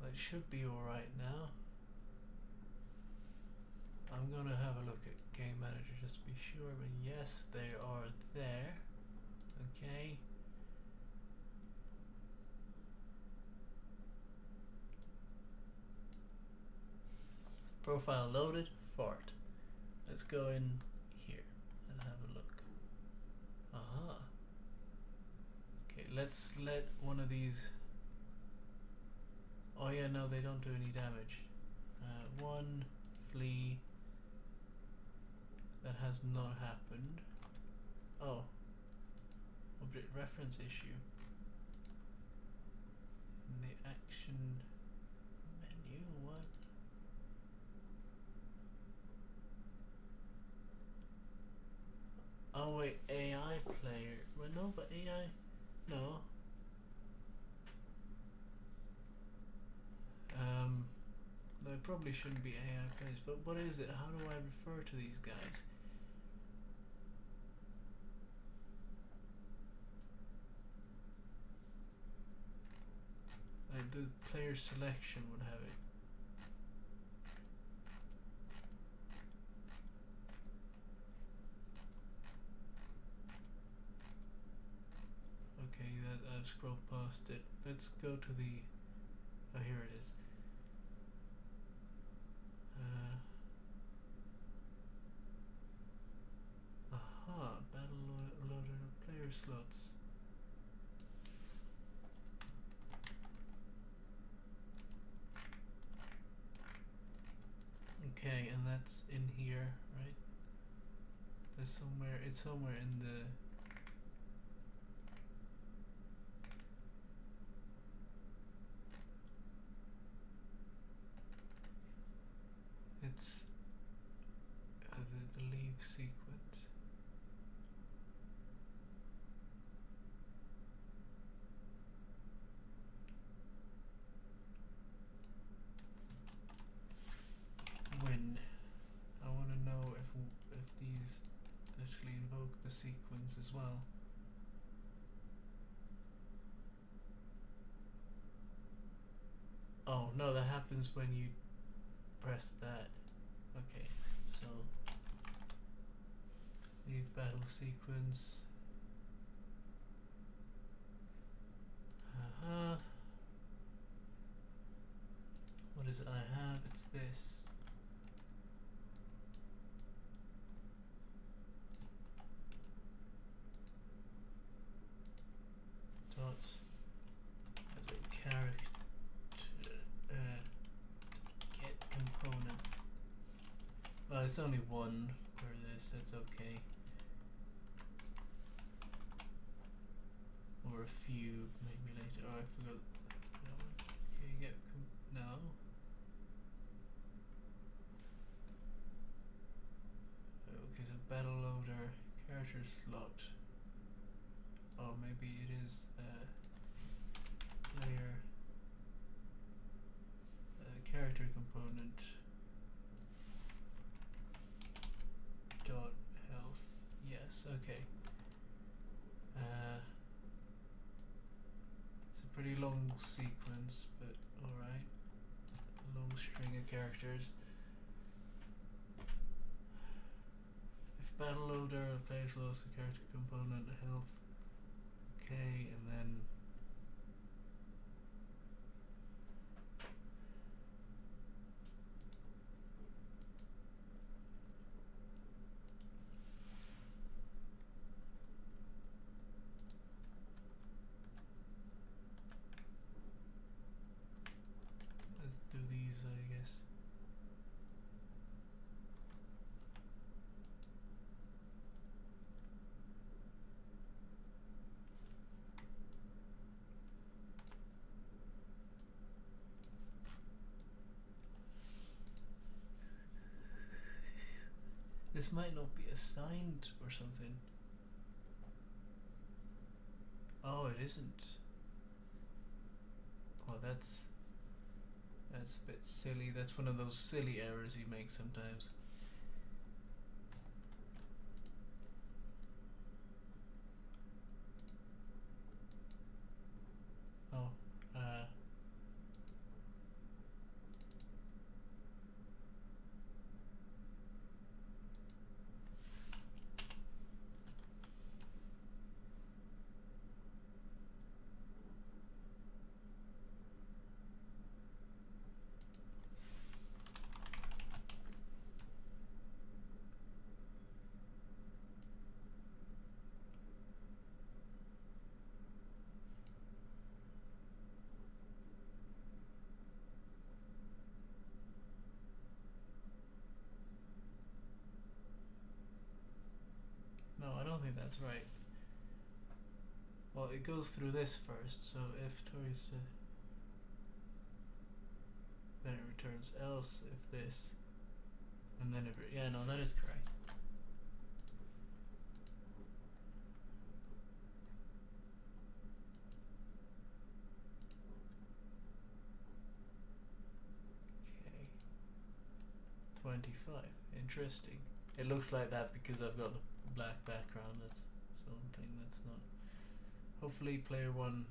Well, it should be alright now. I'm gonna have a look at Game Manager just to be sure, but yes, they are there. Okay. Profile loaded, fart. Let's go in here and have a look. Aha. Okay, let's let one of these. Oh yeah, no, they don't do any damage. One flea. That has not happened. Oh. Object reference issue. In the action menu, what? Oh wait, AI player. Well, no, but AI, no. There probably shouldn't be AI players, but what is it? How do I refer to these guys? Like the player selection would have it. Okay, that I've scrolled past it. Let's go to the. Oh, here it is. Aha, battle loader player slots. Okay, and that's in here, right? There's somewhere. It's somewhere in the. It's the leave sequence. When I want to know if these actually invoke the sequence as well. Oh no, that happens when you press that. Okay, so leave battle sequence. What is it I have? It's this. Dot as a character get it's only one for this, that's okay. Or a few, maybe later. Oh, I forgot that one. Okay, get no. Okay, so battle loader, character slot. Oh, maybe it is player character component dot health. Yes, okay. It's a pretty long sequence, but alright. A long string of characters. If battle loader plays lost the character component health. Okay, and then let's do these, I guess. This might not be assigned or something. Oh, it isn't. Well, that's a bit silly. That's one of those silly errors you make sometimes. Oh, no, I don't think that's right. Well, it goes through this first, so if towards then it returns else if this, and then if yeah, no, that is correct. Okay, 25. Interesting. It looks like that because I've got the black background. That's something that's not. Hopefully player 1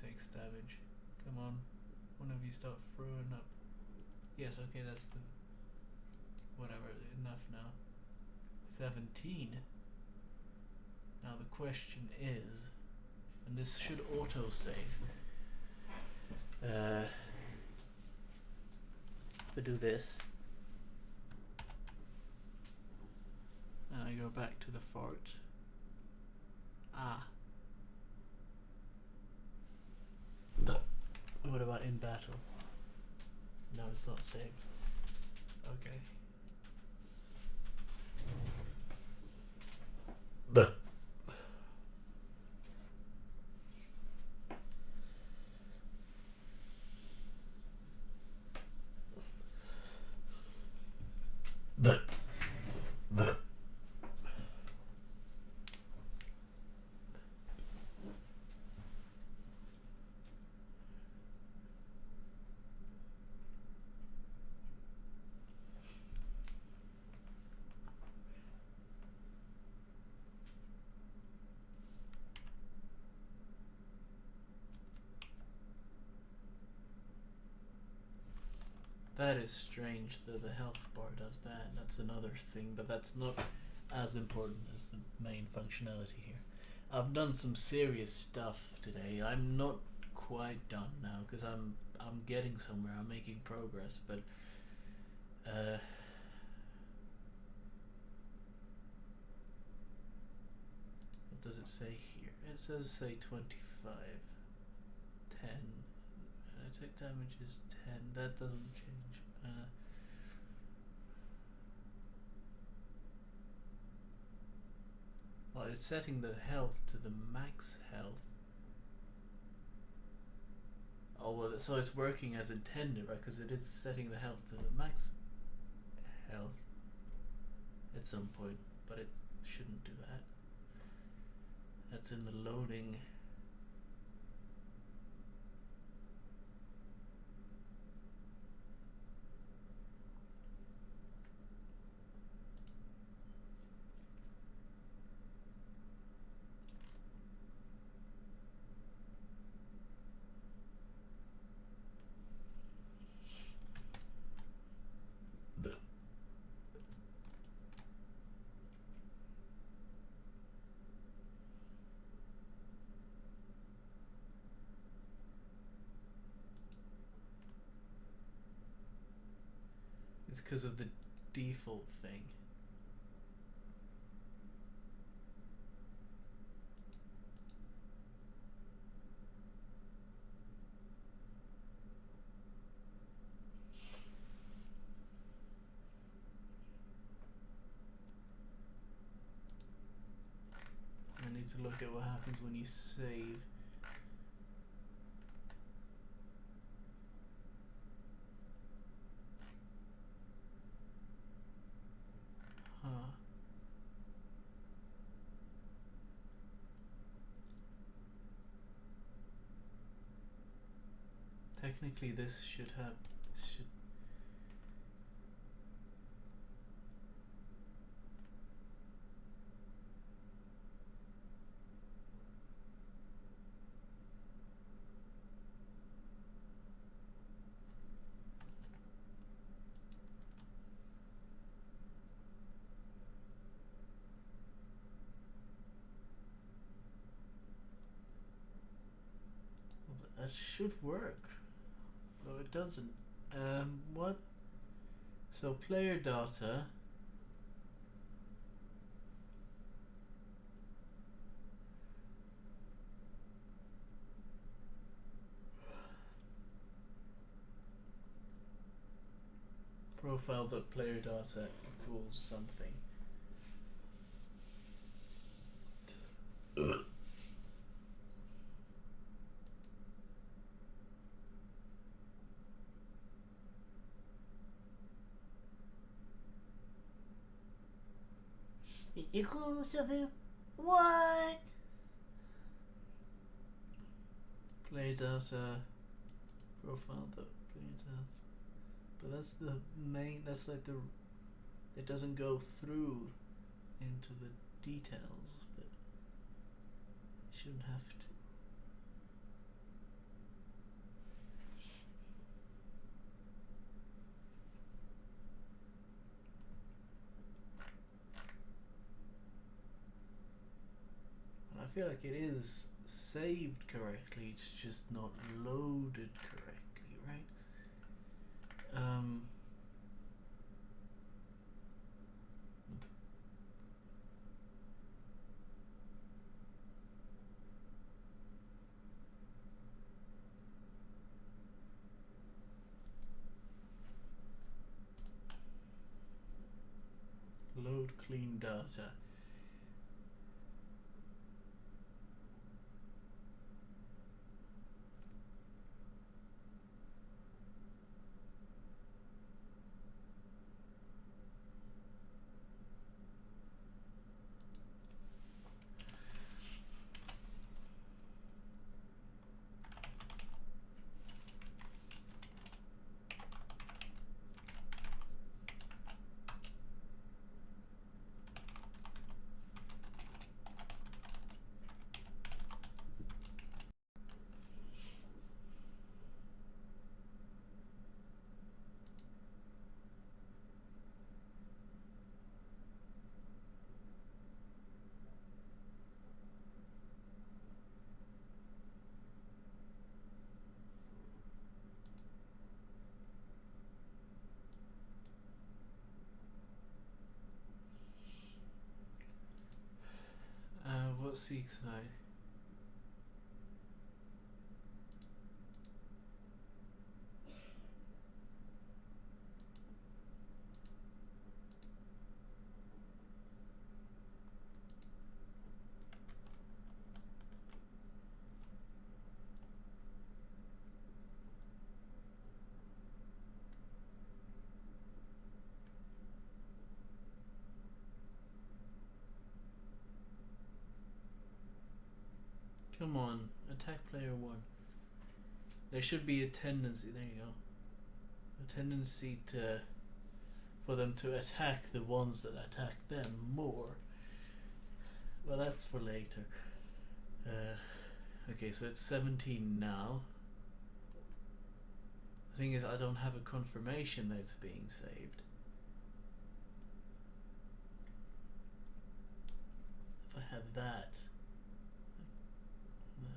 takes damage. Come on. One of you start throwing up. Yes, okay, that's the whatever, enough now. 17. Now the question is, and this should auto save. If I do this and I go back to the fort. Ah. What about in battle? No, it's not saved. Okay. That is strange that the health bar does that. That's another thing, but that's not as important as the main functionality here. I've done some serious stuff today. I'm not quite done now because I'm getting somewhere. I'm making progress, but what does it say here? It says say 25, 10. Attack damage is 10. That doesn't change. Well, it's setting the health to the max health. Oh, well, so it's working as intended, right? Because it is setting the health to the max health at some point, but it shouldn't do that. That's in the loading. It's because of the default thing. I need to look at what happens when you save. Huh. Technically this should have, this should, that should work. No, it doesn't. What? So player data. Profile.player data equals something. Equals something? What? Player data. Profile.player data. But that's the main, that's like the, it doesn't go through into the details, but it shouldn't have to. And I feel like it is saved correctly, it's just not loaded correctly, right? Load clean data. What seeks I? 1. Attack player 1. There should be a tendency. There you go. A tendency for them to attack the ones that attack them more. Well, that's for later. Okay, so it's 17 now. The thing is, I don't have a confirmation that it's being saved. If I had that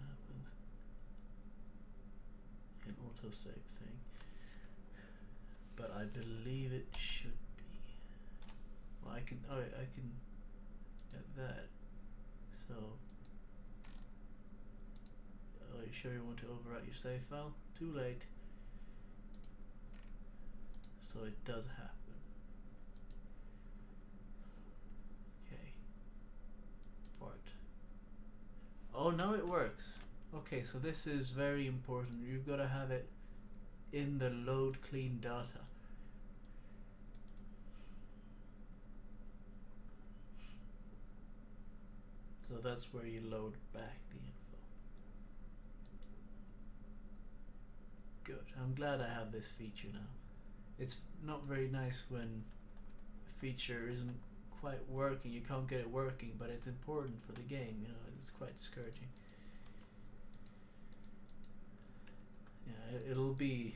happens. An autosave thing. But I believe it should be. Well, I can get that. So, are you sure you want to overwrite your save file? Too late. So it does happen. Okay. Fart. Oh, now it works. Okay, so this is very important. You've got to have it in the load clean data. So that's where you load back the info. Good. I'm glad I have this feature now. It's not very nice when a feature isn't quite working. You can't get it working, but it's important for the game. You know, it's quite discouraging. Yeah, you'll be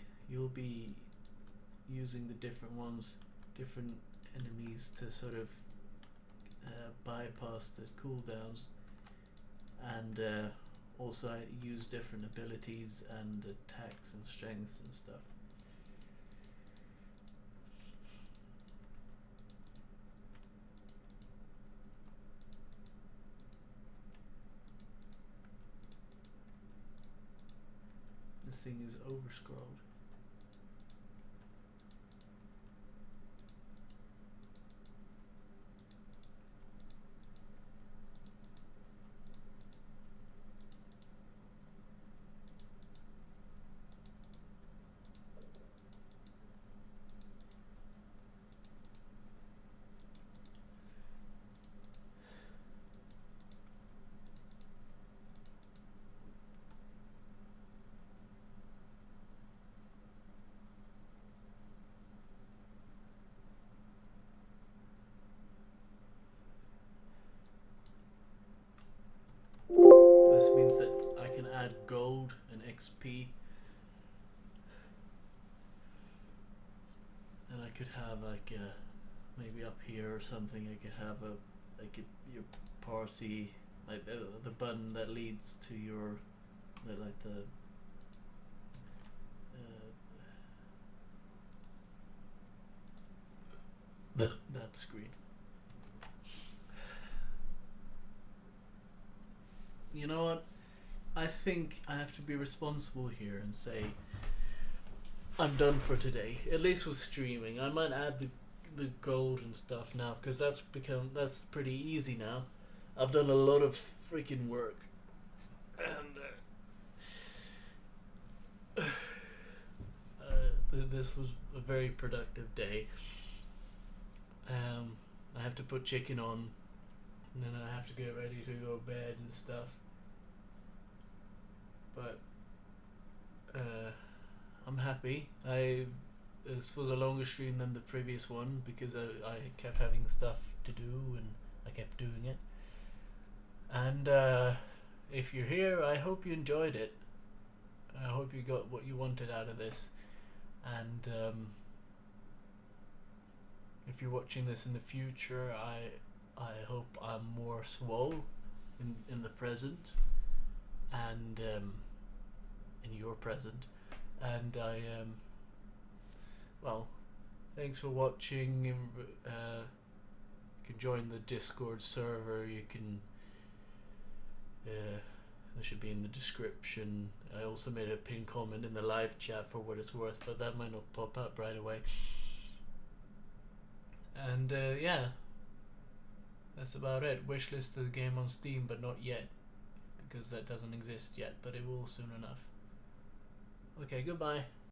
using the different ones, different enemies to sort of bypass the cooldowns, and also use different abilities and attacks and strengths and stuff. This thing is overscrolled. This means that I can add gold and XP, and I could have like maybe up here or something. I could have your party, like the button that leads to your that screen. You know what? I think I have to be responsible here and say I'm done for today. At least with streaming. I might add the gold and stuff now, because that's pretty easy now. I've done a lot of freaking work, and this was a very productive day. I have to put chicken on, and then I have to get ready to go to bed and stuff. But I'm happy. This was a longer stream than the previous one because I kept having stuff to do and I kept doing it. And if you're here, I hope you enjoyed it. I hope you got what you wanted out of this. And if you're watching this in the future, I hope I'm more swole in the present, and in your present, and well, thanks for watching. You can join the Discord server. You can that should be in the description. I also made a pinned comment in the live chat for what it's worth, but that might not pop up right away. And yeah, that's about it. Wishlist the game on Steam, but not yet, because that doesn't exist yet, but it will soon enough. Okay, goodbye.